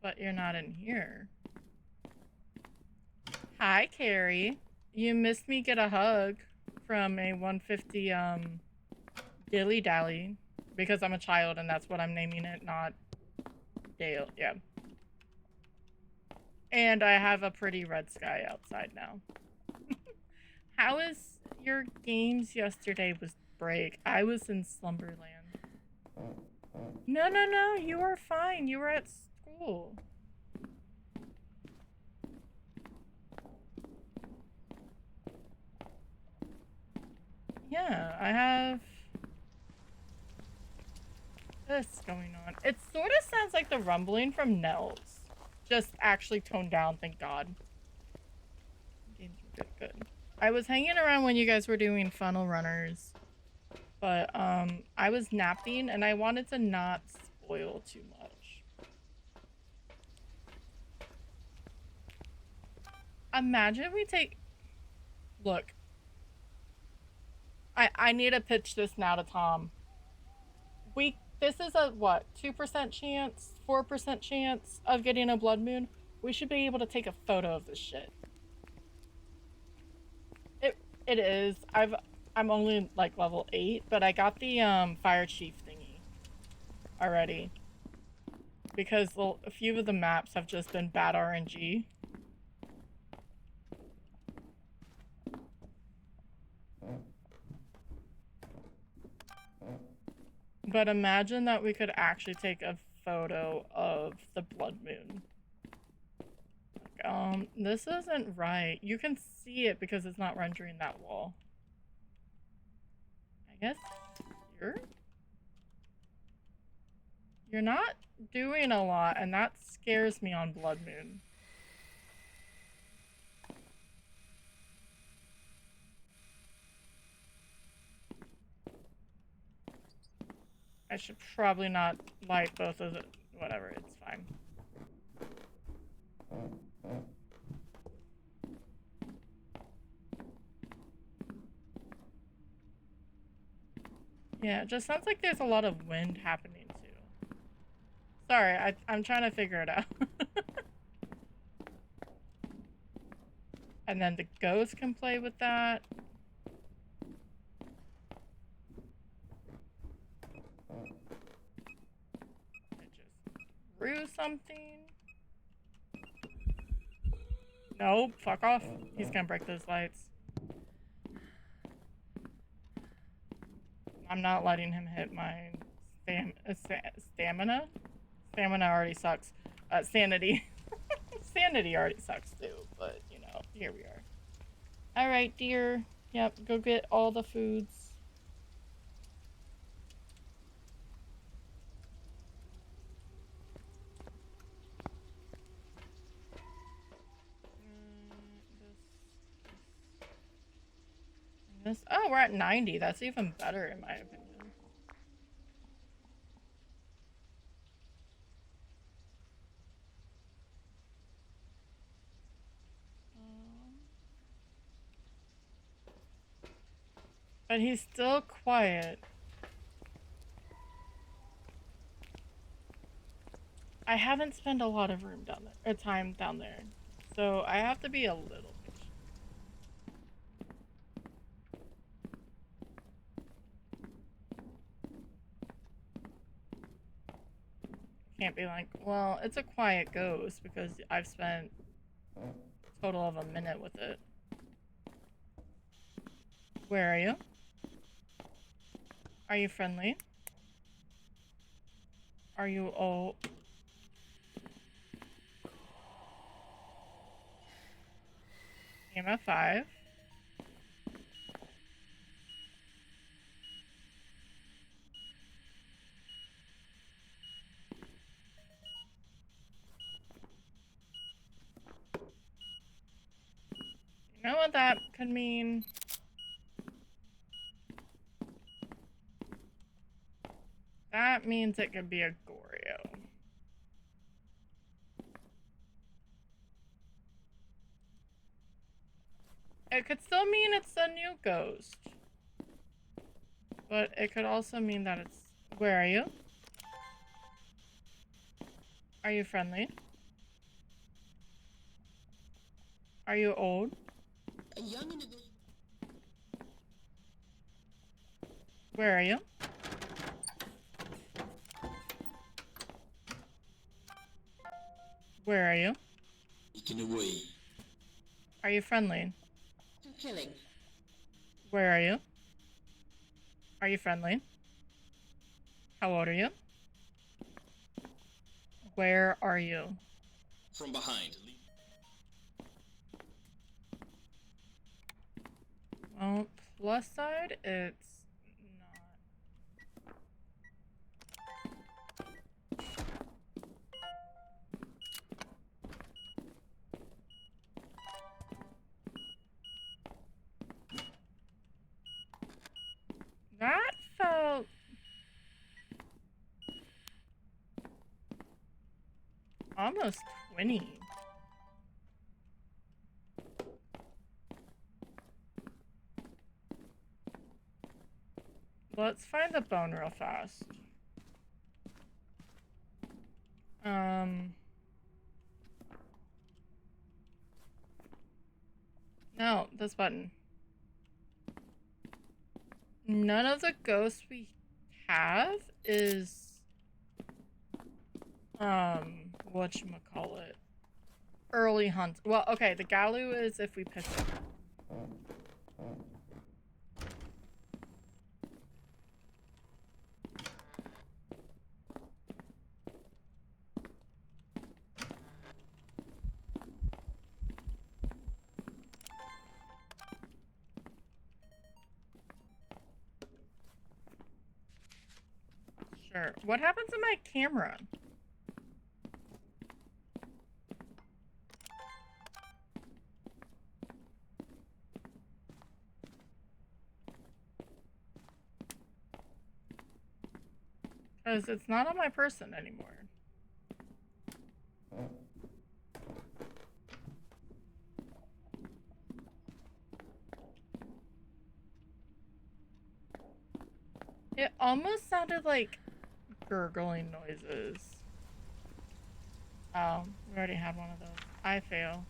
But you're not in here. Hi, Carrie. You missed me get a hug from a 150 dilly dally because I'm a child and that's what I'm naming it, not Dale. Yeah. And I have a pretty red sky outside now. How was your games yesterday was break? I was in Slumberland. No, no, no, you were fine. You were at school. Yeah, I have this going on. It sort of sounds like the rumbling from Nels. Just actually toned down, thank God. Games were good. I was hanging around when you guys were doing funnel runners. But, I was napping and I wanted to not spoil too much. Imagine we take... Look. I need to pitch this now to Tom. This is a, what, 2% chance? 4% chance of getting a blood moon? We should be able to take a photo of this shit. It is. I'm only, like, level 8, but I got the, fire chief thingy already. Because a few of the maps have just been bad RNG. But imagine that we could actually take a photo of the blood moon. This isn't right. You can see it because it's not rendering that wall. I guess you're not doing a lot, and that scares me on blood moon. I should probably not light both of the... Whatever, it's fine. Yeah, it just sounds like there's a lot of wind happening too. Sorry, I'm trying to figure it out. And then the ghost can play with that. I just threw something. Nope, fuck off. He's gonna break those lights. I'm not letting him hit my stamina. Stamina already sucks. Sanity. Sanity already sucks too, but you know, here we are. Alright, dear. Yep, go get all the foods. This. Oh, we're at 90. That's even better in my opinion. But he's still quiet. I haven't spent a lot of room down there, or time down there, so I have to be a little patient. Can't be like, well, it's a quiet ghost because I've spent a total of a minute with it. Where are you? Are you friendly? Are you all... Game of 5. You know what that could mean? That means it could be a Goryo. It could still mean it's a new ghost. But it could also mean that it's... Where are you? Are you friendly? Are you old? A young individual. Where are you? Where are you? Taken away. Are you friendly? Killing. Where are you? Are you friendly? How old are you? Where are you? From behind. Well, plus side, it's not. That felt... almost 20. Let's find the bone real fast. No, this button. None of the ghosts we have is, whatchamacallit, early hunt. Well, okay, the Galu is if we pick it. Sure. What happens to my camera? Because it's not on my person anymore. It almost sounded like gurgling noises. Oh, we already had one of those. I fail.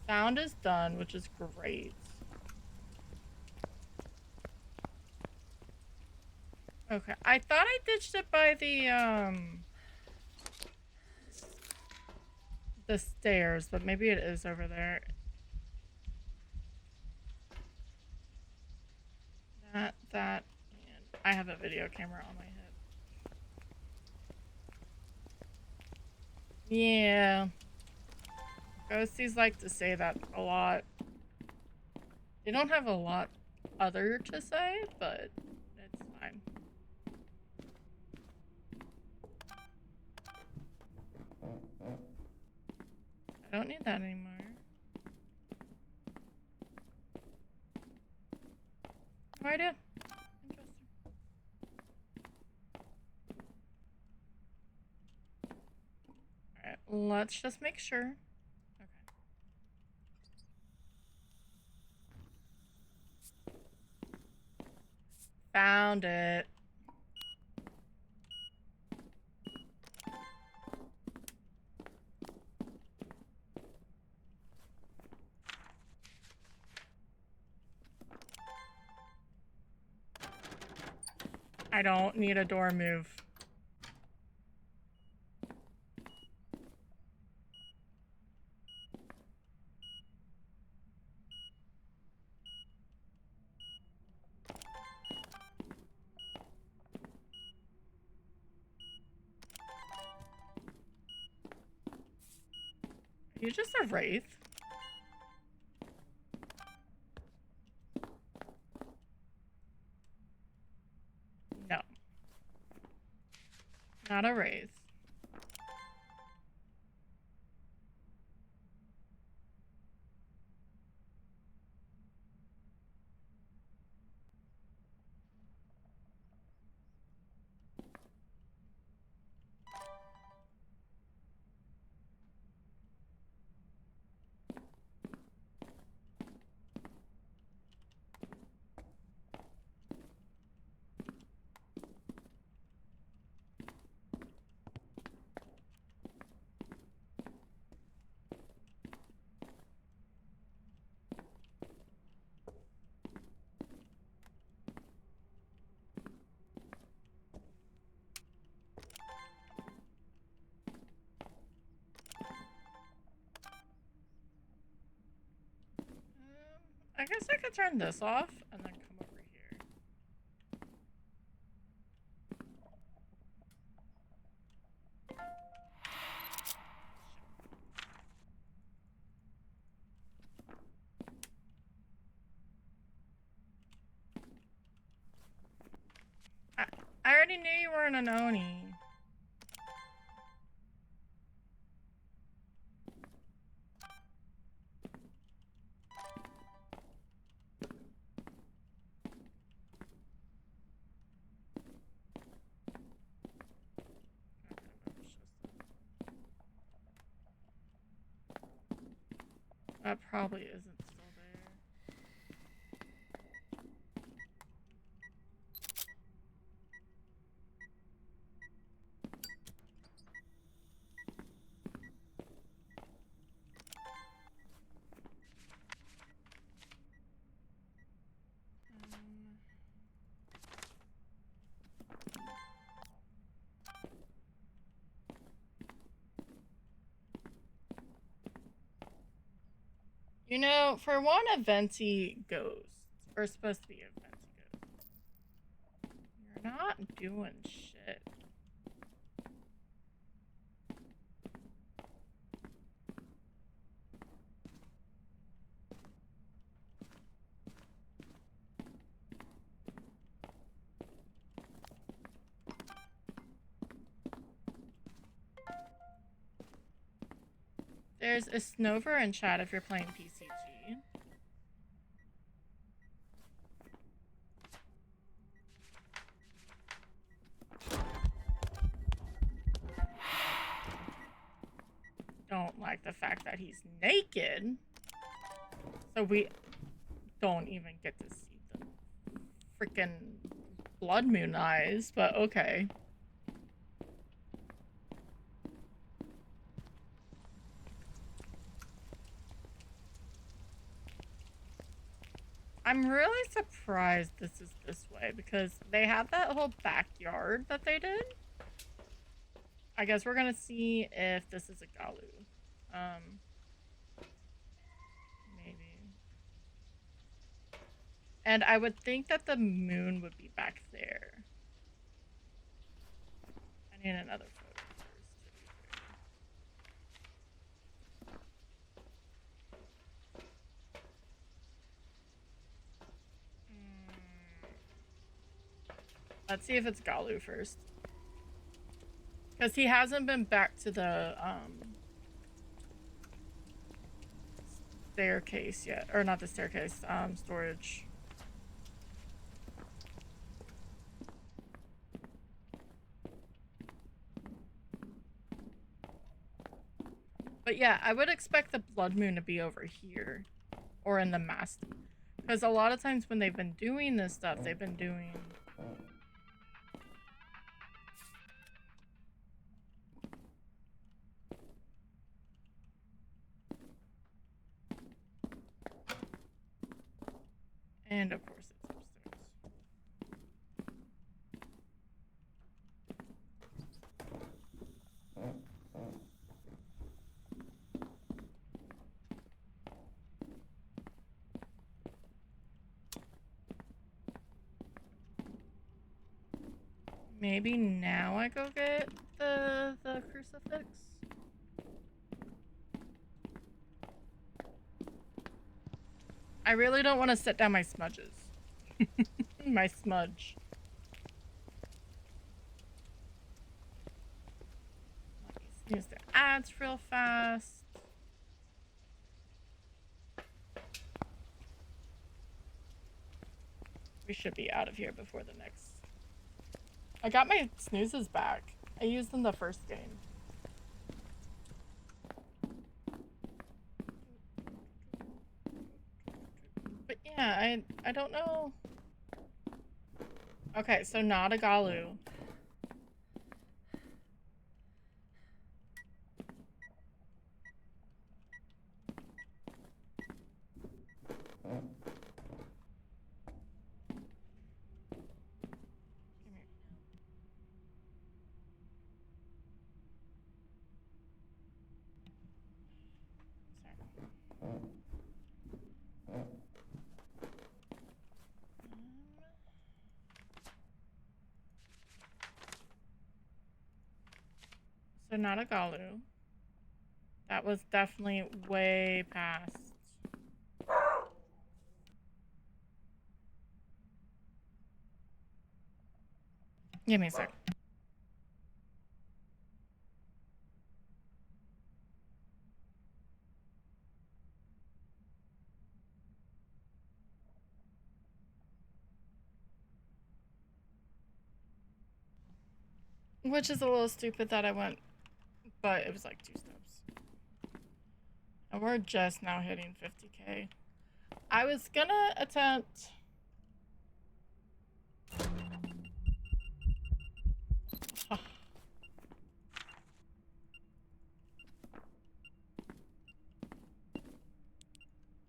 Sound is done, which is great. Okay, I thought I ditched it by the stairs, but maybe it is over there. That, and I have a video camera on my head. Yeah. Ghosties like to say that a lot. They don't have a lot other to say, but it's fine. I don't need that anymore. Oh, I do. Interesting. Alright, let's just make sure. Okay. Found it. I don't need a door move. Are you just a wraith? No. Not a wraith. guess I could turn this off and then come over here. I already knew you weren't an Oni. That probably isn't still there. You know, for one, a venti ghost, or supposed to be a venti ghost, you're not doing shit. There's a Snover in chat if you're playing PCG. Don't like the fact that he's naked. So we don't even get to see the freaking blood moon eyes, but okay. I'm really surprised this is this way because they have that whole backyard that they did. I guess we're gonna see if this is a Galu. Maybe. And I would think that the moon would be back there. I need another photo first, to be fair. Let's see if it's Galu first. Because he hasn't been back to the staircase yet. Or not the staircase, storage. But yeah, I would expect the blood moon to be over here. Or in the master. Because a lot of times when they've been doing this stuff, they've been doing... And of course it's upstairs. Maybe now I go get the crucifix? I really don't want to set down my smudges. My smudge. Let me use the ads real fast. We should be out of here before the next. I got my snoozes back. I used them the first game. But yeah, I don't know. Okay, so not a Galu. but not a Galu. That was definitely way past. Give me a sec. Which is a little stupid that I went, but it was like 2 steps. And we're just now hitting 50K. I was gonna attempt...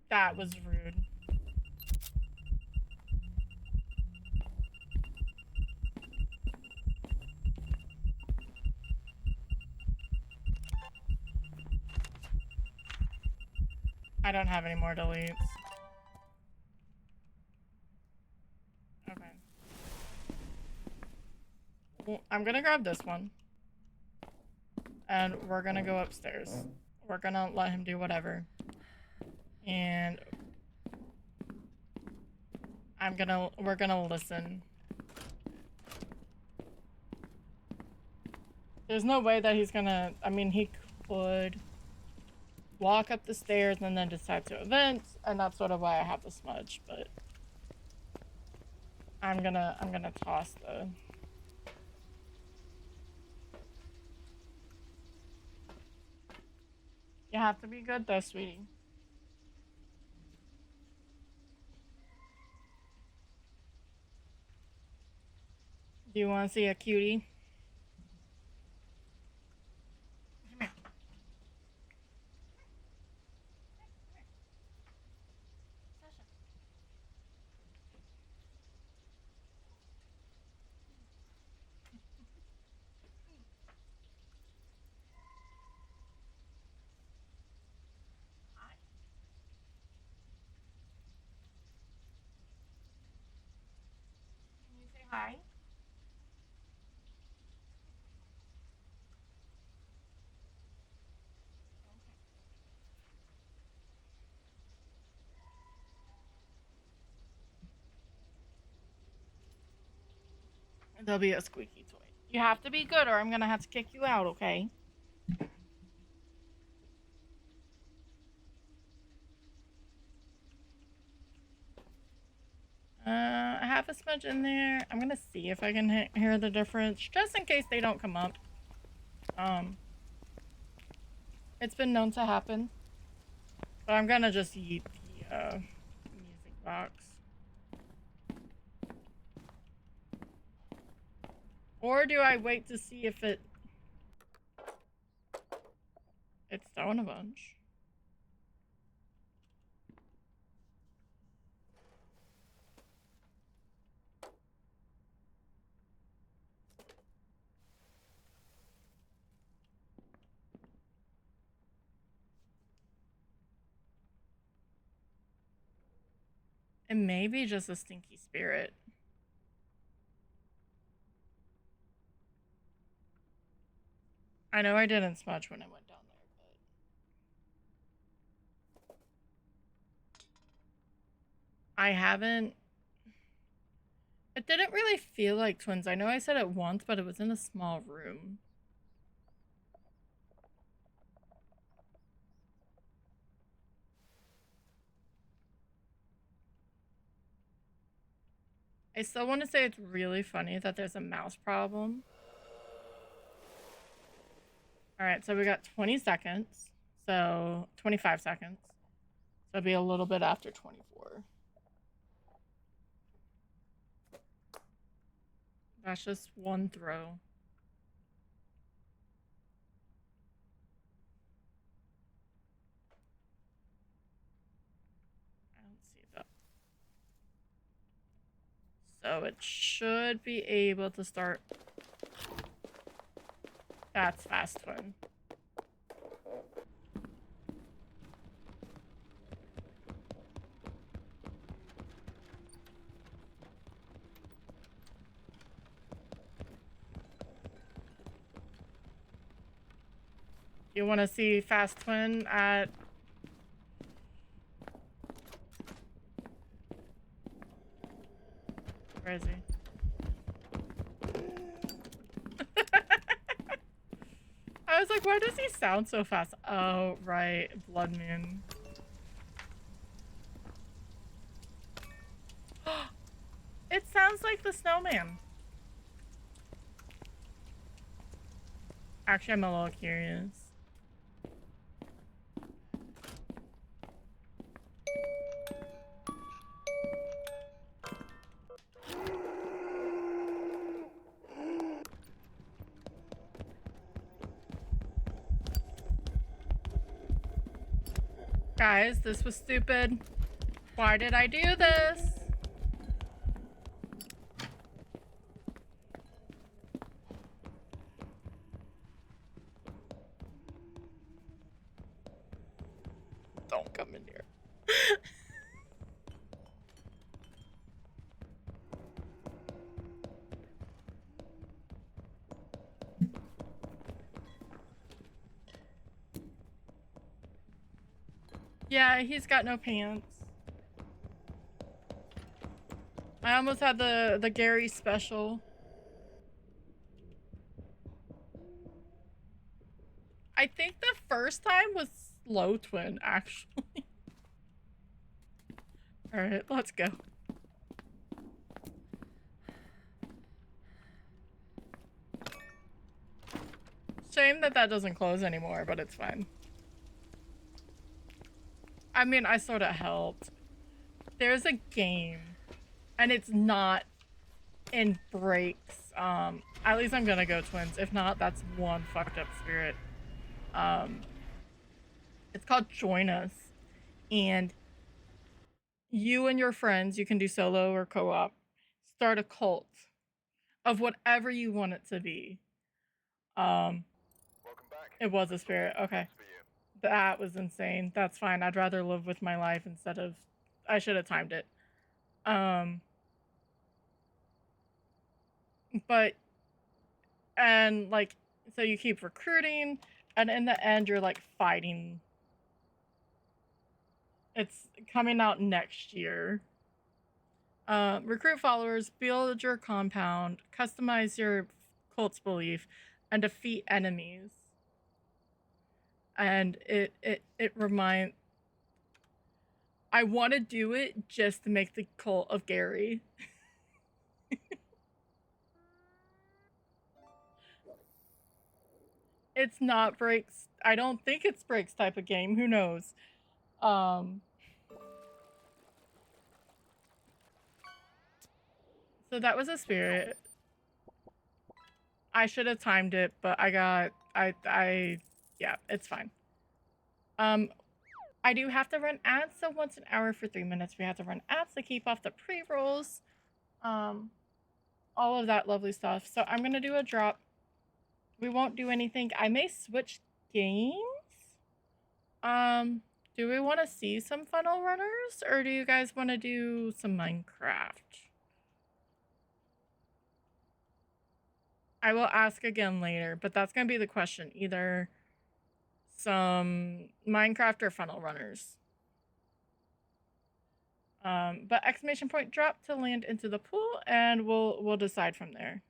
That was rude. I don't have any more deletes. Okay. Well, I'm gonna grab this one. And we're gonna go upstairs. We're gonna let him do whatever. And we're gonna listen. There's no way that he's gonna, I mean, he could walk up the stairs and then decide to event, and that's sort of why I have the smudge, but I'm gonna toss the... You have to be good though, sweetie. Do you want to see a cutie? Come here. Sasha. Hi. Can you say hi? There'll be a squeaky toy. You have to be good or I'm gonna have to kick you out, okay? I have a smudge in there. I'm gonna see if I can hear the difference, just in case they don't come up. It's been known to happen. But I'm gonna just eat the music box. Or do I wait to see if it's throwing a bunch? It may be just a stinky spirit. I know I didn't smudge when I went down there, but... I haven't... It didn't really feel like twins. I know I said it once, but it was in a small room. I still want to say it's really funny that there's a mouse problem. Alright, so we got 20 seconds. So, 25 seconds. So it'll be a little bit after 24. That's just one throw. I don't see that. So it should be able to start. That's fast twin. You want to see Fast Twin at... Where is he? I was like, why does he sound so fast? Oh, right. Blood Moon. It sounds like the snowman. Actually, I'm a little curious. Guys, this was stupid. Why did I do this? Don't come in here. Yeah, he's got no pants. I almost had the Gary special. I think the first time was Slow Twin, actually. Alright, let's go. Shame that that doesn't close anymore, but it's fine. I mean, I sort of helped. There's a game, and it's not in breaks. At least I'm gonna go twins. If not, that's one fucked up spirit. It's called Join Us, and you and your friends, you can do solo or co-op, start a cult of whatever you want it to be. Welcome back. It was a spirit. Okay. For you. That was insane. That's fine. I'd rather live with my life instead of... I should have timed it. But... And, like, so you keep recruiting, and in the end, you're, like, fighting. It's coming out next year. Recruit followers, build your compound, customize your cult's belief, and defeat enemies. And it reminds... I want to do it just to make the cult of Gary. It's not breaks. I don't think it's breaks type of game. Who knows? So that was a spirit. I should have timed it, but yeah, it's fine. I do have to run ads, so once an hour for 3 minutes, we have to run ads to keep off the pre-rolls. All of that lovely stuff. So I'm gonna do a drop. We won't do anything. I may switch games. Do we want to see some funnel runners, or do you guys want to do some Minecraft? I will ask again later, but that's gonna be the question. Either some Minecraft or funnel runners. But exclamation point drop to land into the pool, and we'll decide from there.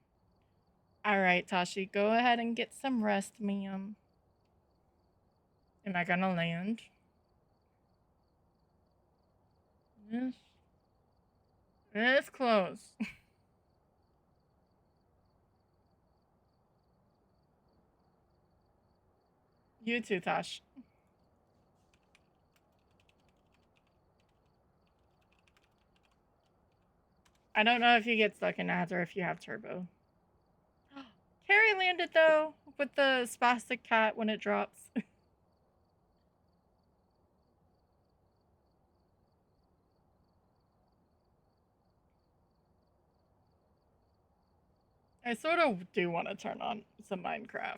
All right, Tashi, go ahead and get some rest, ma'am. Am I gonna land? Yes. It's close. You too, Tosh. I don't know if you get stuck in ads or if you have turbo. Carrie landed though, with the spastic cat when it drops. I sort of do want to turn on some Minecraft.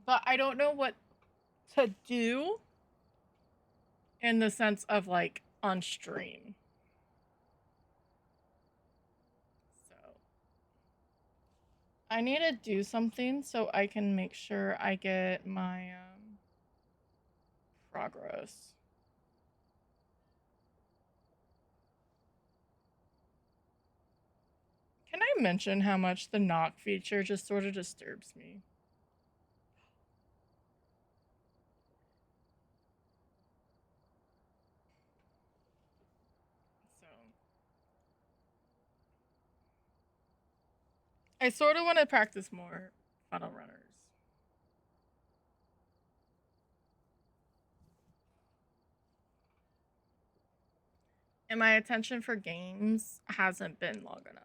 But I don't know what to do in the sense of like on stream. So I need to do something so I can make sure I get my progress. Can I mention how much the knock feature just sort of disturbs me? So I sort of want to practice more funnel runners. And my attention for games hasn't been long enough.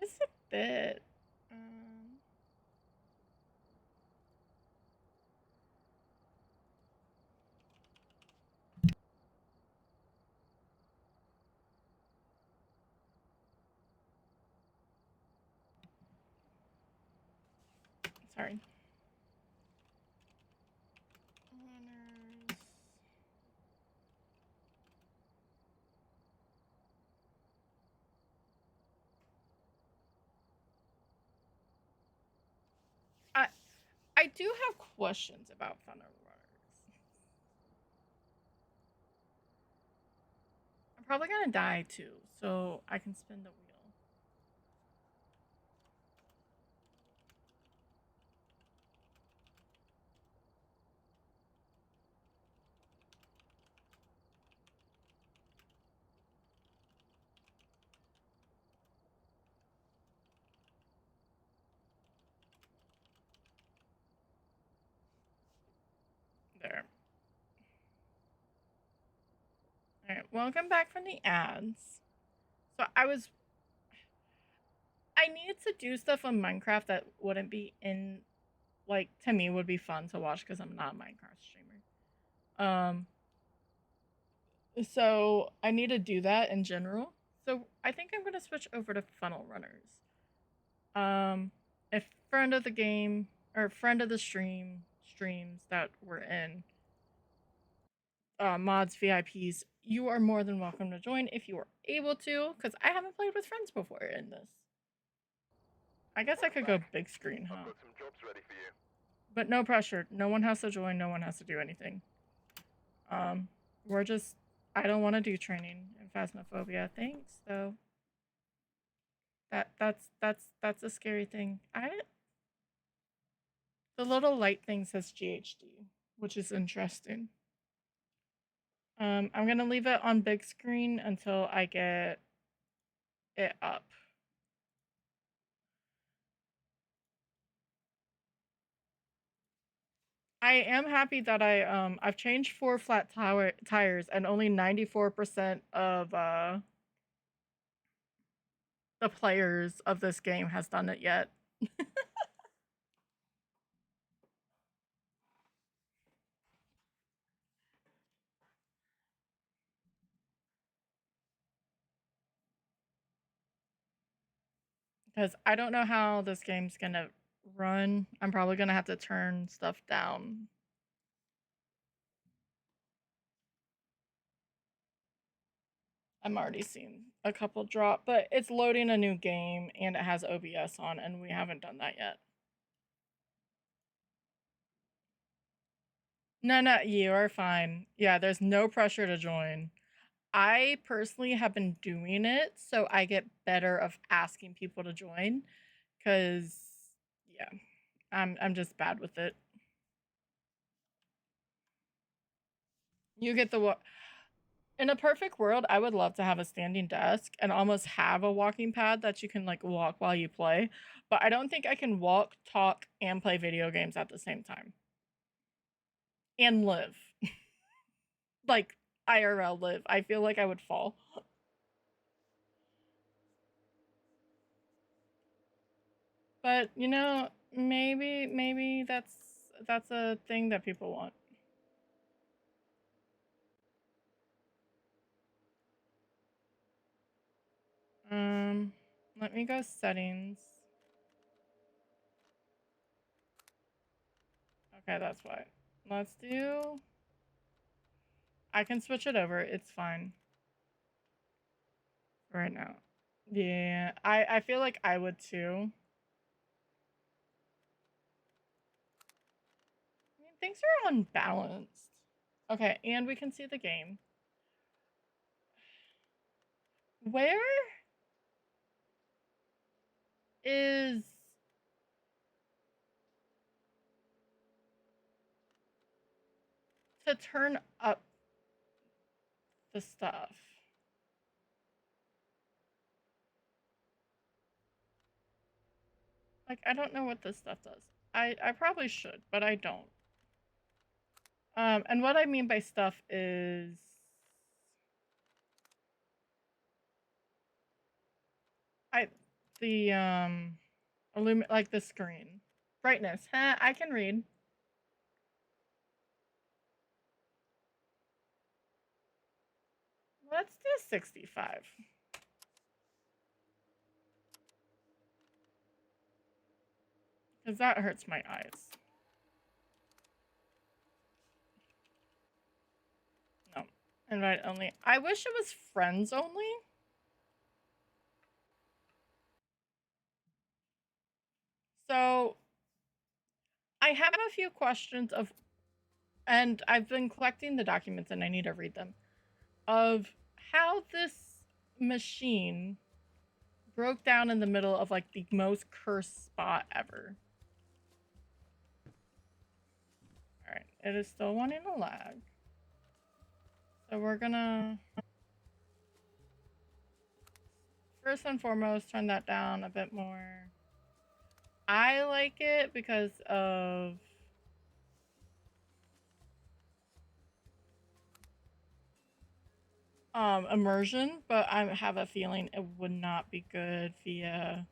It's a bit. Sorry. Runners. I do have questions about funnel runners. I'm probably gonna die too, so I can spin the wheel. There. Alright, welcome back from the ads. So I needed to do stuff on Minecraft that wouldn't be in, like, to me would be fun to watch because I'm not a Minecraft streamer. So I need to do that in general. So I think I'm gonna switch over to funnel runners. A friend of the game or friend of the streams that we're in, mods, VIPs, you are more than welcome to join if you are able to, because I haven't played with friends before in this. I guess I could go big screen, huh? I've got some jobs ready for you. But no pressure. No one has to join. No one has to do anything. We're just. I don't want to do training in Phasmophobia. Thanks, though. That's a scary thing. The little light thing says GHD, which is interesting. I'm gonna leave it on big screen until I get it up. I am happy that I've changed 4 flat tires and only 94% of the players of this game has done it yet. Because I don't know how this game's gonna run. I'm probably gonna have to turn stuff down. I'm already seeing a couple drop, but it's loading a new game and it has OBS on, and we haven't done that yet. No, you are fine. Yeah, there's no pressure to join. I personally have been doing it so I get better of asking people to join, cuz yeah, I'm just bad with it. You get the in a perfect world, I would love to have a standing desk and almost have a walking pad that you can like walk while you play, but I don't think I can walk, talk, and play video games at the same time. And live. Like IRL live. I feel like I would fall. But, you know, maybe that's a thing that people want. Let me go settings. Okay, that's why. Let's do... I can switch it over. It's fine. Right now. Yeah, I feel like I would too. I mean, things are unbalanced. Okay, and we can see the game. Where is... to turn up the stuff? Like, I don't know what this stuff does. I probably should, but I don't. And what I mean by stuff is... like the screen. Brightness. Huh, I can read. Let's do 65. Because that hurts my eyes. No. Invite only. I wish it was friends only. So, I have a few questions of... and I've been collecting the documents and I need to read them. Of how this machine broke down in the middle of like the most cursed spot ever. Alright, it is still wanting to lag. So we're gonna... first and foremost, turn that down a bit more. I like it because of... immersion, but I have a feeling it would not be good via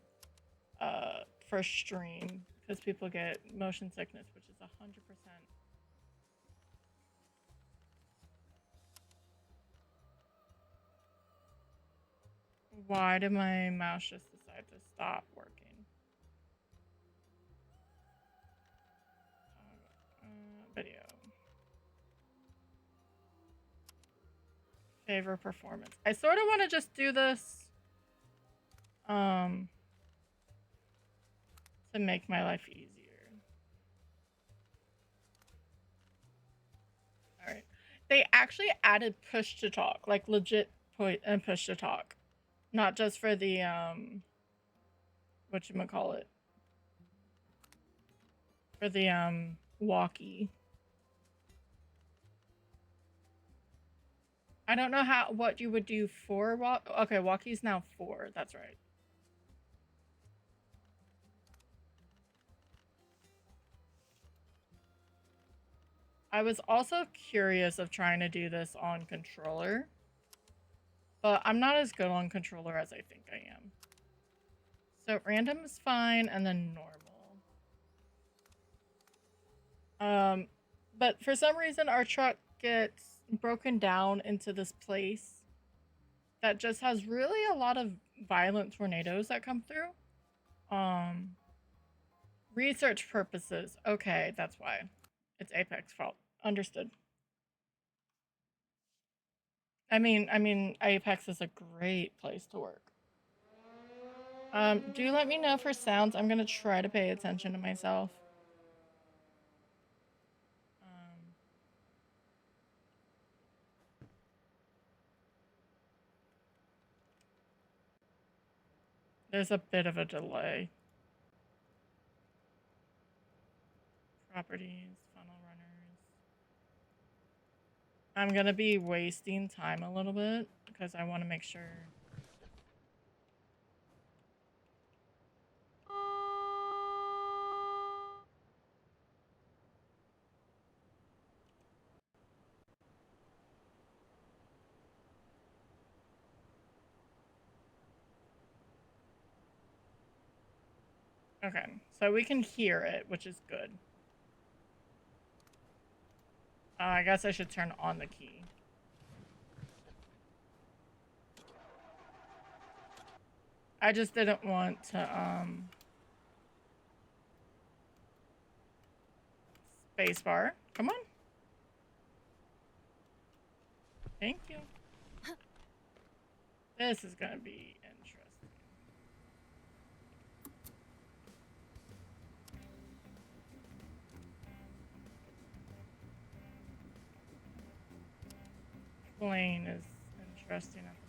for stream because people get motion sickness, which is 100%. Why did my mouse just decide to stop working? Video. Favor performance. I sort of want to just do this to make my life easier. Alright. They actually added push to talk, like legit push to talk. Not just for the whatchamacallit. For the walkie. I don't know what you would do for okay, walkie's now 4, that's right. I was also curious of trying to do this on controller, but I'm not as good on controller as I think I am. So random is fine, and then normal. But for some reason our truck gets broken down into this place that just has really a lot of violent tornadoes that come through. Research purposes. Okay, that's why. It's Apex fault. Understood. I mean, Apex is a great place to work. Do let me know for sounds. I'm gonna try to pay attention to myself. There's a bit of a delay. Properties, funnel runners. I'm gonna be wasting time a little bit because I want to make sure. Okay, so we can hear it, which is good. I guess I should turn on the key. I just didn't want to, Spacebar. Come on. Thank you. This is gonna be interesting. Plane is interesting at the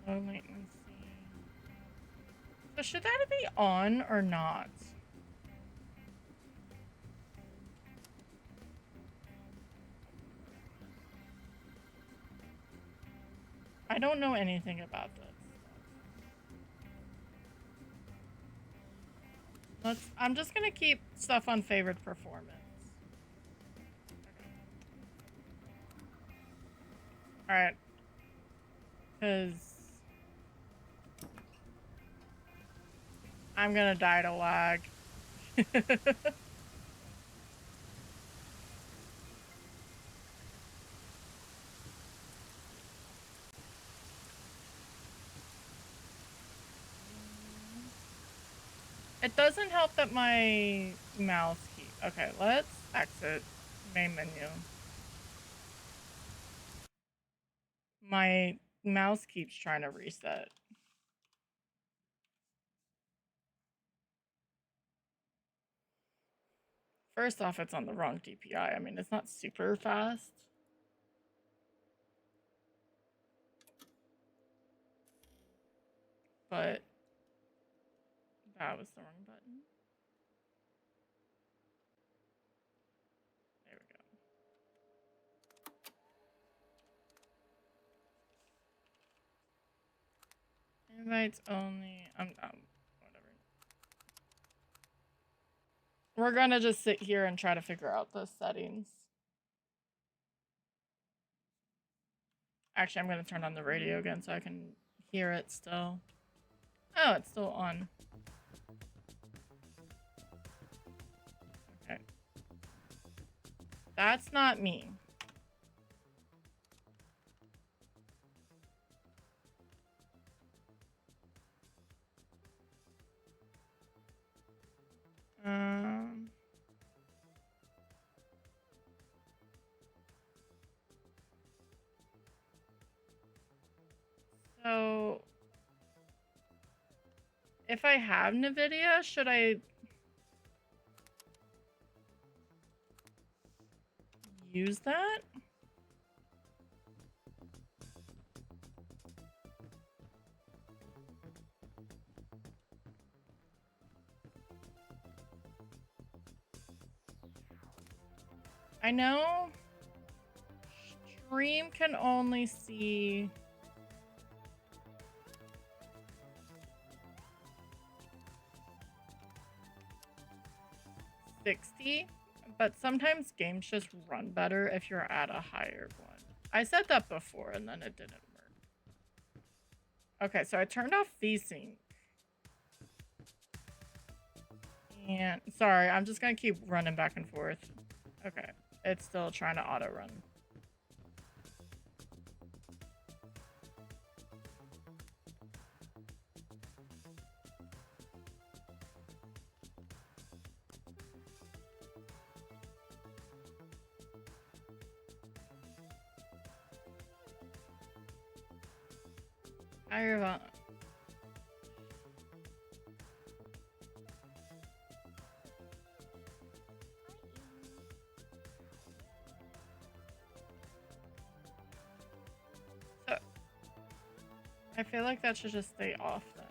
moment. Low latency. So should that be on or not? I don't know anything about this. I'm just gonna keep stuff on favored performance. Okay. Alright. Because I'm gonna die to lag. It doesn't help that my mouse keep. Okay, let's exit main menu. My mouse keeps trying to reset. First off, it's on the wrong DPI. I mean, it's not super fast. But that was the wrong button. There we go. Invites only. Whatever. We're gonna just sit here and try to figure out the settings. Actually, I'm gonna turn on the radio again so I can hear it still. Oh, it's still on. Okay. That's not me. So if I have NVIDIA, should I use that? I know stream can only see $60, but sometimes games just run better if you're at a higher one. I said that before and then it didn't work. Okay, so I turned off VSync. And sorry, I'm just gonna keep running back and forth. Okay, it's still trying to auto run. Hi, so I feel like that should just stay off then.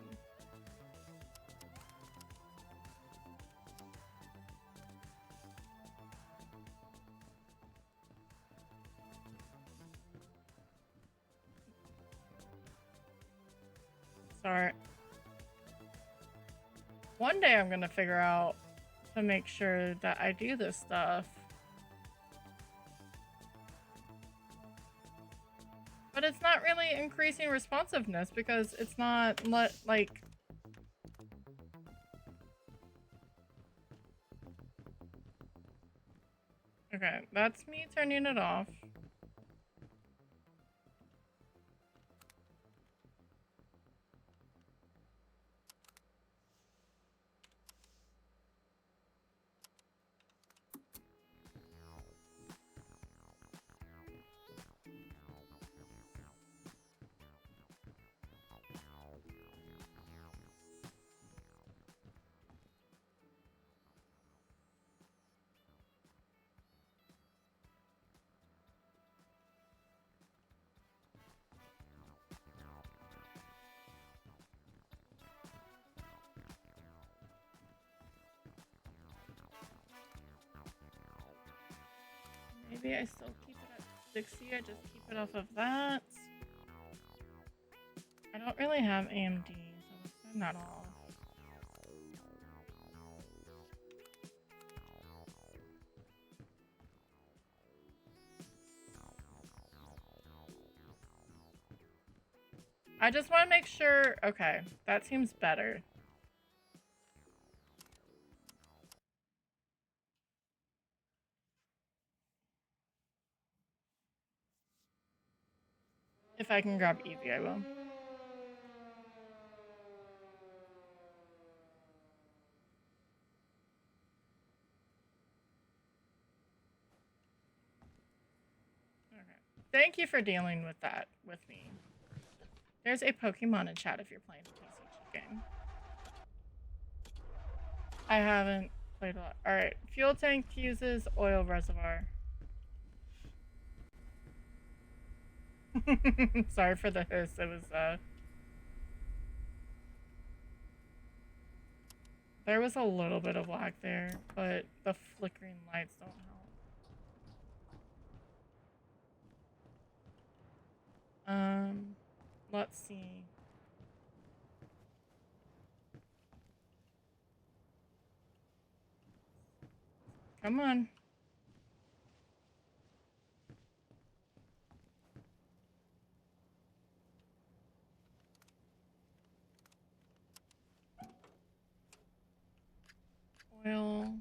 Sorry. One day I'm gonna figure out to make sure that I do this stuff. But it's not really increasing responsiveness because it's not like... Okay, that's me turning it off. maybe I still keep it at 60. I just keep it off of that. I don't really have AMD, so let's turn that off. I just want to make sure. Okay, that seems better. If I can grab Eevee, I will. Okay. Thank you for dealing with that with me. There's a Pokemon in chat if you're playing the PC game. I haven't played a lot. Alright, fuel tank uses oil reservoir. Sorry for the hiss. It was, there was a little bit of lag there, but the flickering lights don't help. Let's see. Come on. Oil.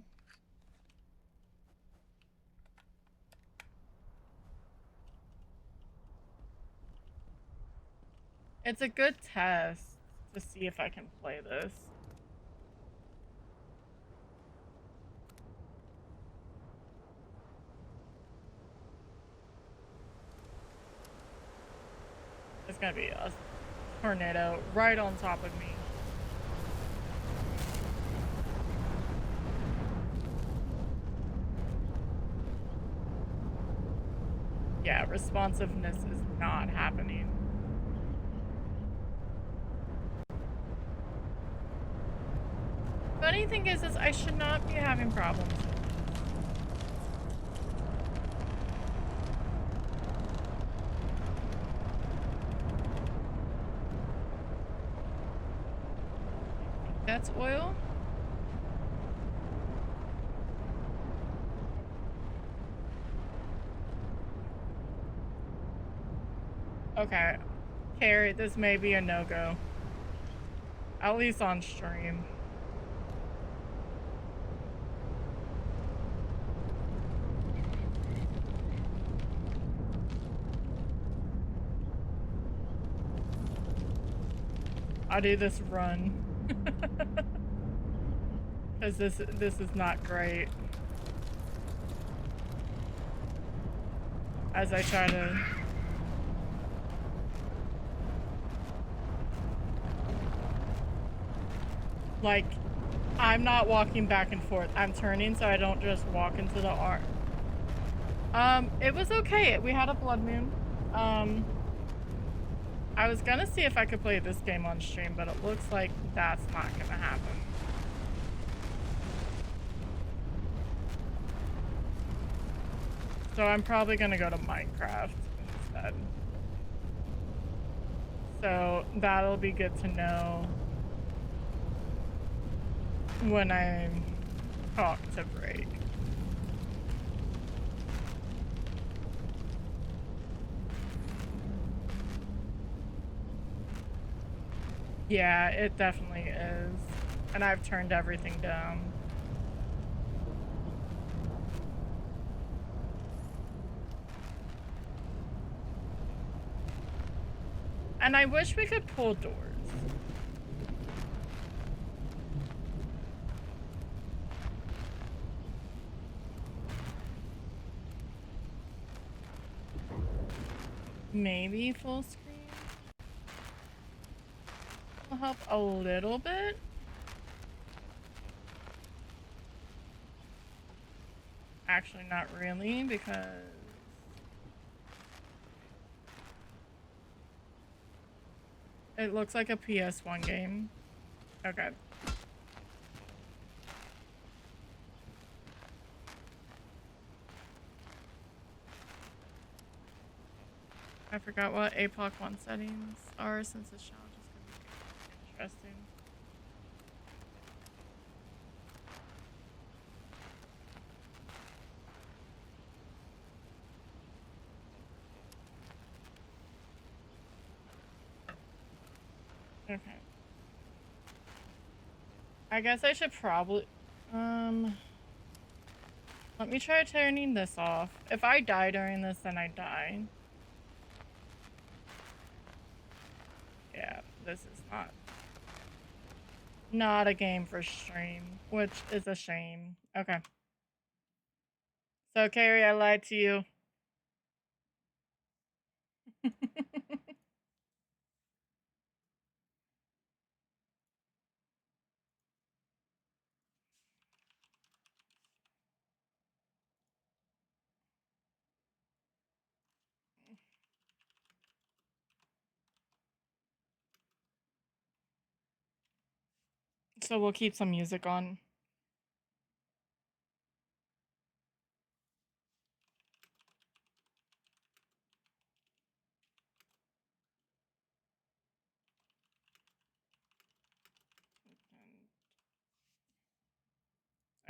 It's a good test to see if I can play this. It's gonna be a tornado right on top of me. Yeah, responsiveness is not happening. Funny thing is I should not be having problems. That's oil? Okay. Carrie, this may be a no-go. At least on stream. I'll do this run. Because this is not great. As I try to... Like, I'm not walking back and forth. I'm turning so I don't just walk into the arc. It was okay. We had a blood moon. I was gonna see if I could play this game on stream, but it looks like that's not gonna happen. So I'm probably gonna go to Minecraft instead. So that'll be good to know when I talk to break. Yeah, it definitely is. And I've turned everything down. And I wish we could pull doors. Maybe full screen will help a little bit. Actually, not really, because it looks like a PS1 game. Okay. I forgot what APOC 1 settings are since this challenge is going to be interesting. Okay. I guess I should probably, let me try turning this off. If I die during this, then I die. Yeah, this is not a game for stream, which is a shame. Okay. So, Carrie, I lied to you. So we'll keep some music on.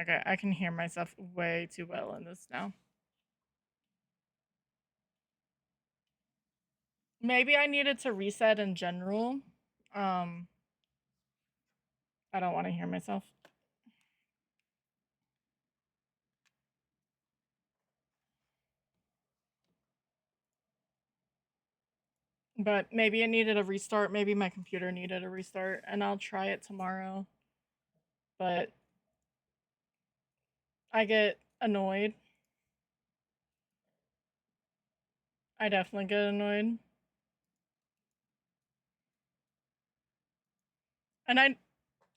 Okay, I can hear myself way too well in this now. Maybe I needed to reset in general. I don't want to hear myself. But maybe it needed a restart. Maybe my computer needed a restart, and I'll try it tomorrow. But I get annoyed. I definitely get annoyed. And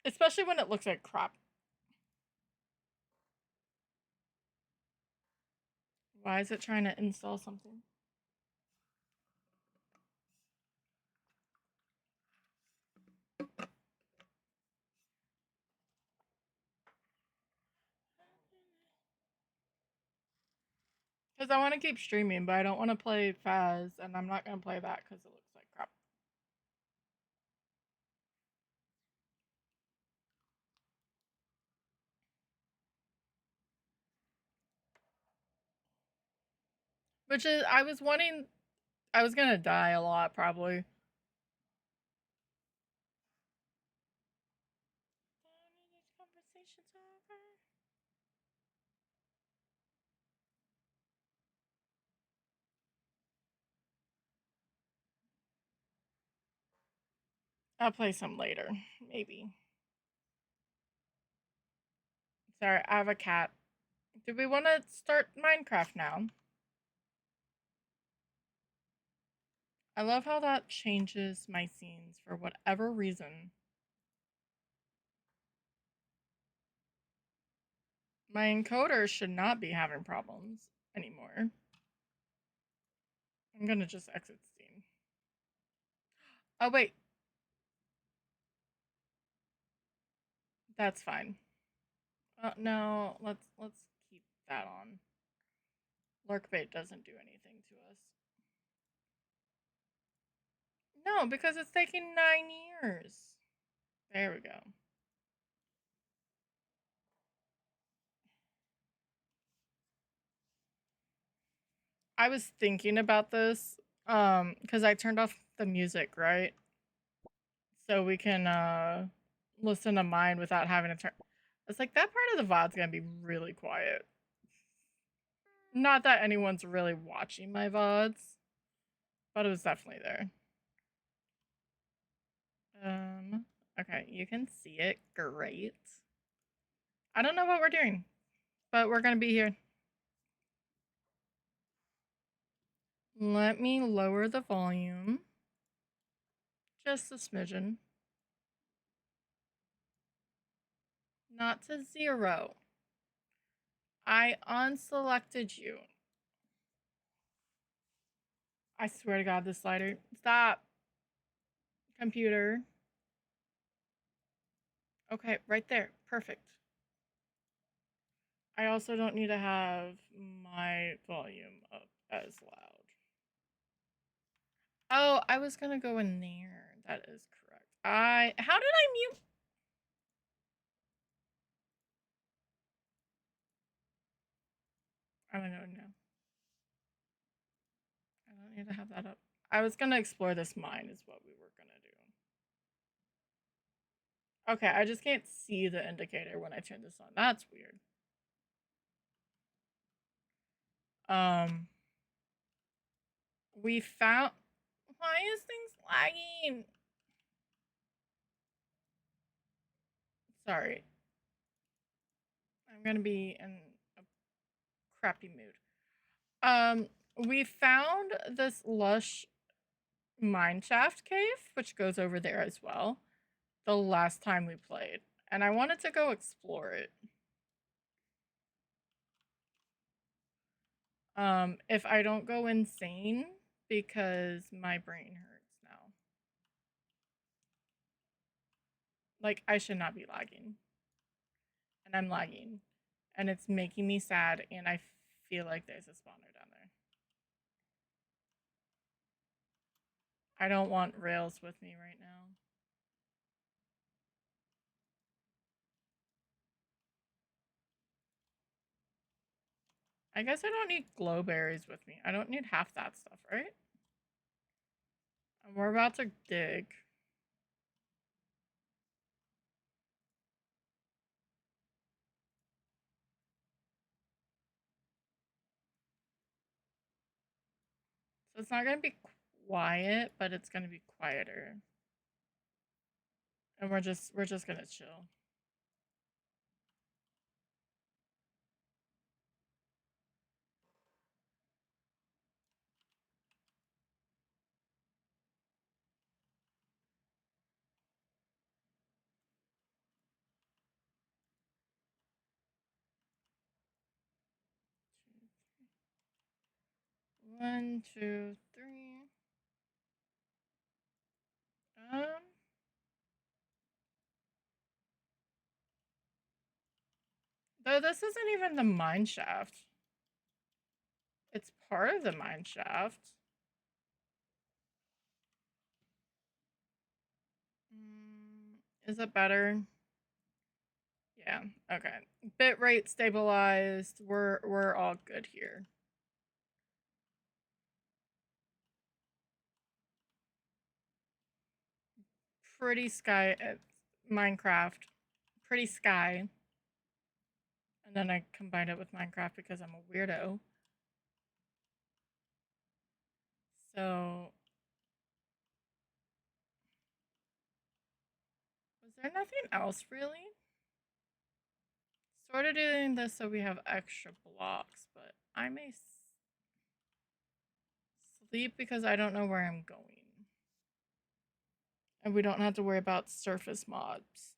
especially when it looks like crap. Why is it trying to install something? Because I want to keep streaming, but I don't want to play Phas, and I'm not going to play that because it looks like crap. Which is, I was going to die a lot, probably. I'll play some later, maybe. Sorry, I have a cat. Do we want to start Minecraft now? I love how that changes my scenes for whatever reason. My encoder should not be having problems anymore. I'm gonna just exit Steam. Oh wait. That's fine. No, let's keep that on. Lurkbait doesn't do anything to us. No, because it's taking 9 years. There we go. I was thinking about this, because I turned off the music, right? So we can listen to mine without having to turn. It's like that part of the VOD's gonna be really quiet. Not that anyone's really watching my VODs, but it was definitely there. Okay, you can see it. Great. I don't know what we're doing, but we're gonna be here. Let me lower the volume. Just a smidgen. Not to 0. I unselected you. I swear to God, this slider. Stop. Computer. Okay, right there. Perfect. I also don't need to have my volume up as loud. Oh, I was gonna go in there. That is correct. How did I mute? I don't know now. I don't need to have that up. I was gonna explore this mine is what we were gonna do. Okay, I just can't see the indicator when I turn this on. That's weird. We found. Why is things lagging? Sorry. I'm gonna be in a crappy mood. We found this lush mineshaft cave, which goes over there as well, the last time we played. And I wanted to go explore it. If I don't go insane, because my brain hurts now. Like, I should not be lagging. And I'm lagging. And it's making me sad, and I feel like there's a spawner down there. I don't want rails with me right now. I guess I don't need glowberries with me. I don't need half that stuff, right? And we're about to dig. So it's not gonna be quiet, but it's gonna be quieter. And we're just gonna chill. One, two, three. Though this isn't even the mine shaft. It's part of the mine shaft. Is it better? Yeah, okay. Bitrate stabilized. We're all good here. Pretty sky Minecraft. Pretty sky. And then I combined it with Minecraft because I'm a weirdo. So was there nothing else really? Sort of doing this so we have extra blocks, but I may sleep because I don't know where I'm going. And we don't have to worry about surface mobs.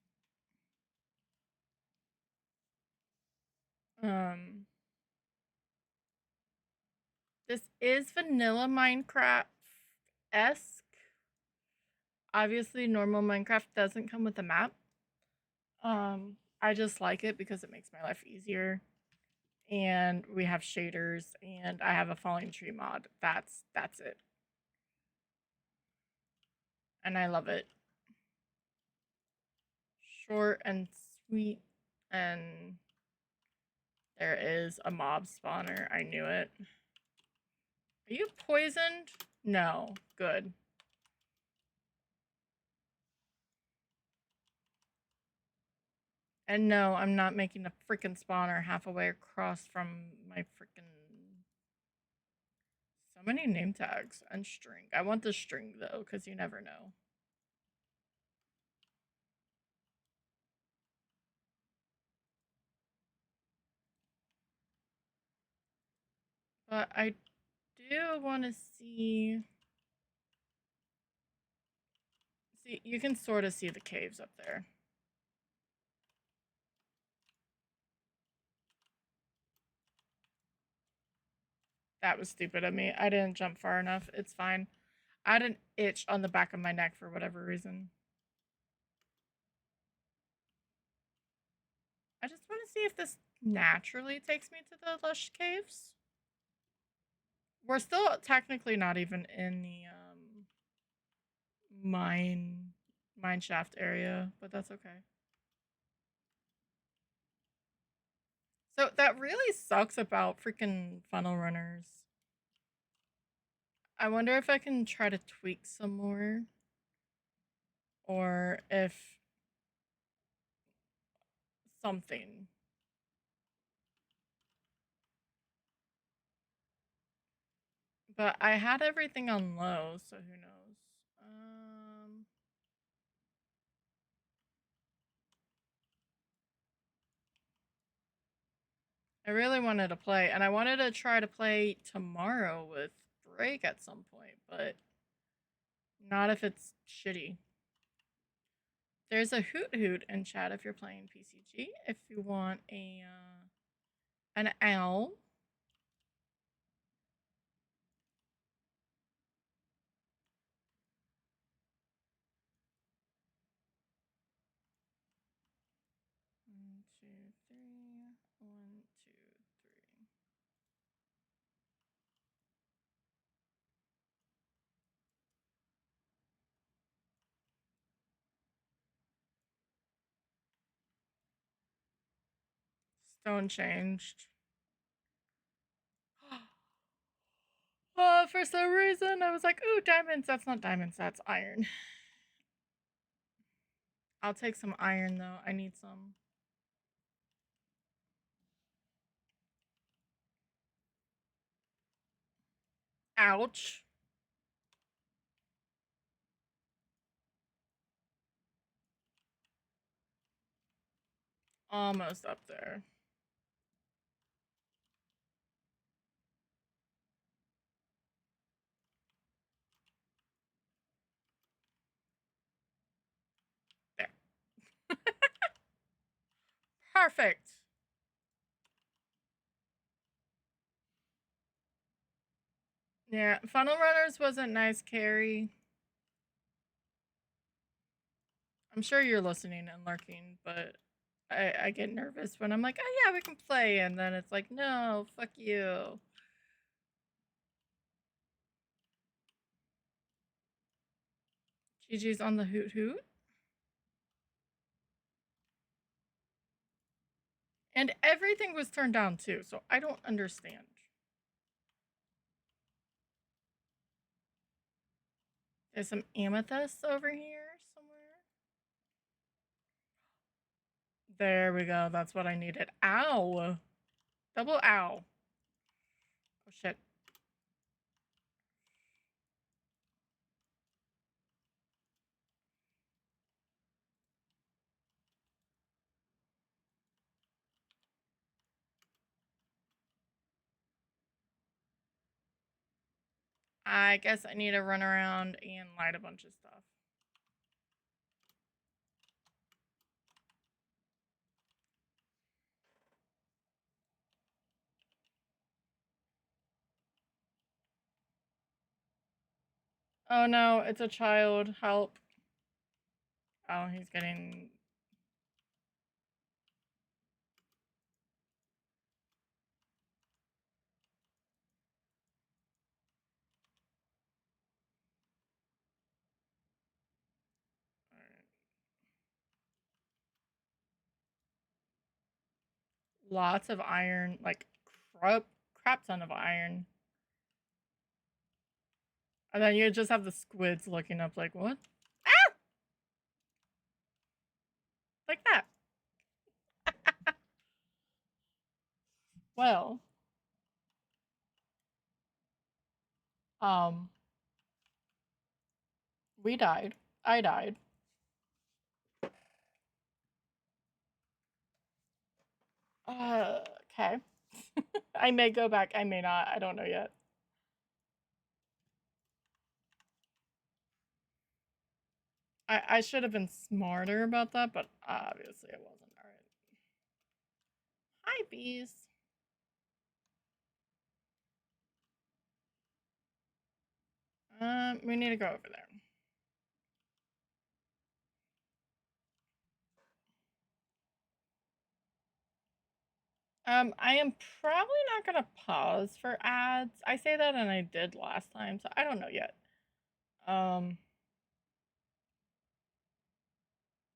This is vanilla Minecraft-esque. Obviously, normal Minecraft doesn't come with a map. I just like it because it makes my life easier. And we have shaders, and I have a falling tree mod. That's it. And I love it. Short and sweet, and there is a mob spawner. I knew it. Are you poisoned? No. Good. And no, I'm not making a freaking spawner half a way across from my freaking... So many name tags and string. I want the string though, because you never know. But I do want to see... See, you can sort of see the caves up there. That was stupid of me. I didn't jump far enough. It's fine. I had an itch on the back of my neck for whatever reason. I just want to see if this naturally takes me to the lush caves. We're still technically not even in the mine shaft area, but that's okay. So that really sucks about freaking funnel runners. I wonder if I can try to tweak some more, or if something. But I had everything on low, so who knows? I really wanted to play, and I wanted to try to play tomorrow with Break at some point, but not if it's shitty. There's a hoot hoot in chat if you're playing PCG. If you want an owl. One, two, three. 1, 2, 3. Stone changed. For some reason, I was like, ooh, diamonds. That's not diamonds, that's iron. I'll take some iron, though. I need some. Ouch. Almost up there. There. Perfect. Yeah, Funnel Runners wasn't nice, Carrie. I'm sure you're listening and lurking, but I get nervous when I'm like, oh yeah, we can play, and then it's like, no, fuck you. GG's on the hoot hoot. And everything was turned down too, so I don't understand. There's some amethyst over here somewhere. There we go. That's what I needed. Ow. Double ow. Oh shit. I guess I need to run around and light a bunch of stuff. Oh no, it's a child. Help. Oh, he's getting... Lots of iron, like crap ton of iron. And then you just have the squids looking up like, what? Ah! Like that. Well. We died. I died. Okay. I may go back, I may not. I don't know yet. I should have been smarter about that, but obviously I wasn't. All right. Hi, bees. We need to go over there. I am probably not gonna pause for ads. I say that and I did last time, so I don't know yet.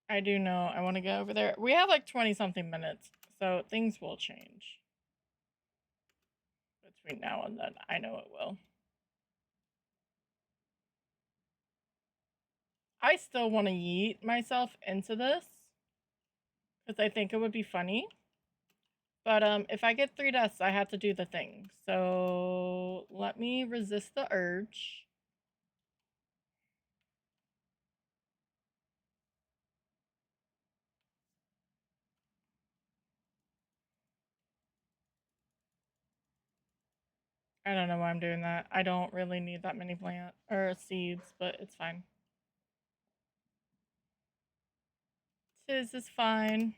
I do know I want to go over there. We have like 20 something minutes, so things will change between now and then. I know it will. I still want to yeet myself into this because I think it would be funny. But if I get 3 deaths, I have to do the thing. So let me resist the urge. I don't know why I'm doing that. I don't really need that many plant or seeds, but it's fine. Tis is fine.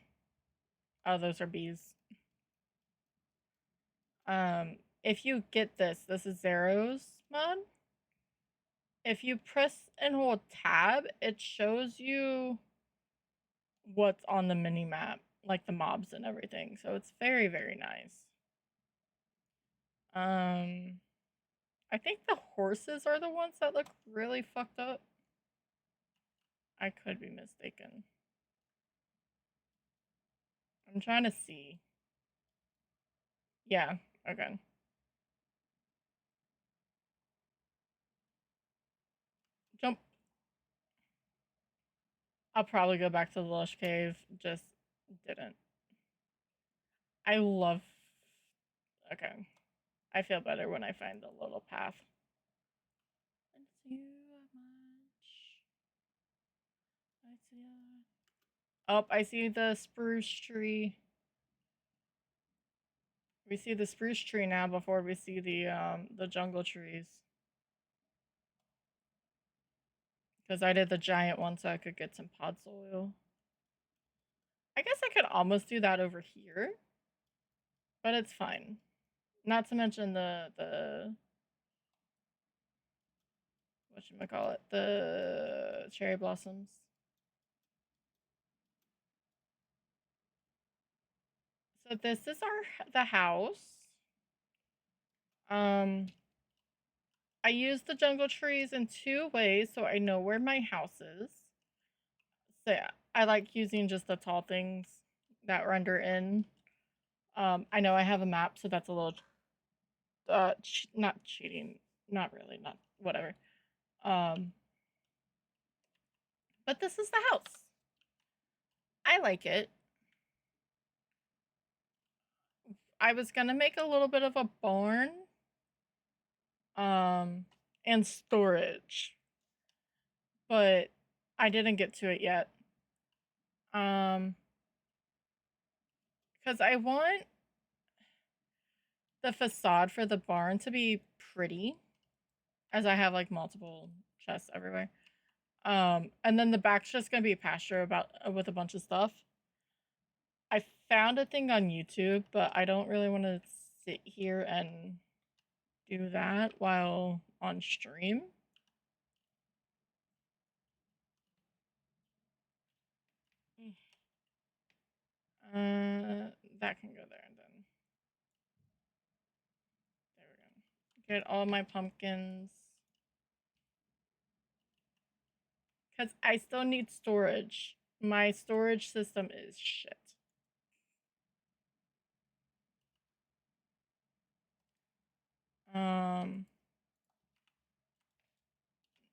Oh, those are bees. If you get this is Zero's mod. If you press and hold tab, it shows you what's on the mini map, like the mobs and everything. So it's very, very nice. I think the horses are the ones that look really fucked up. I could be mistaken. I'm trying to see. Yeah, okay. Jump. I'll probably go back to the Lush Cave. Just didn't. I love... Okay. I feel better when I find the little path. Oh, I see the spruce tree. We see the spruce tree now before we see the jungle trees. Because I did the giant one so I could get some pod soil. I guess I could almost do that over here. But it's fine. Not to mention the whatchamacallit, the cherry blossoms. So this is the house. I use the jungle trees in 2 ways so I know where my house is. So yeah, I like using just the tall things that render in. I know I have a map, so that's a little not cheating, not really, not whatever. But this is the house. I like it. I was gonna make a little bit of a barn, and storage, but I didn't get to it yet. Because I want the facade for the barn to be pretty, as I have like multiple chests everywhere. And then the back's just gonna be a pasture with a bunch of stuff. I found a thing on YouTube, but I don't really want to sit here and do that while on stream. That can go there, and then there we go. Get all my pumpkins. Because I still need storage. My storage system is shit.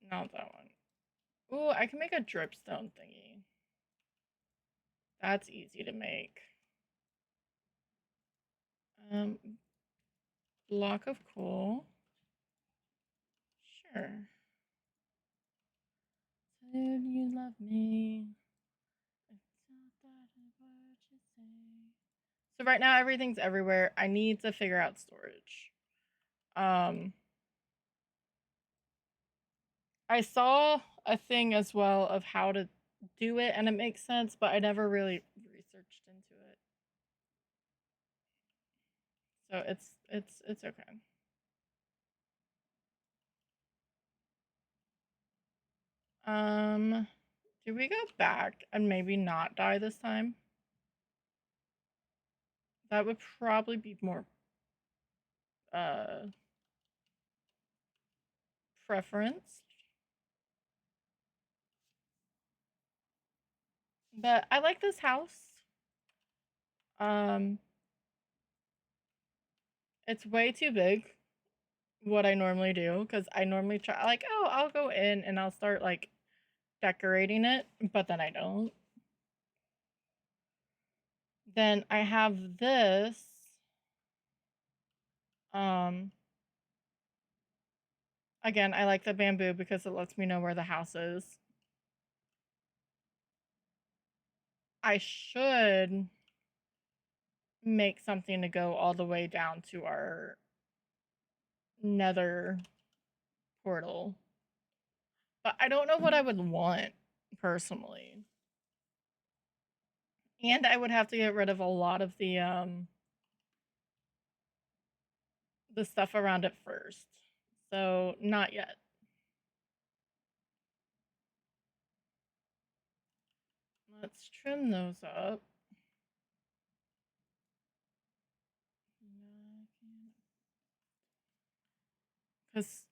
Not that one. Ooh, I can make a dripstone thingy. That's easy to make. Block of coal. Sure. Said you love me. So right now everything's everywhere. I need to figure out storage. I saw a thing as well of how to do it, and it makes sense, but I never really researched into it. So it's okay. Do we go back and maybe not die this time? That would probably be more preference. But I like this house. Um, it's way too big what I normally do because I normally try like, oh, I'll go in and I'll start like decorating it, but then I don't. Then I have this. Um, again, I like the bamboo because it lets me know where the house is. I should make something to go all the way down to our nether portal. But I don't know what I would want personally. And I would have to get rid of a lot of the stuff around it first. So not yet. Let's trim those up. Because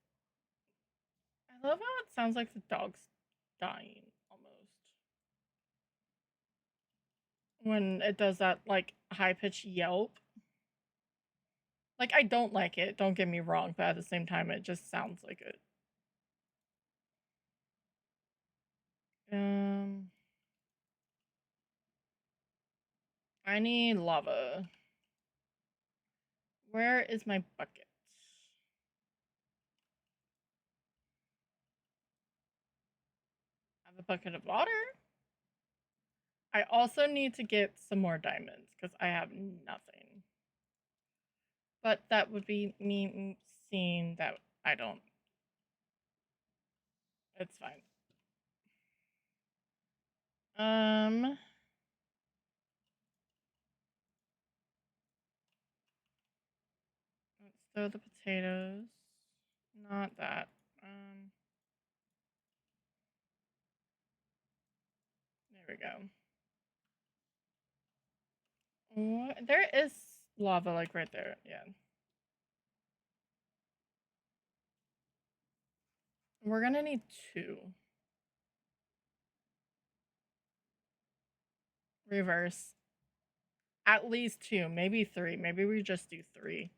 I love how it sounds like the dog's dying almost. When it does that like high pitched yelp. Like I don't like it, don't get me wrong, but at the same time it just sounds like it. I need lava. Where is my bucket? I have a bucket of water. I also need to get some more diamonds because I have nothing. But that would be me seeing that I don't. It's fine. Let's throw the potatoes. Not that. There we go. What? There is lava like right there. Yeah. We're gonna need 2. Reverse. At least 2, maybe 3. Maybe we just do 3.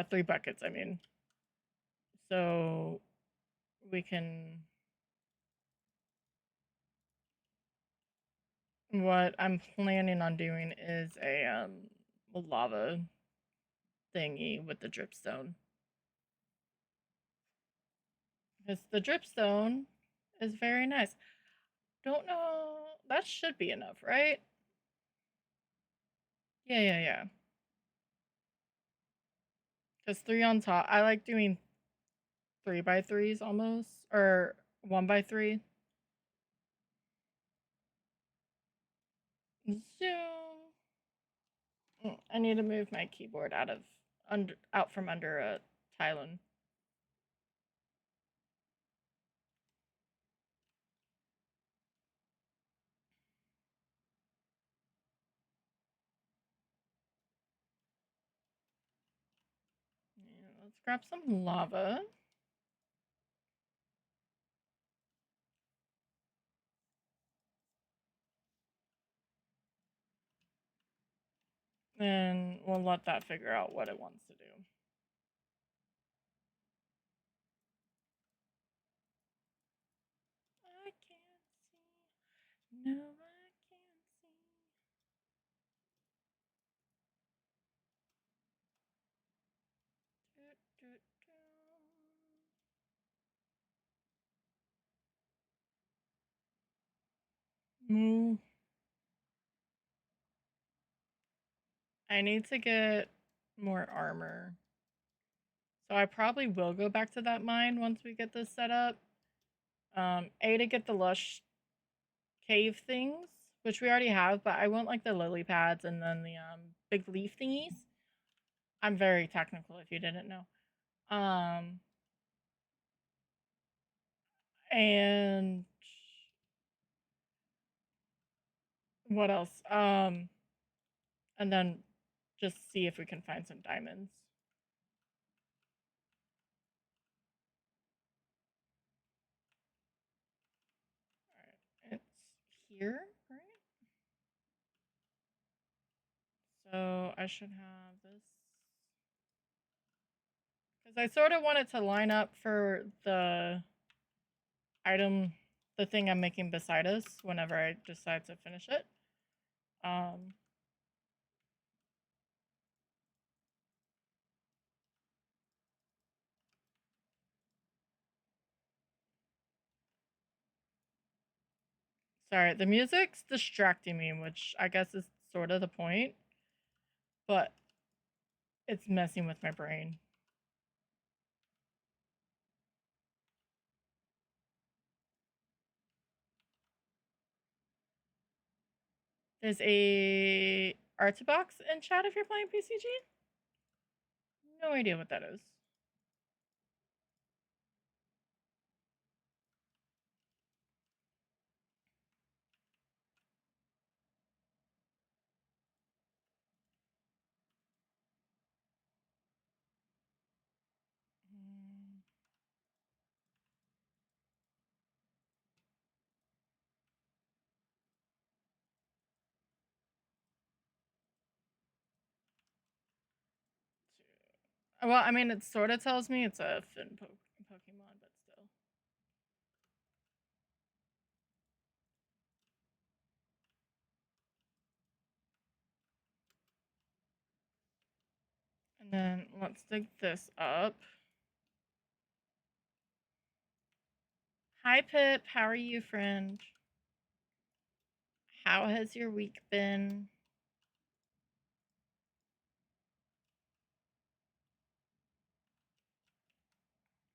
3 buckets, I mean. So we can. What I'm planning on doing is a lava thingy with the dripstone. Because the dripstone is very nice. Don't know. That should be enough, right? Yeah. Because 3 on top. I like doing 3x3s almost. Or 1x3. Zoom. I need to move my keyboard out from under a Tylon. Yeah, let's grab some lava. And we'll let that figure out what it wants to do. I can't see. No, I can't see. Moo. I need to get more armor. So I probably will go back to that mine once we get this set up. To get the lush cave things, which we already have, but I want like the lily pads and then the big leaf thingies. I'm very technical if you didn't know. And what else? And then just see if we can find some diamonds. All right, it's here. I should have this. Because I sort of want it to line up for the item, the thing I'm making beside us whenever I decide to finish it. Sorry, the music's distracting me, which I guess is sort of the point, but it's messing with my brain. There's a Arts box in chat if you're playing PCG. No idea what that is. Well, I mean, it sort of tells me it's a Finn Pokemon, but still. And then let's dig this up. Hi, Pip. How are you, friend? How has your week been?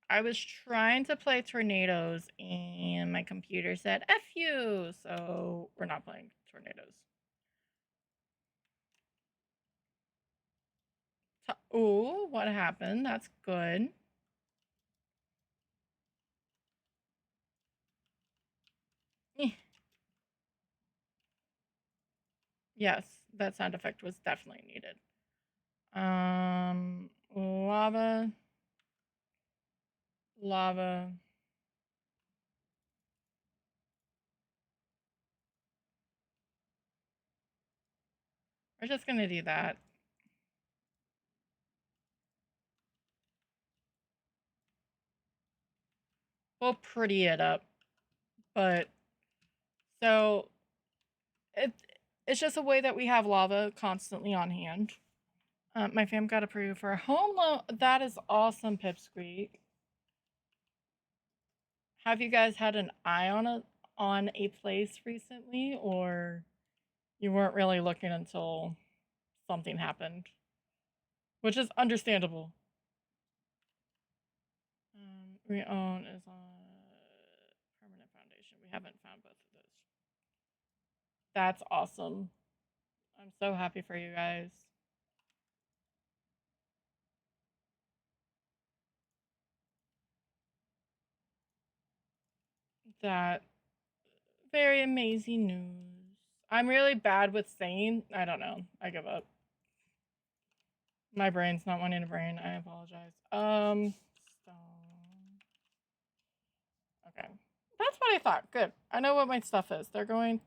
I was trying to play Tornadoes and my computer said F you, so we're not playing Tornadoes. Oh, what happened? That's good. Yes, that sound effect was definitely needed. Lava. Lava. We're just gonna do that. We'll pretty it up. But so it's just a way that we have lava constantly on hand. My fam got approved for a home loan. That is awesome, Pipsqueak. Have you guys had an eye on a place recently, or you weren't really looking until something happened? Which is understandable. We own is on permanent foundation. We haven't found both of those. That's awesome. I'm so happy for you guys. That very amazing news. I'm really bad with saying, I don't know. I give up. My brain's not wanting to brain. I apologize. Stone. Okay. That's what I thought. Good. I know what my stuff is. They're going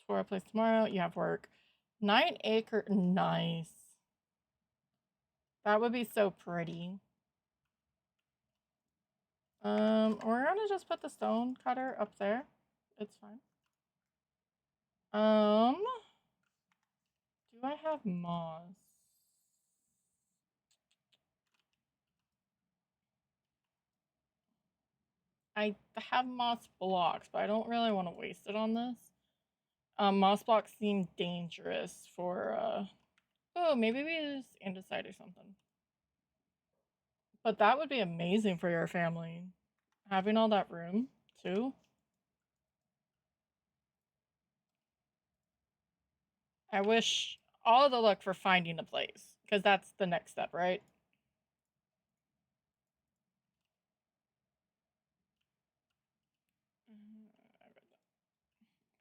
to our place tomorrow. You have work. 9 acre. Nice. That would be so pretty. We're gonna just put the stone cutter up there. It's fine. Do I have moss? I have moss blocks, but I don't really want to waste it on this. Moss blocks seem dangerous for, oh, maybe we use andesite or something. But that would be amazing for your family. Having all that room, too. I wish all the luck for finding a place, because that's the next step, right?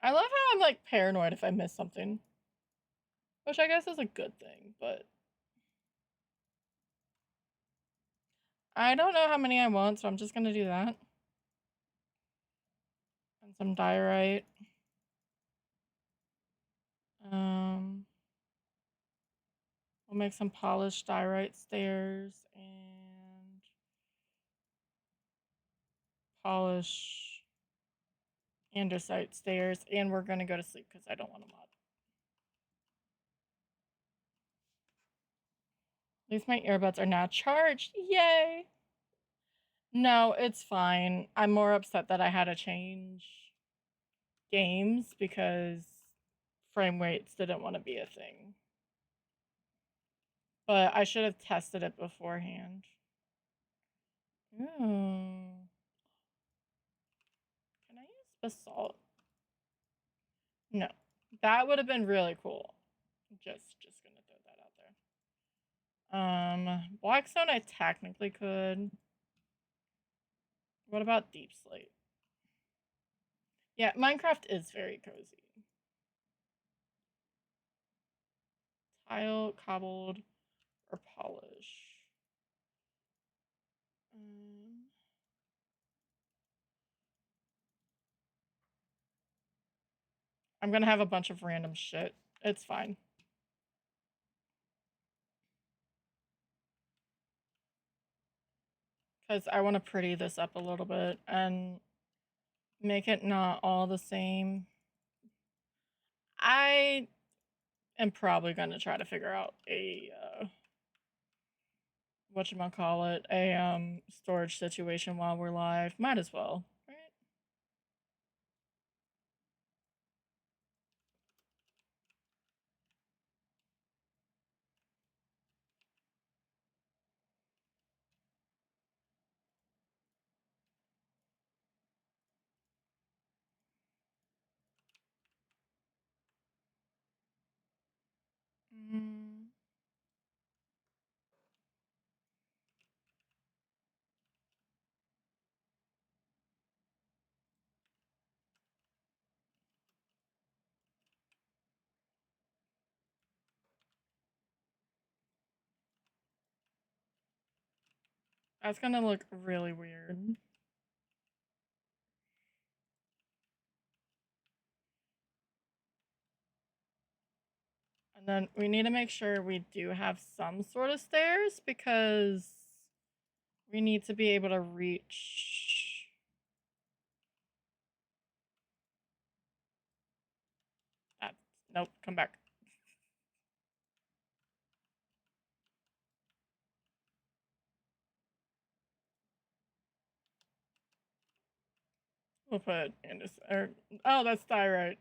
I love how I'm like paranoid if I miss something. Which I guess is a good thing, but I don't know how many I want, so I'm just gonna do that. And some diorite. We'll make some polished diorite stairs and polish andesite stairs, and we're gonna go to sleep because I don't want to mod. At least my earbuds are now charged. Yay! No, it's fine. I'm more upset that I had to change games because frame rates didn't want to be a thing. But I should have tested it beforehand. Ooh. Can I use basalt? No. That would have been really cool. Just gonna throw that out there. Blackstone I technically could. What about deep slate? Yeah, Minecraft is very cozy. Tile, cobbled, or polish. I'm gonna have a bunch of random shit. It's fine. Because I want to pretty this up a little bit and make it not all the same. I am probably going to try to figure out a, whatchamacallit, a storage situation while we're live. Might as well, right? That's gonna look really weird. And then we need to make sure we do have some sort of stairs because we need to be able to reach. That. Nope, come back. We'll put oh, that's thyroid.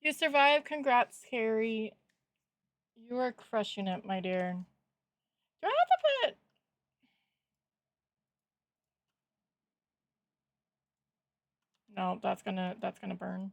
You survived. Congrats, Carrie. You are crushing it, my dear. Do I have to put? No, that's gonna burn.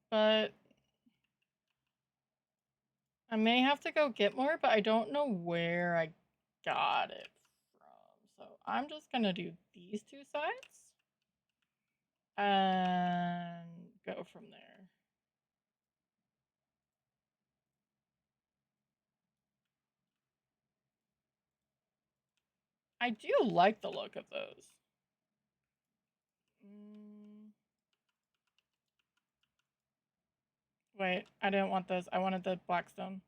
But I may have to go get more, but I don't know where I got it from. So I'm just gonna do these two sides and go from there. I do like the look of those. Wait, I didn't want those. I wanted the blackstone.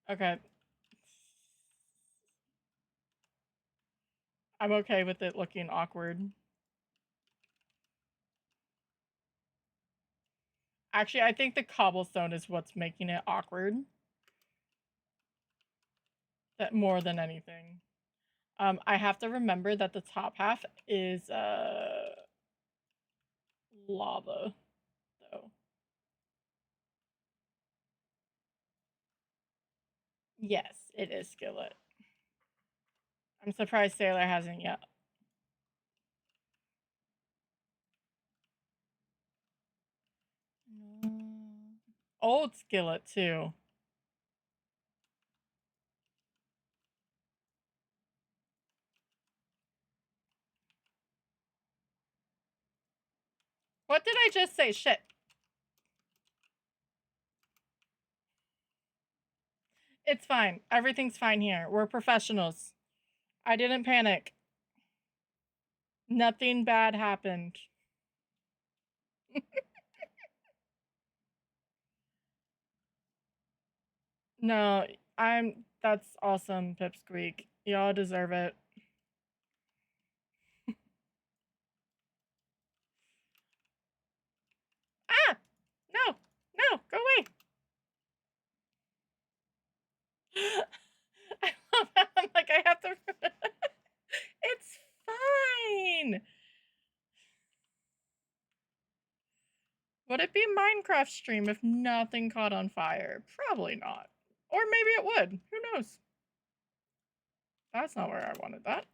Okay. I'm okay with it looking awkward. Actually, I think the cobblestone is what's making it awkward. That more than anything. I have to remember that the top half is lava, though. Yes, it is skillet. I'm surprised Sailor hasn't yet. old skillet too. What did I just say? Shit. It's fine. Everything's fine here. We're professionals. I didn't panic. Nothing bad happened. No, that's awesome, Pipsqueak. Y'all deserve it. Ah! No! No! Go away! I love how I'm like, I have to. It's fine! Would it be Minecraft stream if nothing caught on fire? Probably not. Or maybe it would. Who knows? That's not where I wanted that.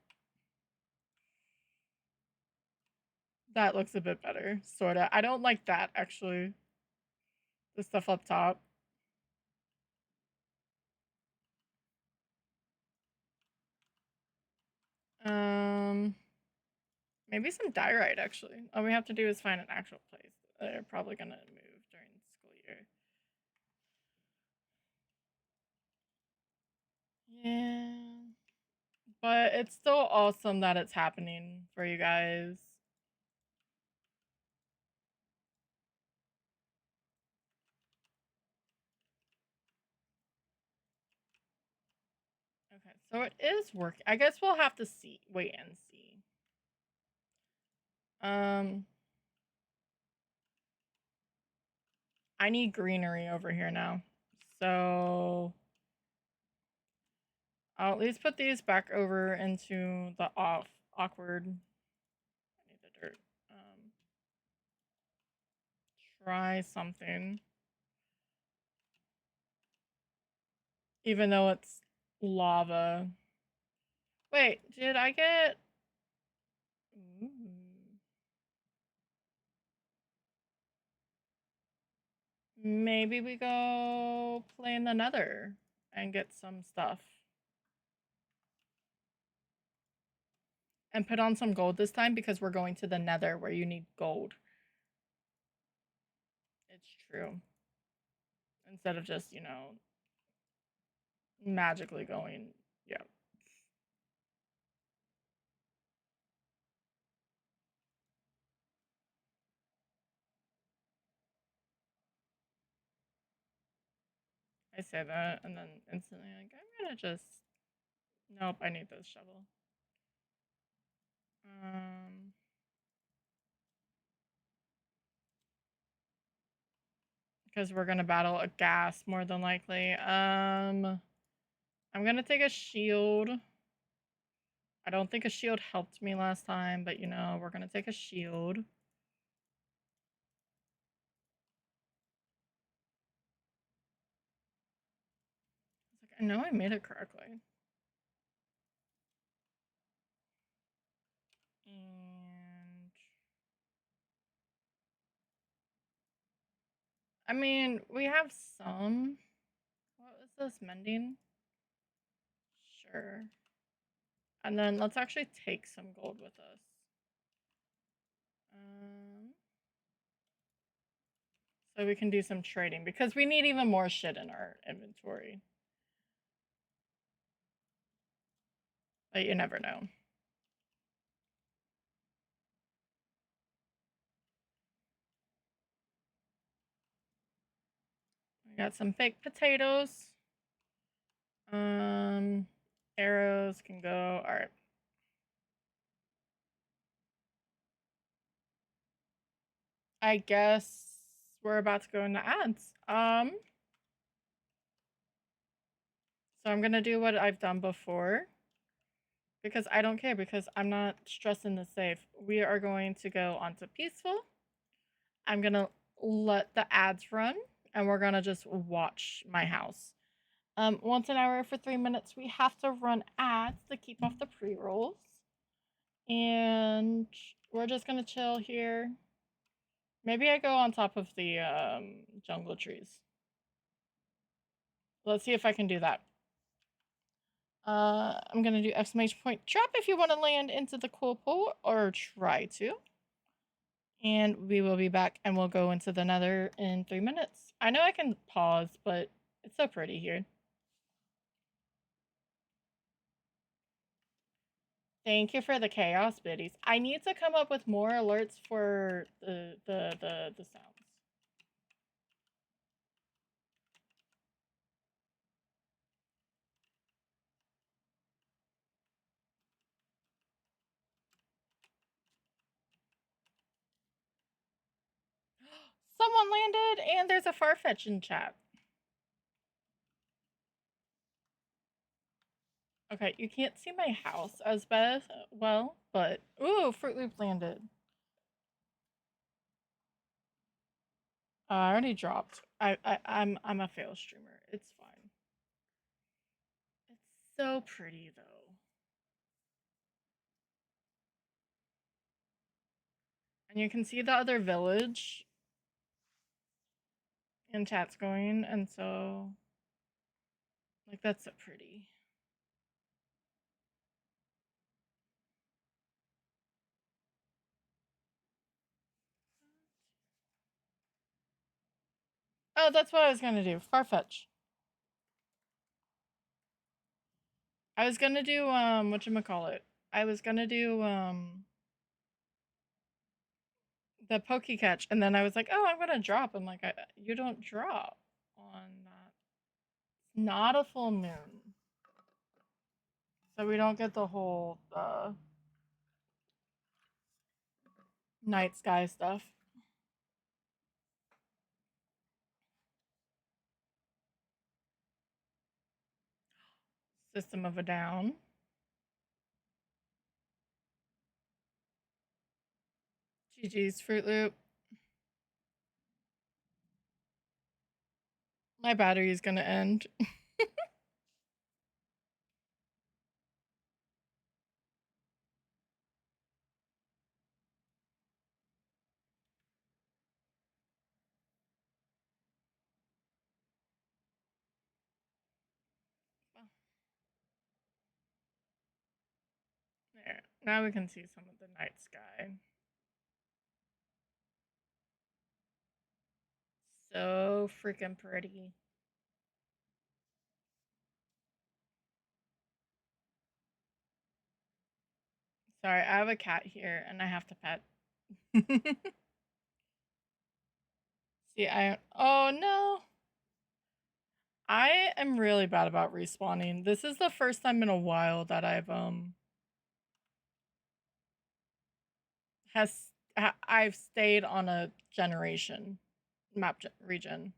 That looks a bit better, sorta. I don't like that, actually. The stuff up top. Maybe some diorite, actually. All we have to do is find an actual place. They're probably gonna move during the school year. Yeah. But it's still awesome that it's happening for you guys. Okay, so it is working. I guess we'll have to wait and see. I need greenery over here now. So I'll at least put these back over into the awkward. I need the dirt. Try something. Even though it's lava. Wait, did I get... Ooh. Maybe we go play in the nether and get some stuff. And put on some gold this time because we're going to the nether where you need gold. It's true. Instead of just, you know, magically going, yeah. I say that and then instantly like, I'm gonna just, nope, I need this shovel. Because we're gonna battle a ghast more than likely. I'm gonna take a shield. I don't think a shield helped me last time, but you know, we're gonna take a shield. I know I made it correctly. And I mean, we have some. What was this? Mending? Sure. And then let's actually take some gold with us. So we can do some trading because we need even more shit in our inventory. But you never know. We got some baked potatoes. Arrows can go. All right. I guess we're about to go into ads. So I'm gonna do what I've done before because I don't care because I'm not stressing the save. We are going to go onto peaceful. I'm gonna let the ads run and we're gonna just watch my house. Once an hour for 3 minutes, we have to run ads to keep off the pre-rolls. And we're just gonna chill here. Maybe I go on top of the jungle trees. Let's see if I can do that. I'm gonna do exclamation point trap if you want to land into the cool pool, or try to. And we will be back and we'll go into the nether in 3 minutes. I know I can pause, but it's so pretty here. Thank you for the chaos biddies. I need to come up with more alerts for the sounds. Someone landed and there's a Farfetch in chat. Okay, you can't see my house as well, but ooh, Fruit Loop landed. I already dropped. I'm a fail streamer. It's fine. It's so pretty though. And you can see the other village in chat's going, and so like that's so pretty. Oh, that's what I was gonna do. Farfetch. I was gonna do whatchamacallit. I was gonna do the Pokecatch, and then I was like, oh, I'm gonna drop. I'm like, you don't drop on that. It's not a full moon. So we don't get the whole night sky stuff. System of a Down. GG's Fruit Loop. My battery is gonna end. There. Now we can see some of the night sky. So freaking pretty. Sorry, I have a cat here and I have to pet. See, oh no. I am really bad about respawning. This is the first time in a while that I've stayed on a generation map region.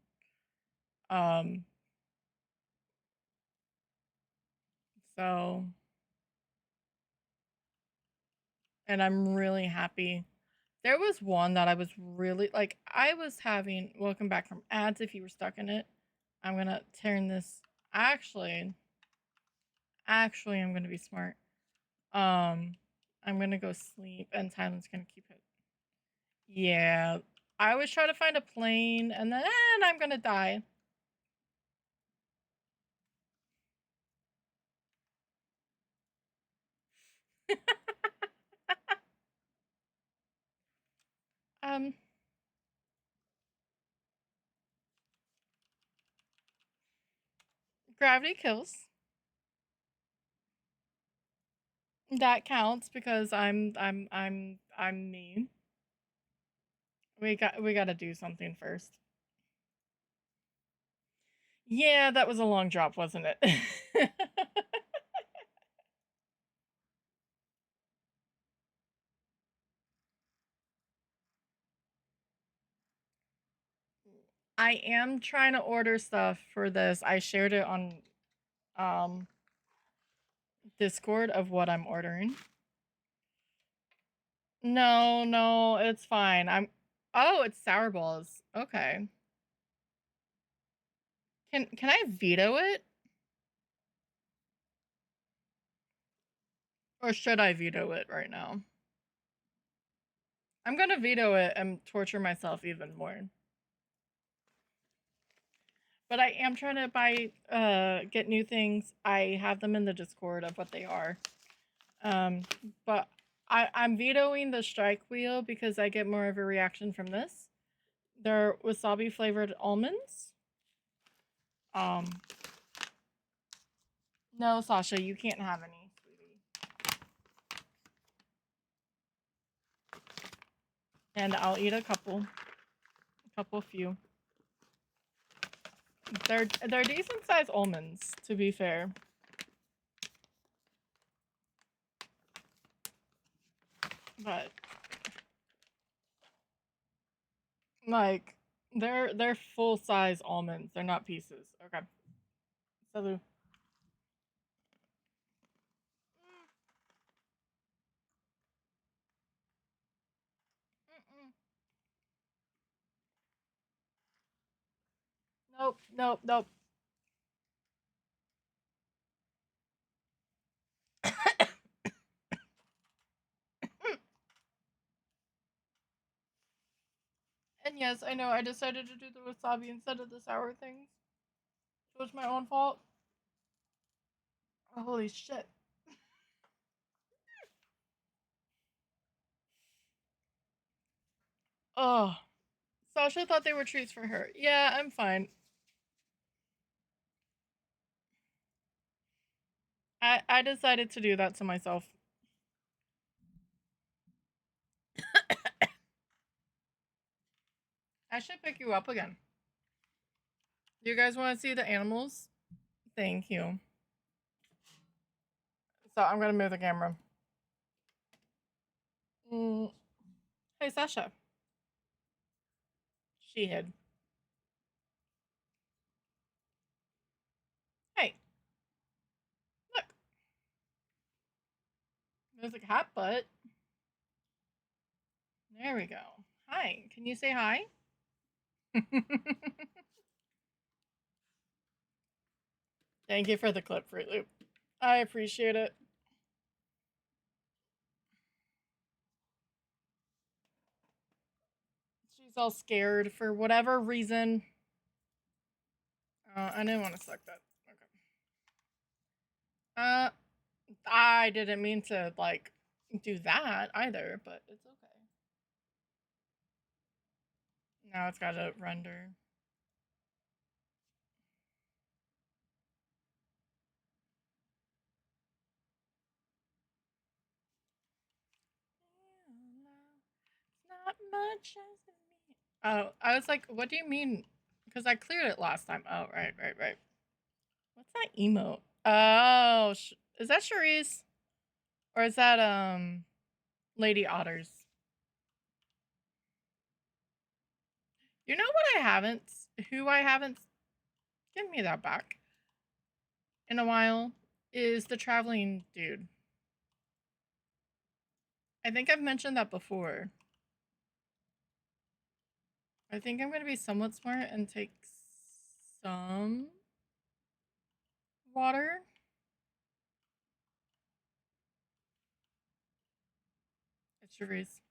So, and I'm really happy. There was one that I was really like, I was having, welcome back from ads if you were stuck in it. I'm gonna turn this, actually, I'm gonna be smart. I'm gonna go sleep and Tylen's gonna keep it. Yeah, I was trying to find a plane and then I'm gonna die. Gravity kills. That counts because I'm me. We gotta do something first. Yeah, that was a long drop, wasn't it? I am trying to order stuff for this. I shared it on Discord of what I'm ordering. No, it's fine. Oh, it's sour balls. Okay. Can I veto it? Or should I veto it right now? I'm gonna veto it and torture myself even more. But I am trying to buy, get new things. I have them in the Discord of what they are. But I'm vetoing the strike wheel because I get more of a reaction from this. They're wasabi flavored almonds. No, Sasha, you can't have any, sweetie. And I'll eat a few. They're decent sized almonds, to be fair. But like they're full size almonds. They're not pieces. Okay. Salut. Nope, nope, nope. And yes, I know I decided to do the wasabi instead of the sour things. It was my own fault. Oh, holy shit. Oh. Sasha thought they were treats for her. Yeah, I'm fine. I decided to do that to myself. I should pick you up again. You guys want to see the animals? Thank you. So I'm gonna move the camera. Hey, Sasha. She hid. Hey. Look. There's a cat butt. There we go. Hi. Can you say hi? Thank you for the clip, Fruit Loop. I appreciate it. She's all scared for whatever reason. I didn't want to suck that. Okay. I didn't mean to, like, do that either, but it's okay. Now it's gotta render. Not much as me. Oh, I was like, what do you mean? Because I cleared it last time. Oh, right. What's that emote? Oh, is that Charisse? Or is that, Lady Otters? You know what I haven't, who I haven't, give me that back, in a while, is the traveling dude. I think I've mentioned that before. I think I'm going to be somewhat smart and take some water. It's Charisse.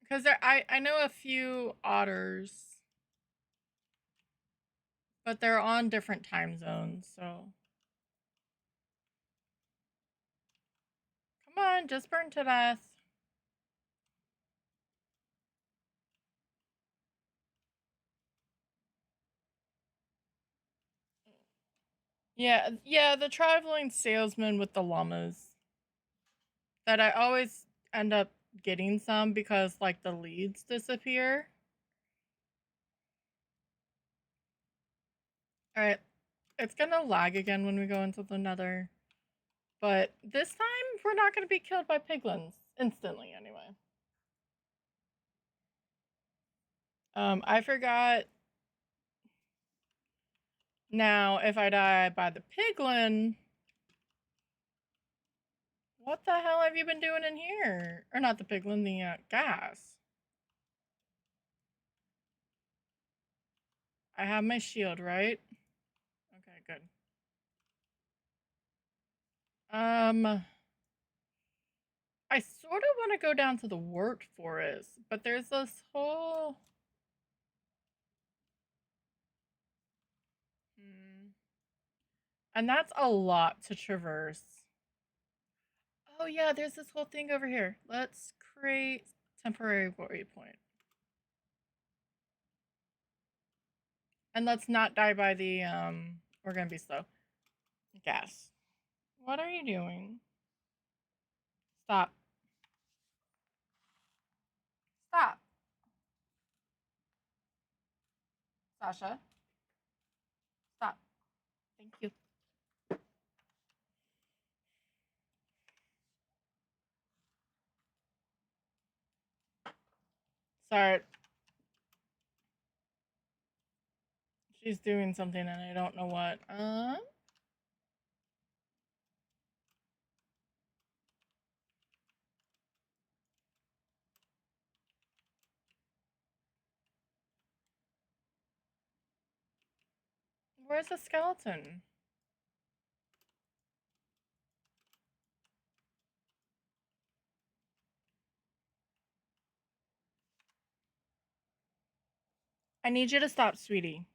Because I know a few otters, but they're on different time zones, so. Come on, just burn to death. Yeah, the traveling salesman with the llamas. That I always end up getting some because, like, the leads disappear. Alright, it's gonna lag again when we go into the nether. But this time, we're not gonna be killed by piglins. Instantly, anyway. I forgot. Now, if I die by the piglin, what the hell have you been doing in here? Or not the piglin, the gas. I have my shield, right? Okay, good. I sort of want to go down to the wart forest, but there's this whole... And that's a lot to traverse. Oh yeah, there's this whole thing over here. Let's create temporary waypoint. And let's not die by the we're gonna be slow. Gas. What are you doing? Stop. Stop. Sasha. Stop. Thank you. Sorry. She's doing something and I don't know what. Where's the skeleton? I need you to stop, sweetie.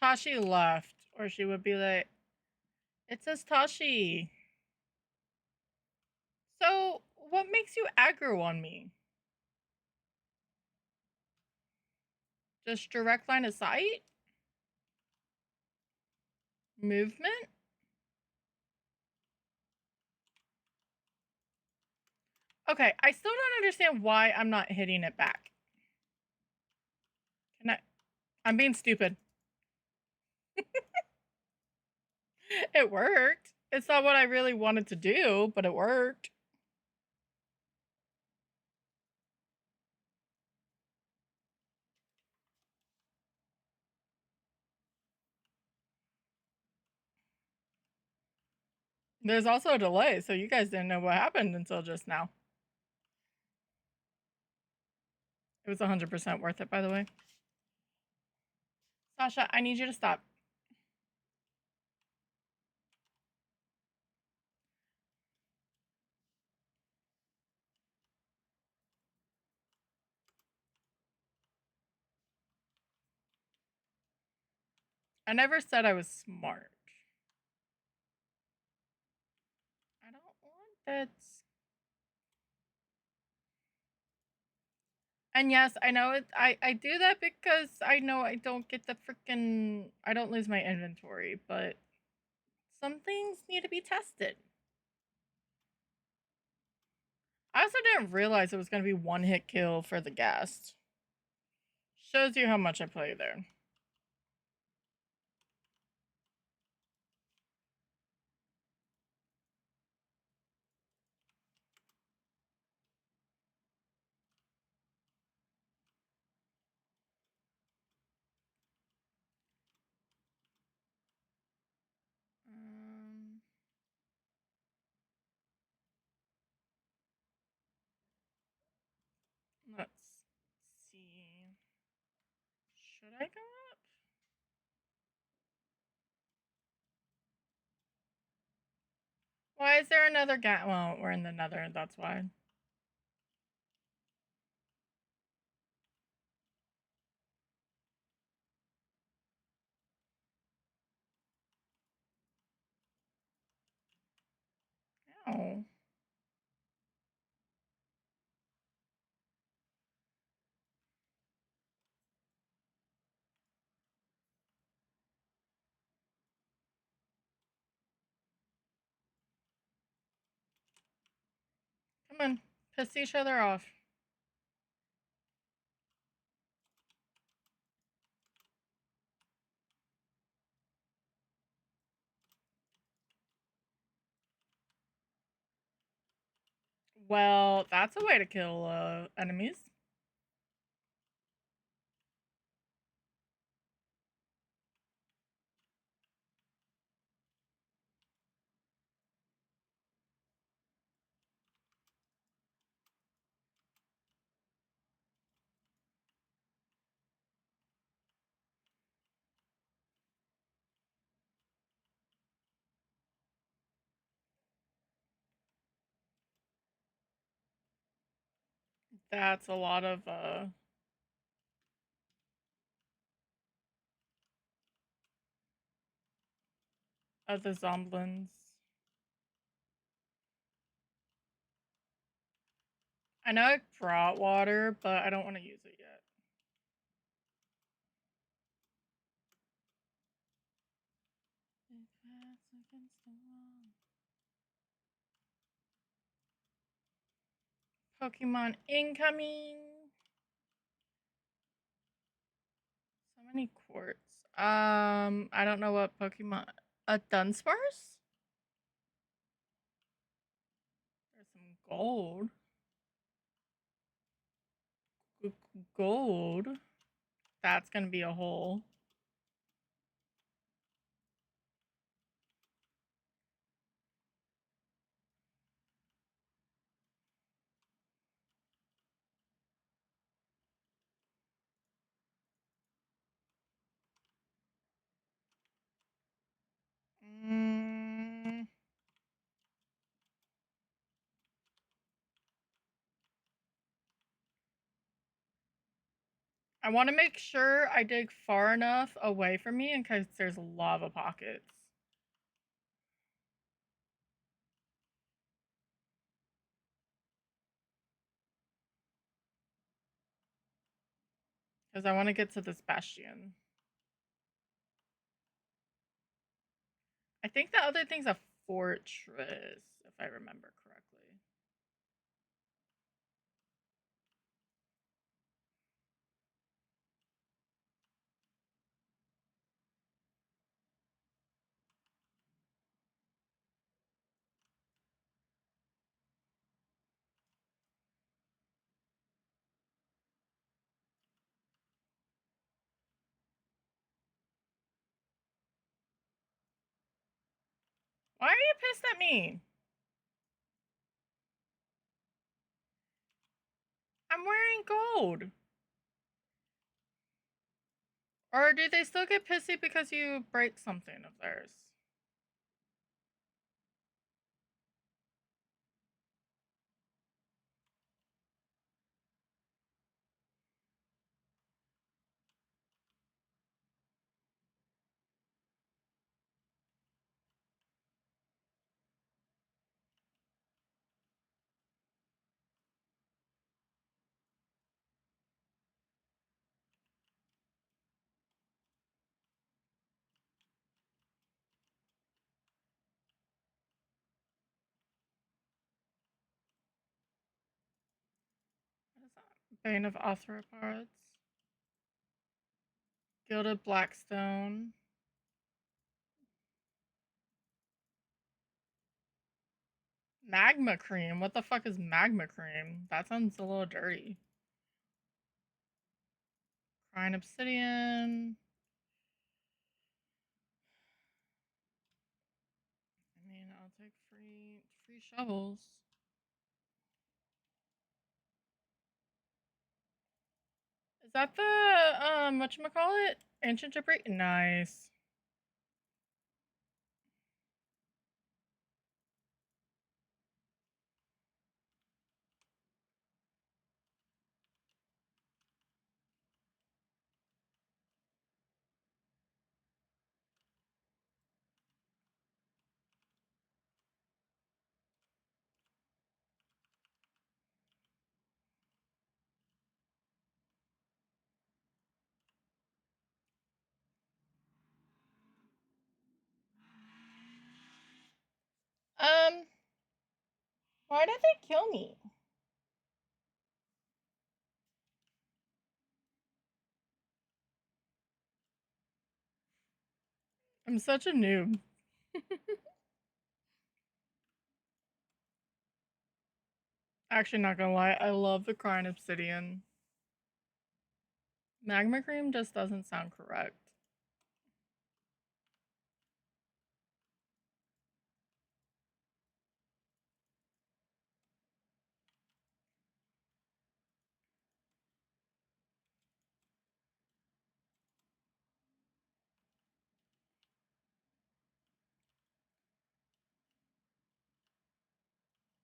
Tashi left, or she would be like, it says Tashi. So, what makes you aggro on me? Just direct line of sight? Movement? Okay, I still don't understand why I'm not hitting it back. Can I? I'm being stupid. It worked. It's not what I really wanted to do, but it worked. There's also a delay, so you guys didn't know what happened until just now. It was 100% worth it, by the way. Sasha, I need you to stop. I never said I was smart. I don't want that. And yes, I know it. I do that because I know I don't get the freaking. I don't lose my inventory, but some things need to be tested. I also didn't realize it was going to be one hit kill for the guest. Shows you how much I play there. Let's see. Should I go up? Why is there another guy? Well, we're in the nether, that's why. Ow. Come on, piss each other off. Well, that's a way to kill enemies. That's a lot of the zomblins. I know I brought water, but I don't want to use it yet. Pokemon incoming. So many quartz. I don't know what Pokemon. A Dunsparce? There's some gold. Gold. That's gonna be a hole. Mm, I want to make sure I dig far enough away from me in case there's lava pockets. Because I want to get to this bastion. I think the other thing's a fortress, if I remember correctly. Why are you pissed at me? I'm wearing gold. Or do they still get pissy because you break something of theirs? What is that? Bane of Arthropods. Gilded Blackstone. Magma cream. What the fuck is magma cream? That sounds a little dirty. Crying obsidian. I mean, I'll take free shovels. Is that the whatchamacallit? Ancient debris? Nice. Um, why did they kill me? I'm such a noob. Actually, not gonna lie, I love the crying obsidian. Magma cream just doesn't sound correct.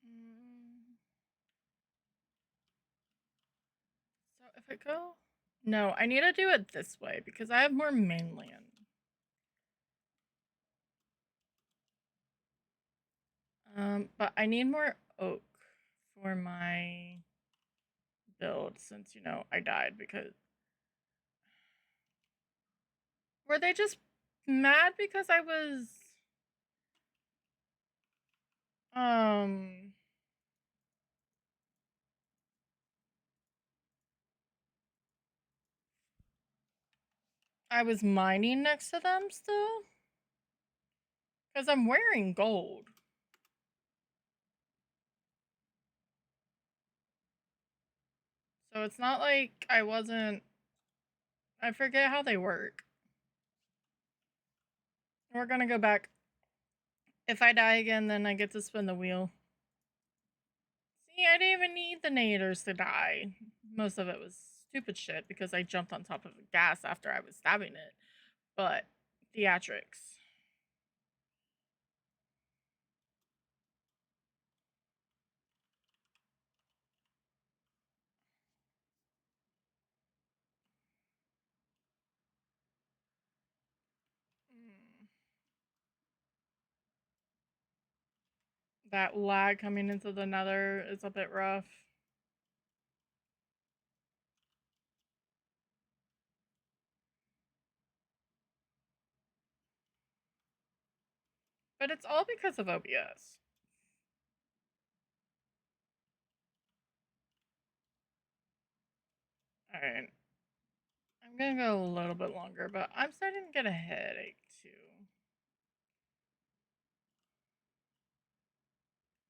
Mm. If I go... No, I need to do it this way because I have more mainland. But I need more oak for my build since, you know, I died because... Were they just mad because I was... I was mining next to them still? Because I'm wearing gold. So it's not like I wasn't... I forget how they work. We're gonna go back. If I die again, then I get to spin the wheel. See, I didn't even need the naders to die. Most of it was stupid shit because I jumped on top of a gas after I was stabbing it. But theatrics. That lag coming into the nether is a bit rough. But it's all because of OBS. Alright. I'm gonna go a little bit longer, but I'm starting to get a headache too.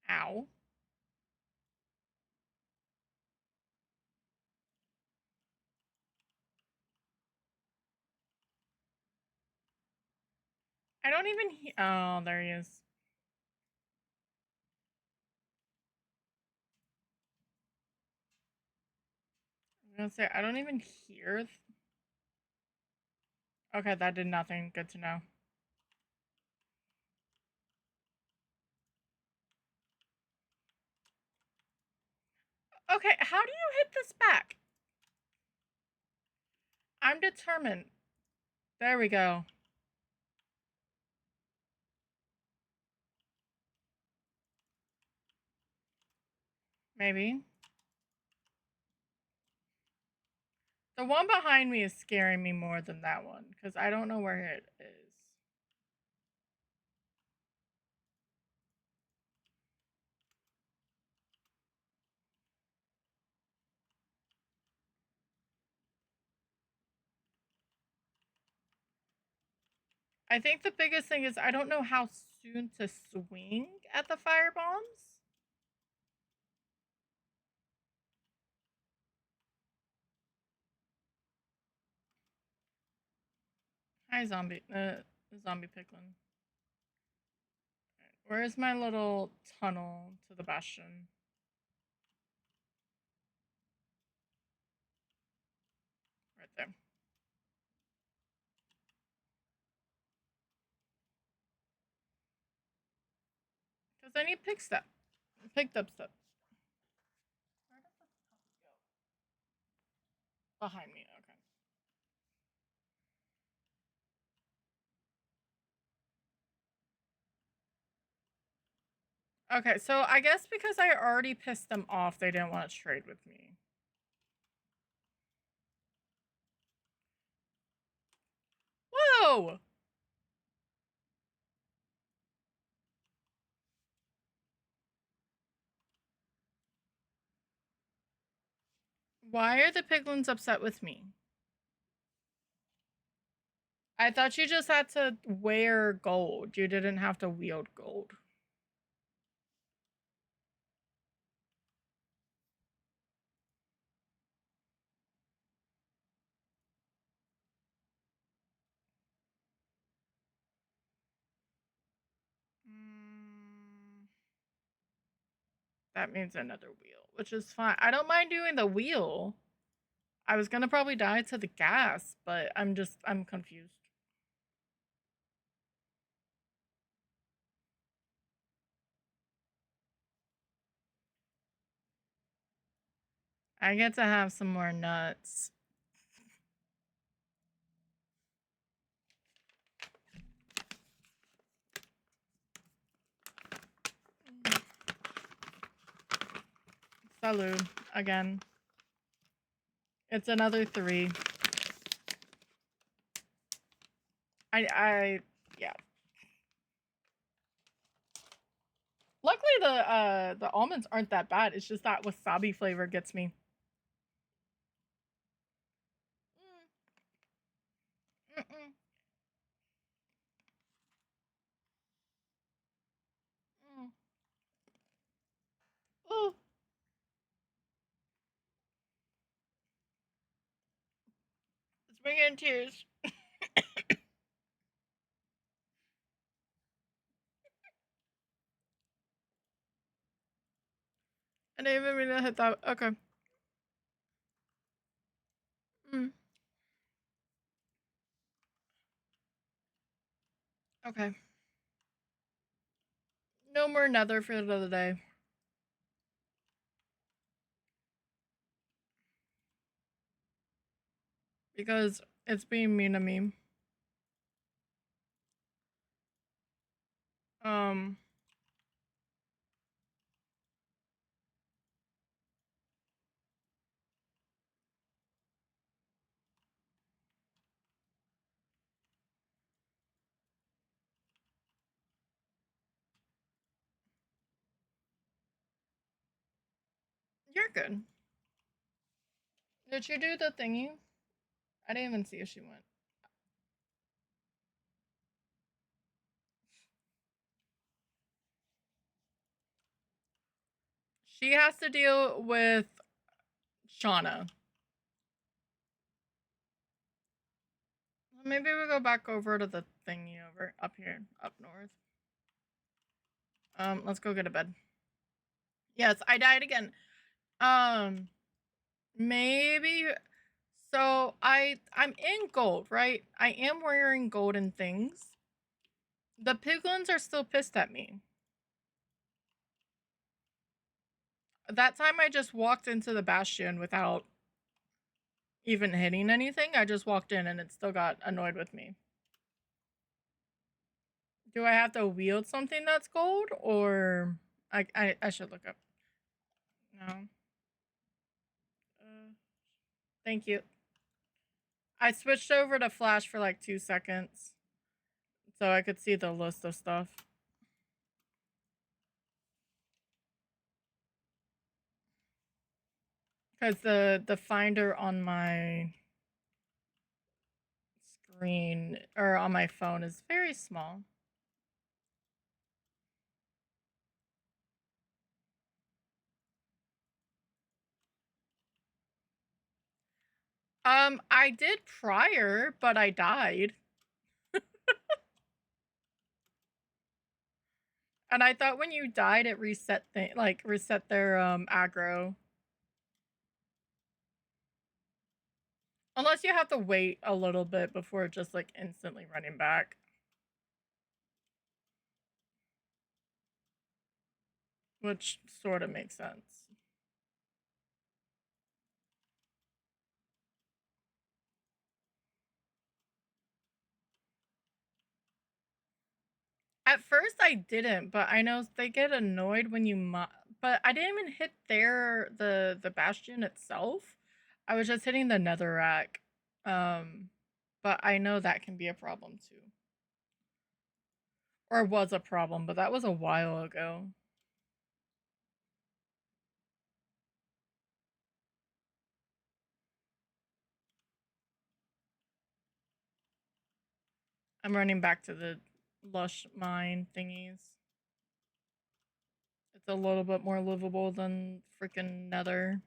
Ow. I don't even oh, there he is. I'm gonna say, I don't even hear. Okay, that did nothing. Good to know. Okay, how do you hit this back? I'm determined. There we go. Maybe. The one behind me is scaring me more than that one, because I don't know where it is. I think the biggest thing is I don't know how soon to swing at the fire bombs. Hi, zombie. Zombie picklin. Where's my little tunnel to the bastion? Right there. Because I need picked up stuff. Where does the tunnel go? Behind me, okay. Okay, so I guess because I already pissed them off, they didn't want to trade with me. Whoa! Why are the piglins upset with me? I thought you just had to wear gold. You didn't have to wield gold. That means another wheel, which is fine. I don't mind doing the wheel. I was gonna probably die to the gas, but I'm confused. I get to have some more nuts. Salud again. It's another 3. Yeah. Luckily the almonds aren't that bad. It's just that wasabi flavor gets me. Mm-mm. Mm. Ooh. It's bringing in tears. I didn't even mean to hit that. Okay. Mm. Okay. No more nether for another day. Because it's being mean to me. You're good. Did she do the thingy? I didn't even see if she went. She has to deal with Shauna. Maybe we'll go back over to the thingy over up here, up north. Let's go get a bed. Yes, I died again. Maybe. So I'm in gold, right? I am wearing golden things. The piglins are still pissed at me. That time I just walked into the bastion without even hitting anything. I just walked in and it still got annoyed with me. Do I have to wield something that's gold, or I should look up. No. Thank you. I switched over to flash for like 2 seconds so I could see the list of stuff. Because the finder on my screen or on my phone is very small. I did prior, but I died. And I thought when you died it reset reset their aggro. Unless you have to wait a little bit before just like instantly running back. Which sort of makes sense. At first I didn't, but I know they get annoyed when you but I didn't even hit the bastion itself. I was just hitting the netherrack. But I know that can be a problem too. Or was a problem, but that was a while ago. I'm running back to the lush mine thingies. It's a little bit more livable than freaking nether.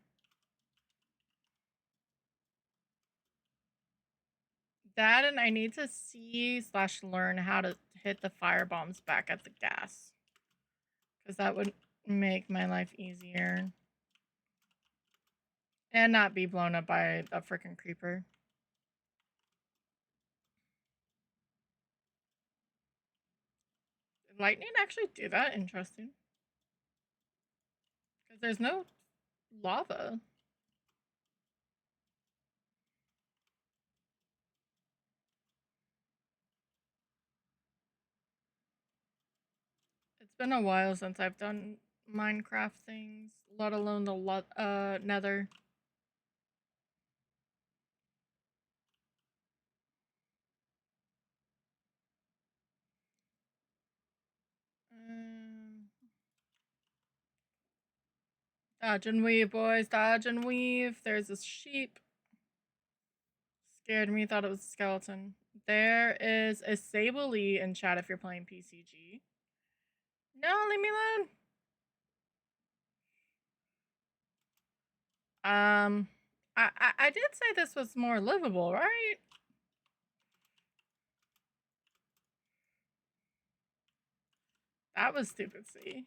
That, and I need to see/learn how to hit the fire bombs back at the gas. Because that would make my life easier. And not be blown up by a freaking creeper. Did lightning actually do that? Interesting. Because there's no lava. been a while since I've done Minecraft things, let alone the Nether. Dodge and weave, boys. Dodge and weave. There's this sheep. Scared me. Thought it was a skeleton. There is a Sable in chat if you're playing PCG. No, leave me alone. I did say this was more livable, right? That was stupid, see?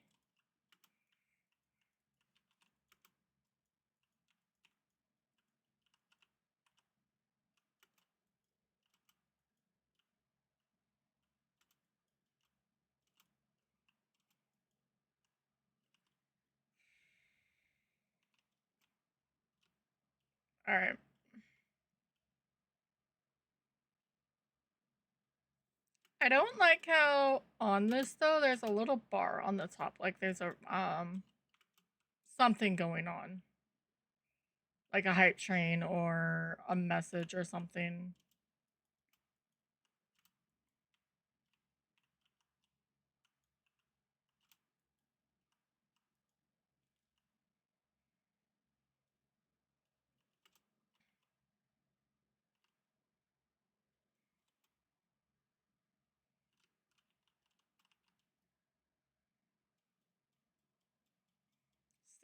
Alright. I don't like how on this though there's a little bar on the top, like there's a something going on. Like a hype train or a message or something.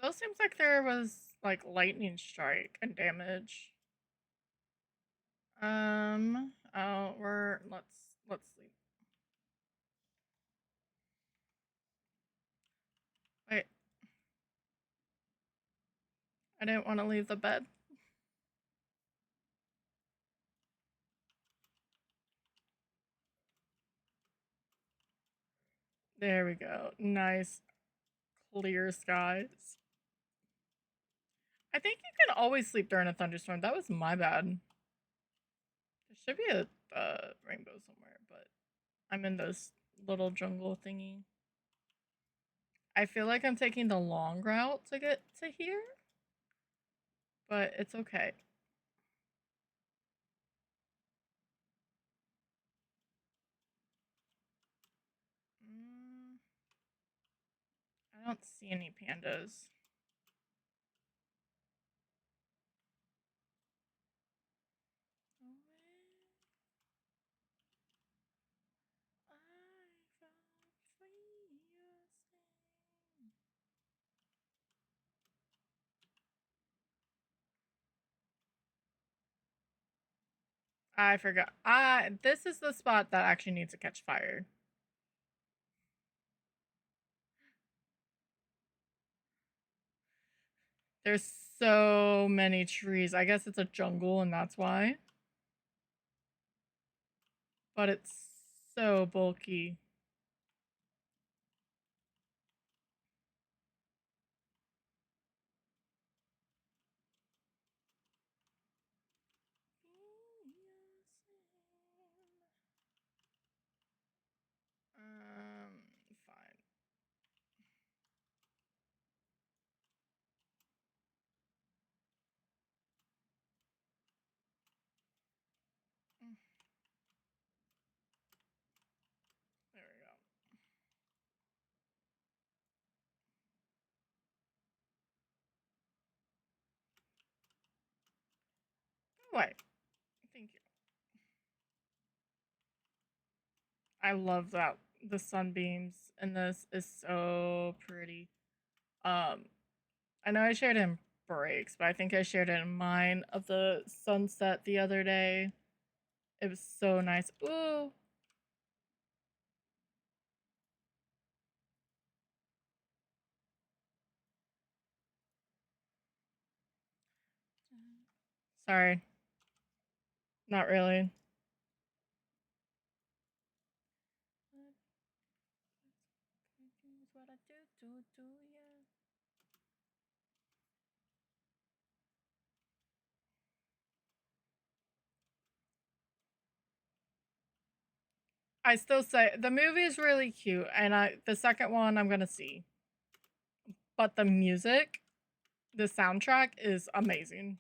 Still seems like there was like lightning strike and damage. Oh, let's sleep. Wait. I didn't want to leave the bed. There we go. Nice clear skies. I think you can always sleep during a thunderstorm. That was my bad. There should be a rainbow somewhere, but I'm in this little jungle thingy. I feel like I'm taking the long route to get to here, but it's okay. I don't see any pandas. I forgot. This is the spot that actually needs to catch fire. There's so many trees. I guess it's a jungle and that's why. But it's so bulky. Fine. There we go. Wait. Thank you. I love that the sunbeams in this is so pretty. I know I shared it in breaks, but I think I shared it in mine of the sunset the other day. It was so nice. Ooh. Sorry. Not really. I still say the movie is really cute, and the second one I'm gonna see. But the music, the soundtrack is amazing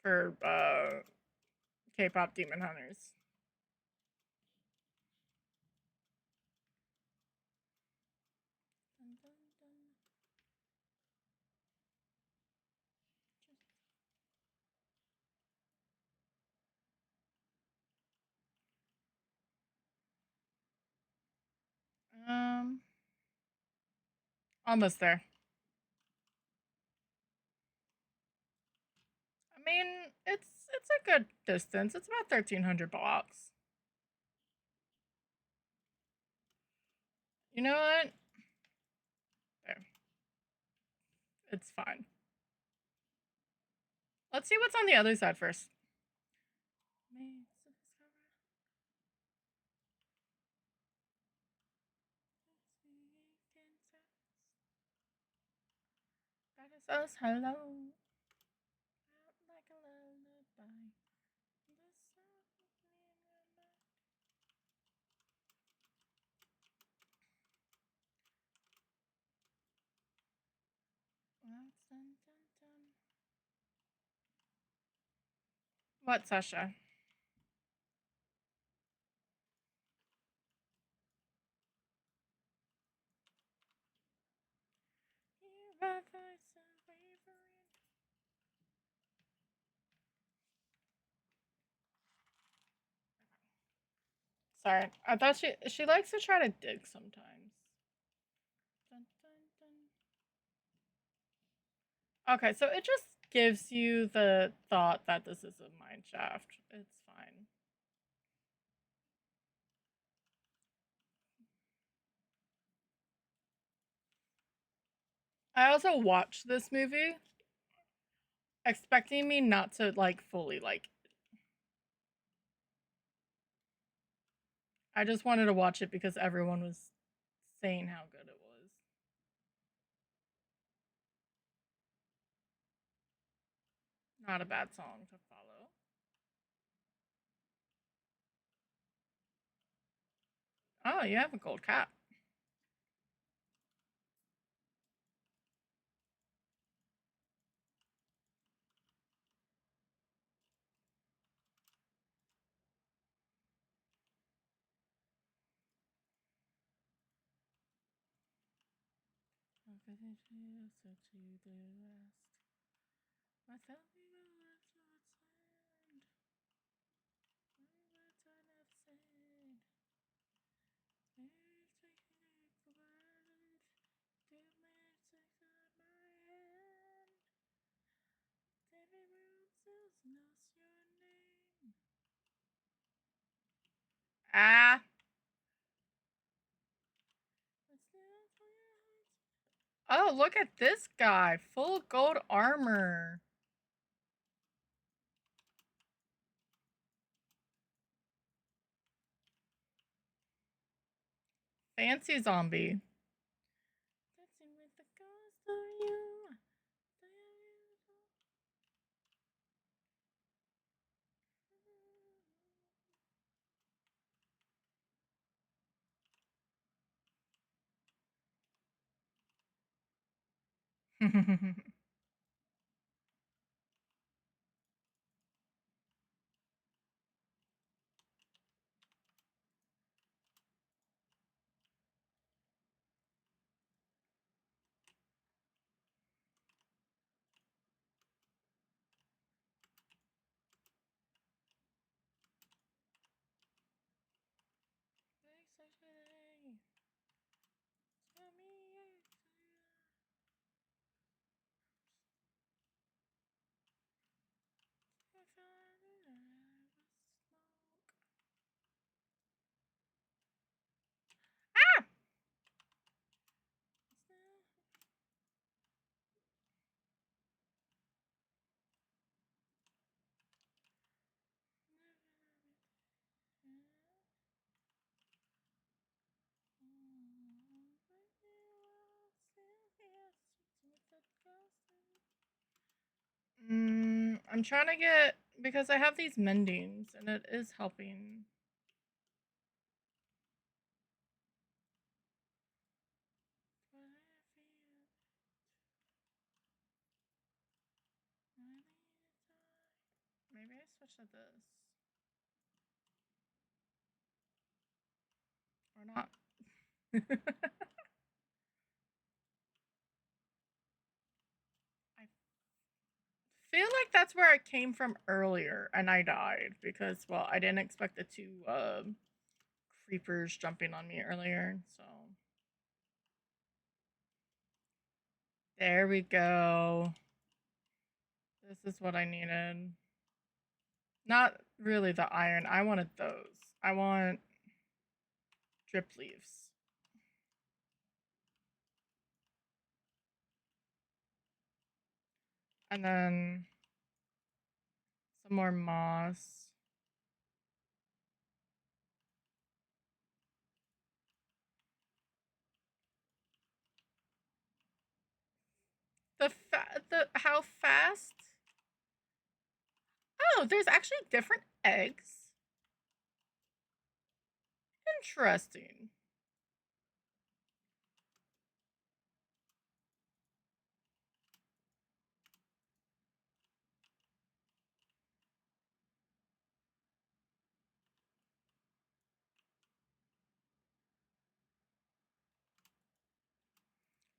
for K-pop Demon Hunters. Um, almost there. I mean, it's a good distance. It's about 1,300 blocks. You know what? There. It's fine. Let's see what's on the other side first. That is us. Hello. Like a lullaby. What, Sasha? Sorry, I thought she likes to try to dig sometimes. Dun, dun, dun. Okay, so it just gives you the thought that this is a mine shaft. It's fine. I also watched this movie expecting me not to like fully like it. I just wanted to watch it because everyone was saying how good it was. Not a bad song to follow. Oh, you have a gold cap. Ah. Oh, look at this guy. Full gold armor. Fancy zombie. Ah! I'm trying to get because I have these mendings and it is helping. switch to this. Or not. I feel like that's where it came from earlier, and I died because, well, I didn't expect the two creepers jumping on me earlier, so. There we go. This is what I needed. Not really the iron. I wanted those. I want drip leaves. And then some more moss. The how fast? Oh, there's actually different eggs. Interesting.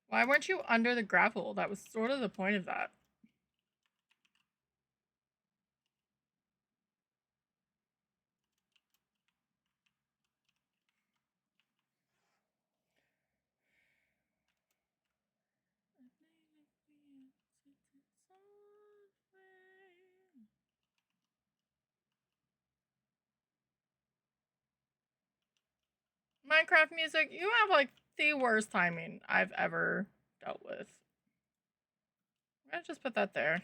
Why weren't you under the gravel? That was sort of the point of that. Minecraft music, you have like the worst timing I've ever dealt with. I'm gonna just put that there.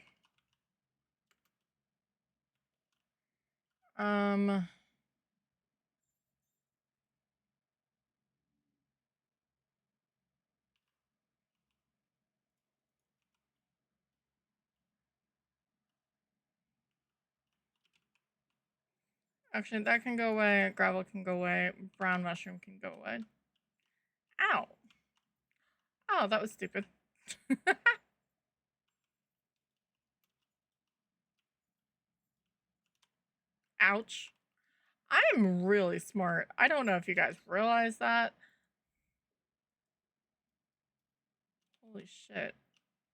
Actually, that can go away. Gravel can go away. Brown mushroom can go away. Ow. Oh, that was stupid. Ouch. I am really smart. I don't know if you guys realize that. Holy shit.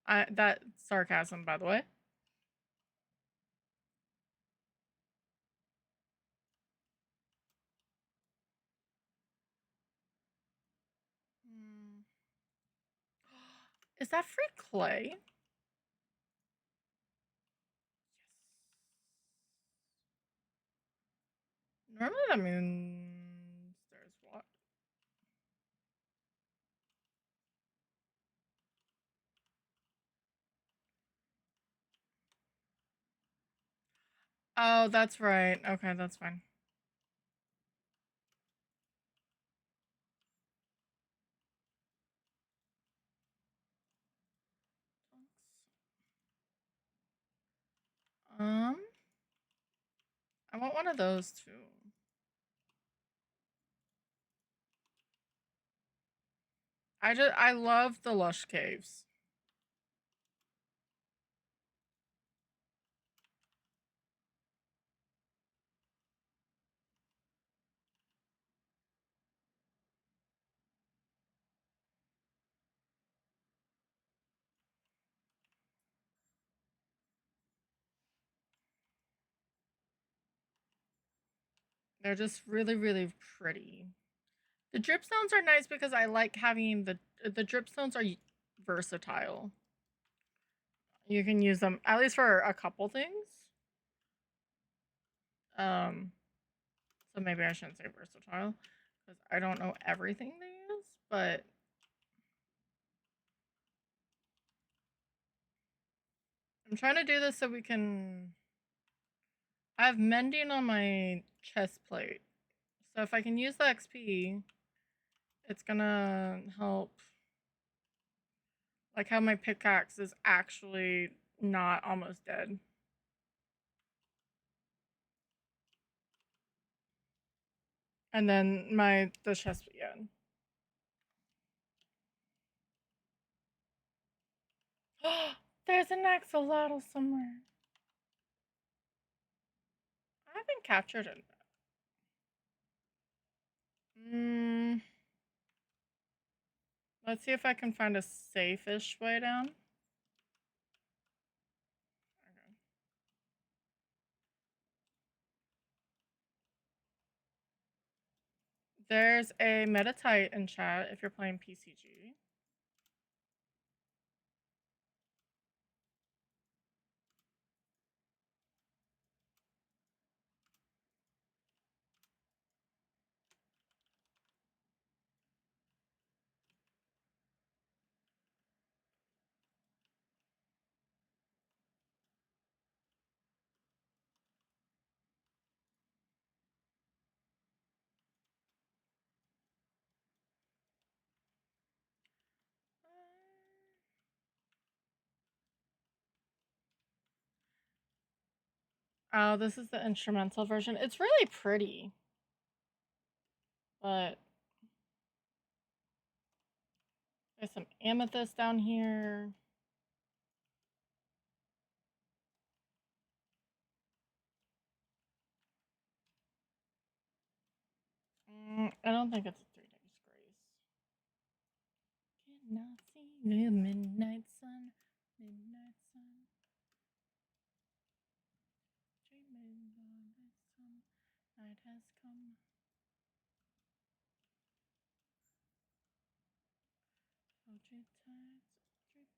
That sarcasm, by the way. Is that free clay? Yes. Normally that means there's what? Oh, that's right. Okay, that's fine. I want one of those too. I love the lush caves. They're just really, really pretty. The drip stones are nice because I like having the drip stones are versatile. You can use them at least for a couple things. So maybe I shouldn't say versatile because I don't know everything they use, but I'm trying to do this so we can. I have mending on my chest plate, so if I can use the XP, it's gonna help. Like how my pickaxe is actually not almost dead. And then the chest, yeah. There's an axolotl somewhere. I haven't captured it. Let's see if I can find a safe-ish way down. Okay. There's a Metatite in chat if you're playing PCG. Oh, this is the instrumental version. It's really pretty. But there's some amethyst down here. I don't think it's a 3 days grace. Can I see the midnight sun? Midnight sun. Dreaming on the sun. Night has come. Hold you tight.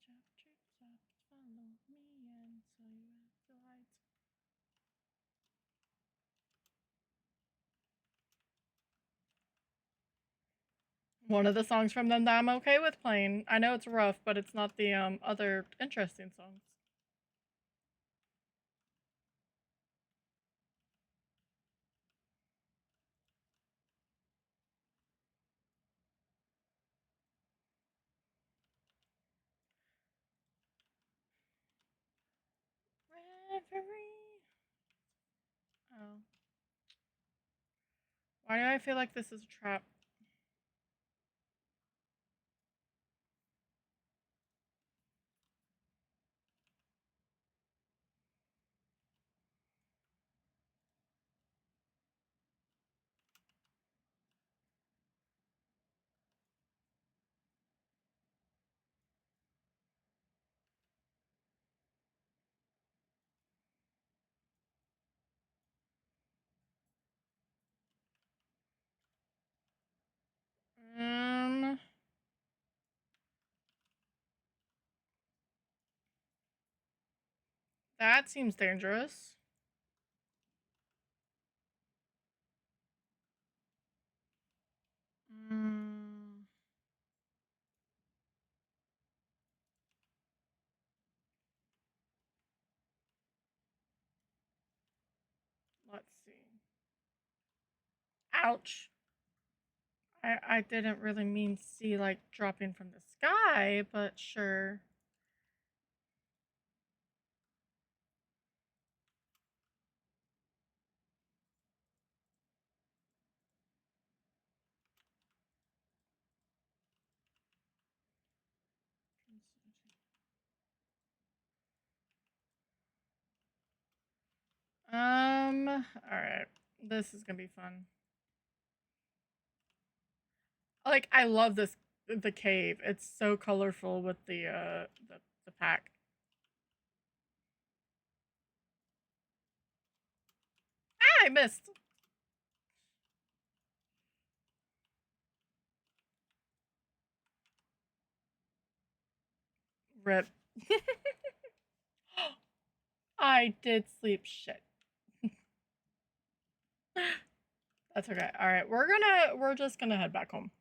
Drip drop, follow me until you have the light. One of the songs from them that I'm okay with playing. I know it's rough, but it's not the other interesting songs. Reverie. Oh. Why do I feel like this is a trap? That seems dangerous. Let's see. Ouch. I didn't really mean see like dropping from the sky, but sure. Alright. This is gonna be fun. Like, I love this the cave. It's so colorful with the pack. Ah, I missed. Rip. I did sleep shit. That's okay. All right, we're just gonna head back home.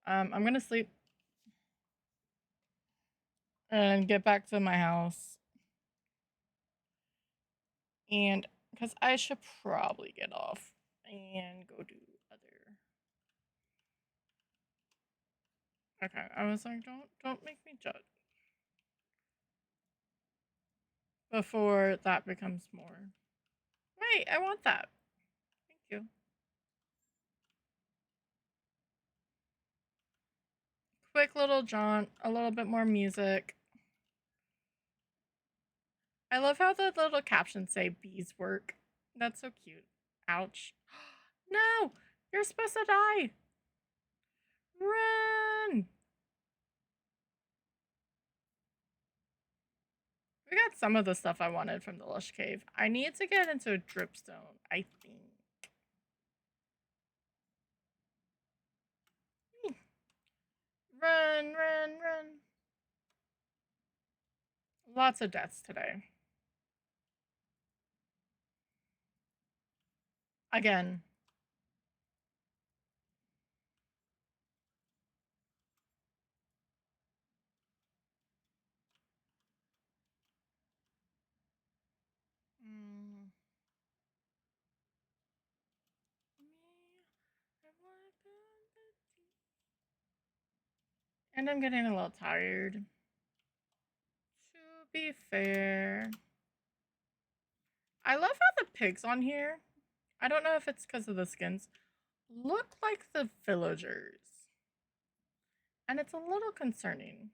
I'm gonna sleep and get back to my house, and because I should probably get off and go do other. Okay, I was like, don't make me judge before that becomes more. Wait, I want that. Thank you. Quick little jaunt, a little bit more music. I love how the little captions say bees work. That's so cute. Ouch. No! You're supposed to die! Run! We got some of the stuff I wanted from the Lush Cave. I need to get into a dripstone, I think. Run, run, run. Lots of deaths today. Again. And I'm getting a little tired. To be fair. I love how the pigs on here, I don't know if it's because of the skins, look like the villagers. And it's a little concerning.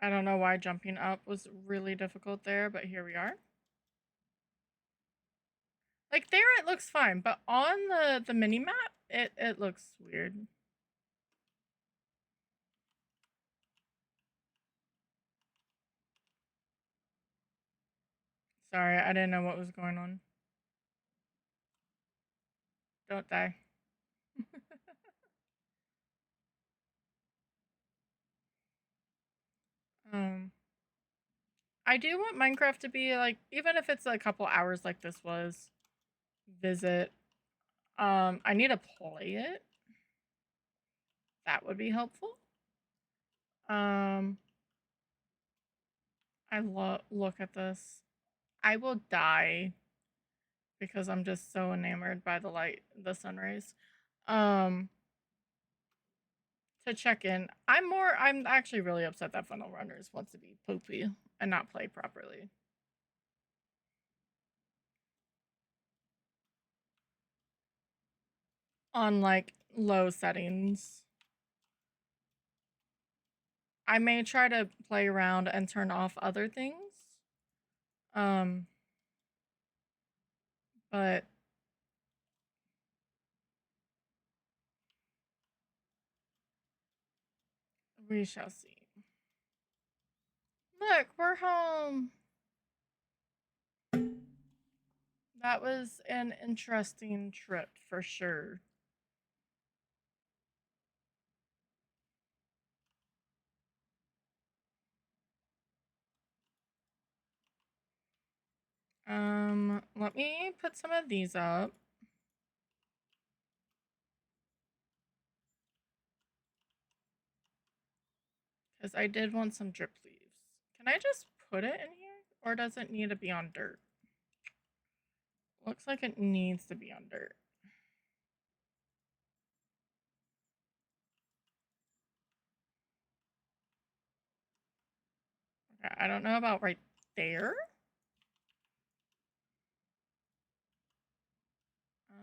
I don't know why jumping up was really difficult there, but here we are. Like there it looks fine, but on the mini map, it looks weird. Sorry, I didn't know what was going on. Don't die. I do want Minecraft to be like, even if it's a couple hours like this was, visit. I need to play it. That would be helpful. I look at this. I will die because I'm just so enamored by the light, the sun rays. To check in. I'm actually really upset that Funnel Runners wants to be poopy and not play properly. On like low settings. I may try to play around and turn off other things. But we shall see. Look, we're home. That was an interesting trip for sure. Let me put some of these up. Because I did want some drip leaves. Can I just put it in here? Or does it need to be on dirt? Looks like it needs to be on dirt. Okay, I don't know about right there.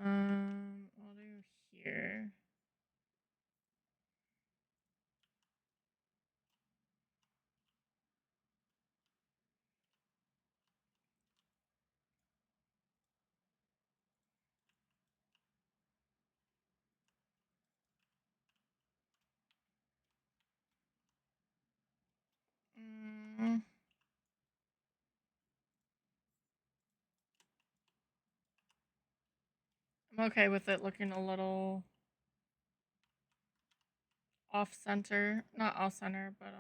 I'll do here. I'm okay with it looking a little off center. Not off center, but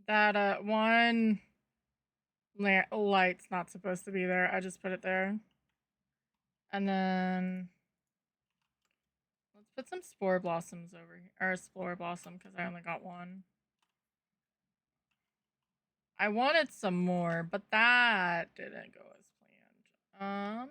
that one light's not supposed to be there. I just put it there. And then let's put some spore blossoms over here, or spore blossom, because I only got one. I wanted some more, but that didn't go as planned.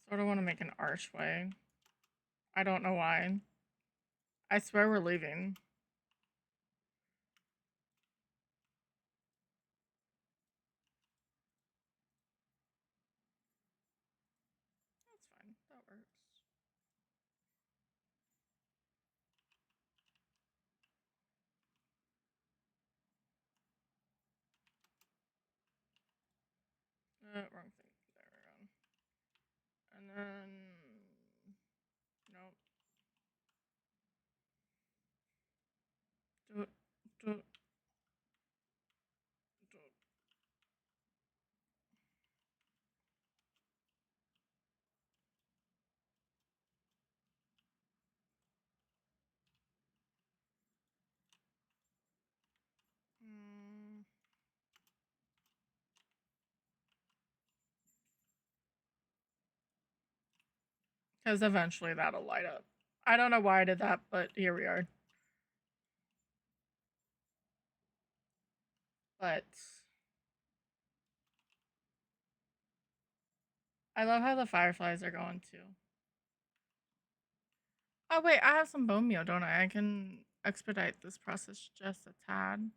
Sort of want to make an archway. I don't know why. I swear we're leaving. That's fine. That works. Wrong thing. There we go. And then... Nope. Do it. Do it. Do it. Because eventually that'll light up. I don't know why I did that, but here we are. But I love how the fireflies are going too. Oh wait, I have some bone meal, don't I? I can expedite this process just a tad.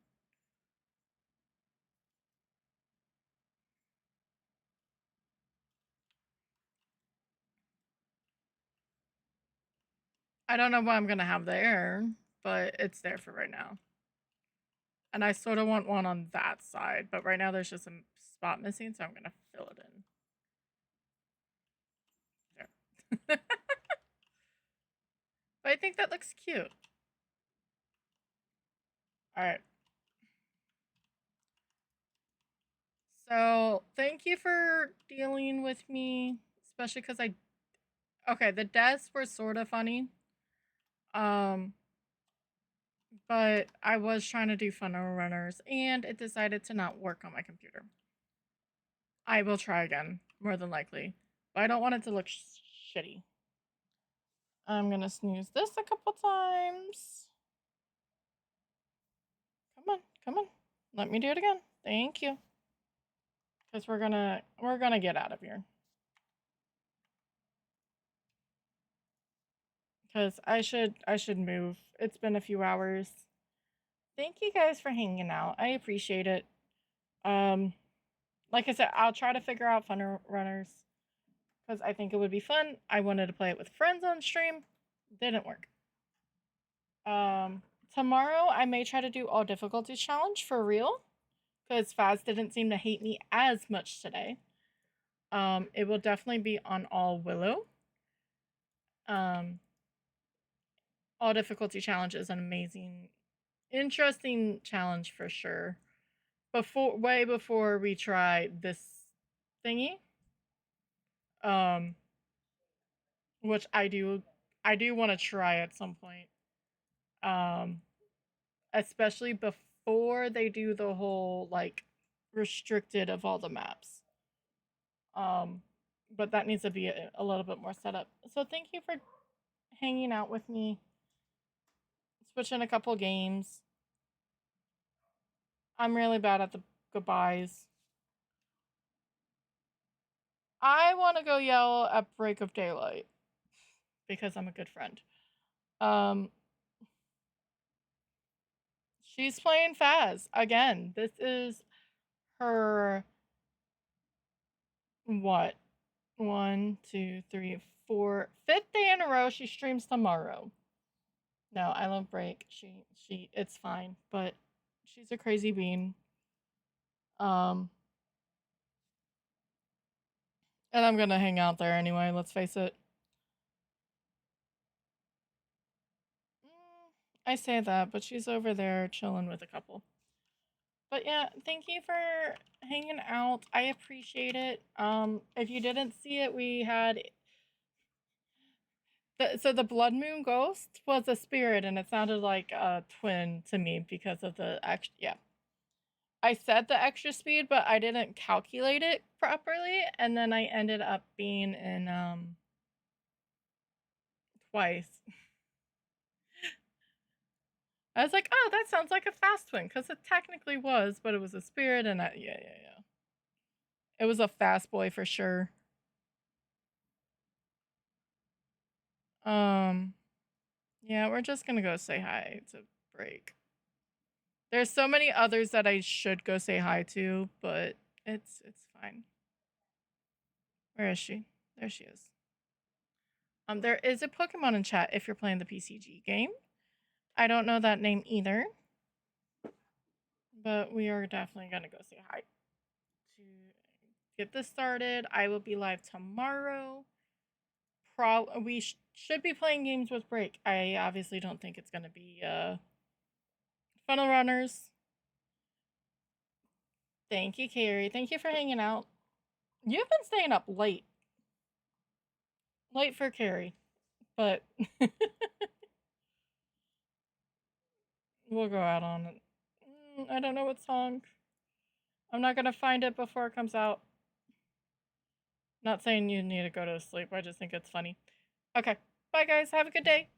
I don't know what I'm gonna have there, but it's there for right now. And I sort of want one on that side, but right now there's just a spot missing, so I'm gonna fill it in. There. But I think that looks cute. Alright. So, thank you for dealing with me, especially because okay, the deaths were sort of funny. But I was trying to do funnel runners, and it decided to not work on my computer. I will try again, more than likely. But I don't want it to look shitty. I'm gonna snooze this a couple times. Come on, come on. Let me do it again. Thank you. Because we're gonna get out of here. Because I should move. It's been a few hours. Thank you guys for hanging out. I appreciate it. Like I said, I'll try to figure out funnel runners because I think it would be fun. I wanted to play it with friends on stream. Didn't work. Tomorrow I may try to do all difficulties challenge for real because Phas didn't seem to hate me as much today. It will definitely be on all Willow. All difficulty challenge is an amazing, interesting challenge for sure. Way before we try this thingy. Which I do want to try at some point. Especially before they do the whole like restricted of all the maps. But that needs to be a little bit more set up. So thank you for hanging out with me. Switching a couple games. I'm really bad at the goodbyes. I want to go yell at break of daylight because I'm a good friend. She's playing Phas again. This is her what? 1, 2, 3, 4, 5th day in a row. She streams tomorrow. No, I love break. It's fine, but she's a crazy bean. And I'm gonna hang out there anyway, let's face it. I say that, but she's over there chilling with a couple. But yeah, thank you for hanging out. I appreciate it. If you didn't see it, we had... So the blood moon ghost was a spirit, and it sounded like a twin to me because of the... Yeah. I said the extra speed, but I didn't calculate it properly, and then I ended up being in twice. I was like, oh, that sounds like a fast twin, because it technically was, but it was a spirit, and yeah. It was a fast boy for sure. Yeah, we're just gonna go say hi to Break. There's so many others that I should go say hi to, but it's fine. Where is she? There she is. There is a Pokemon in chat if you're playing the PCG game. I don't know that name either, but we are definitely gonna go say hi. To get this started, I will be live tomorrow. We should be playing games with Break. I obviously don't think it's gonna be Funnel Runners. Thank you, Carrie. Thank you for hanging out. You've been staying up late. Late for Carrie, but we'll go out on it. I don't know what song. I'm not gonna find it before it comes out. Not saying you need to go to sleep. I just think it's funny. Okay. Bye, guys. Have a good day.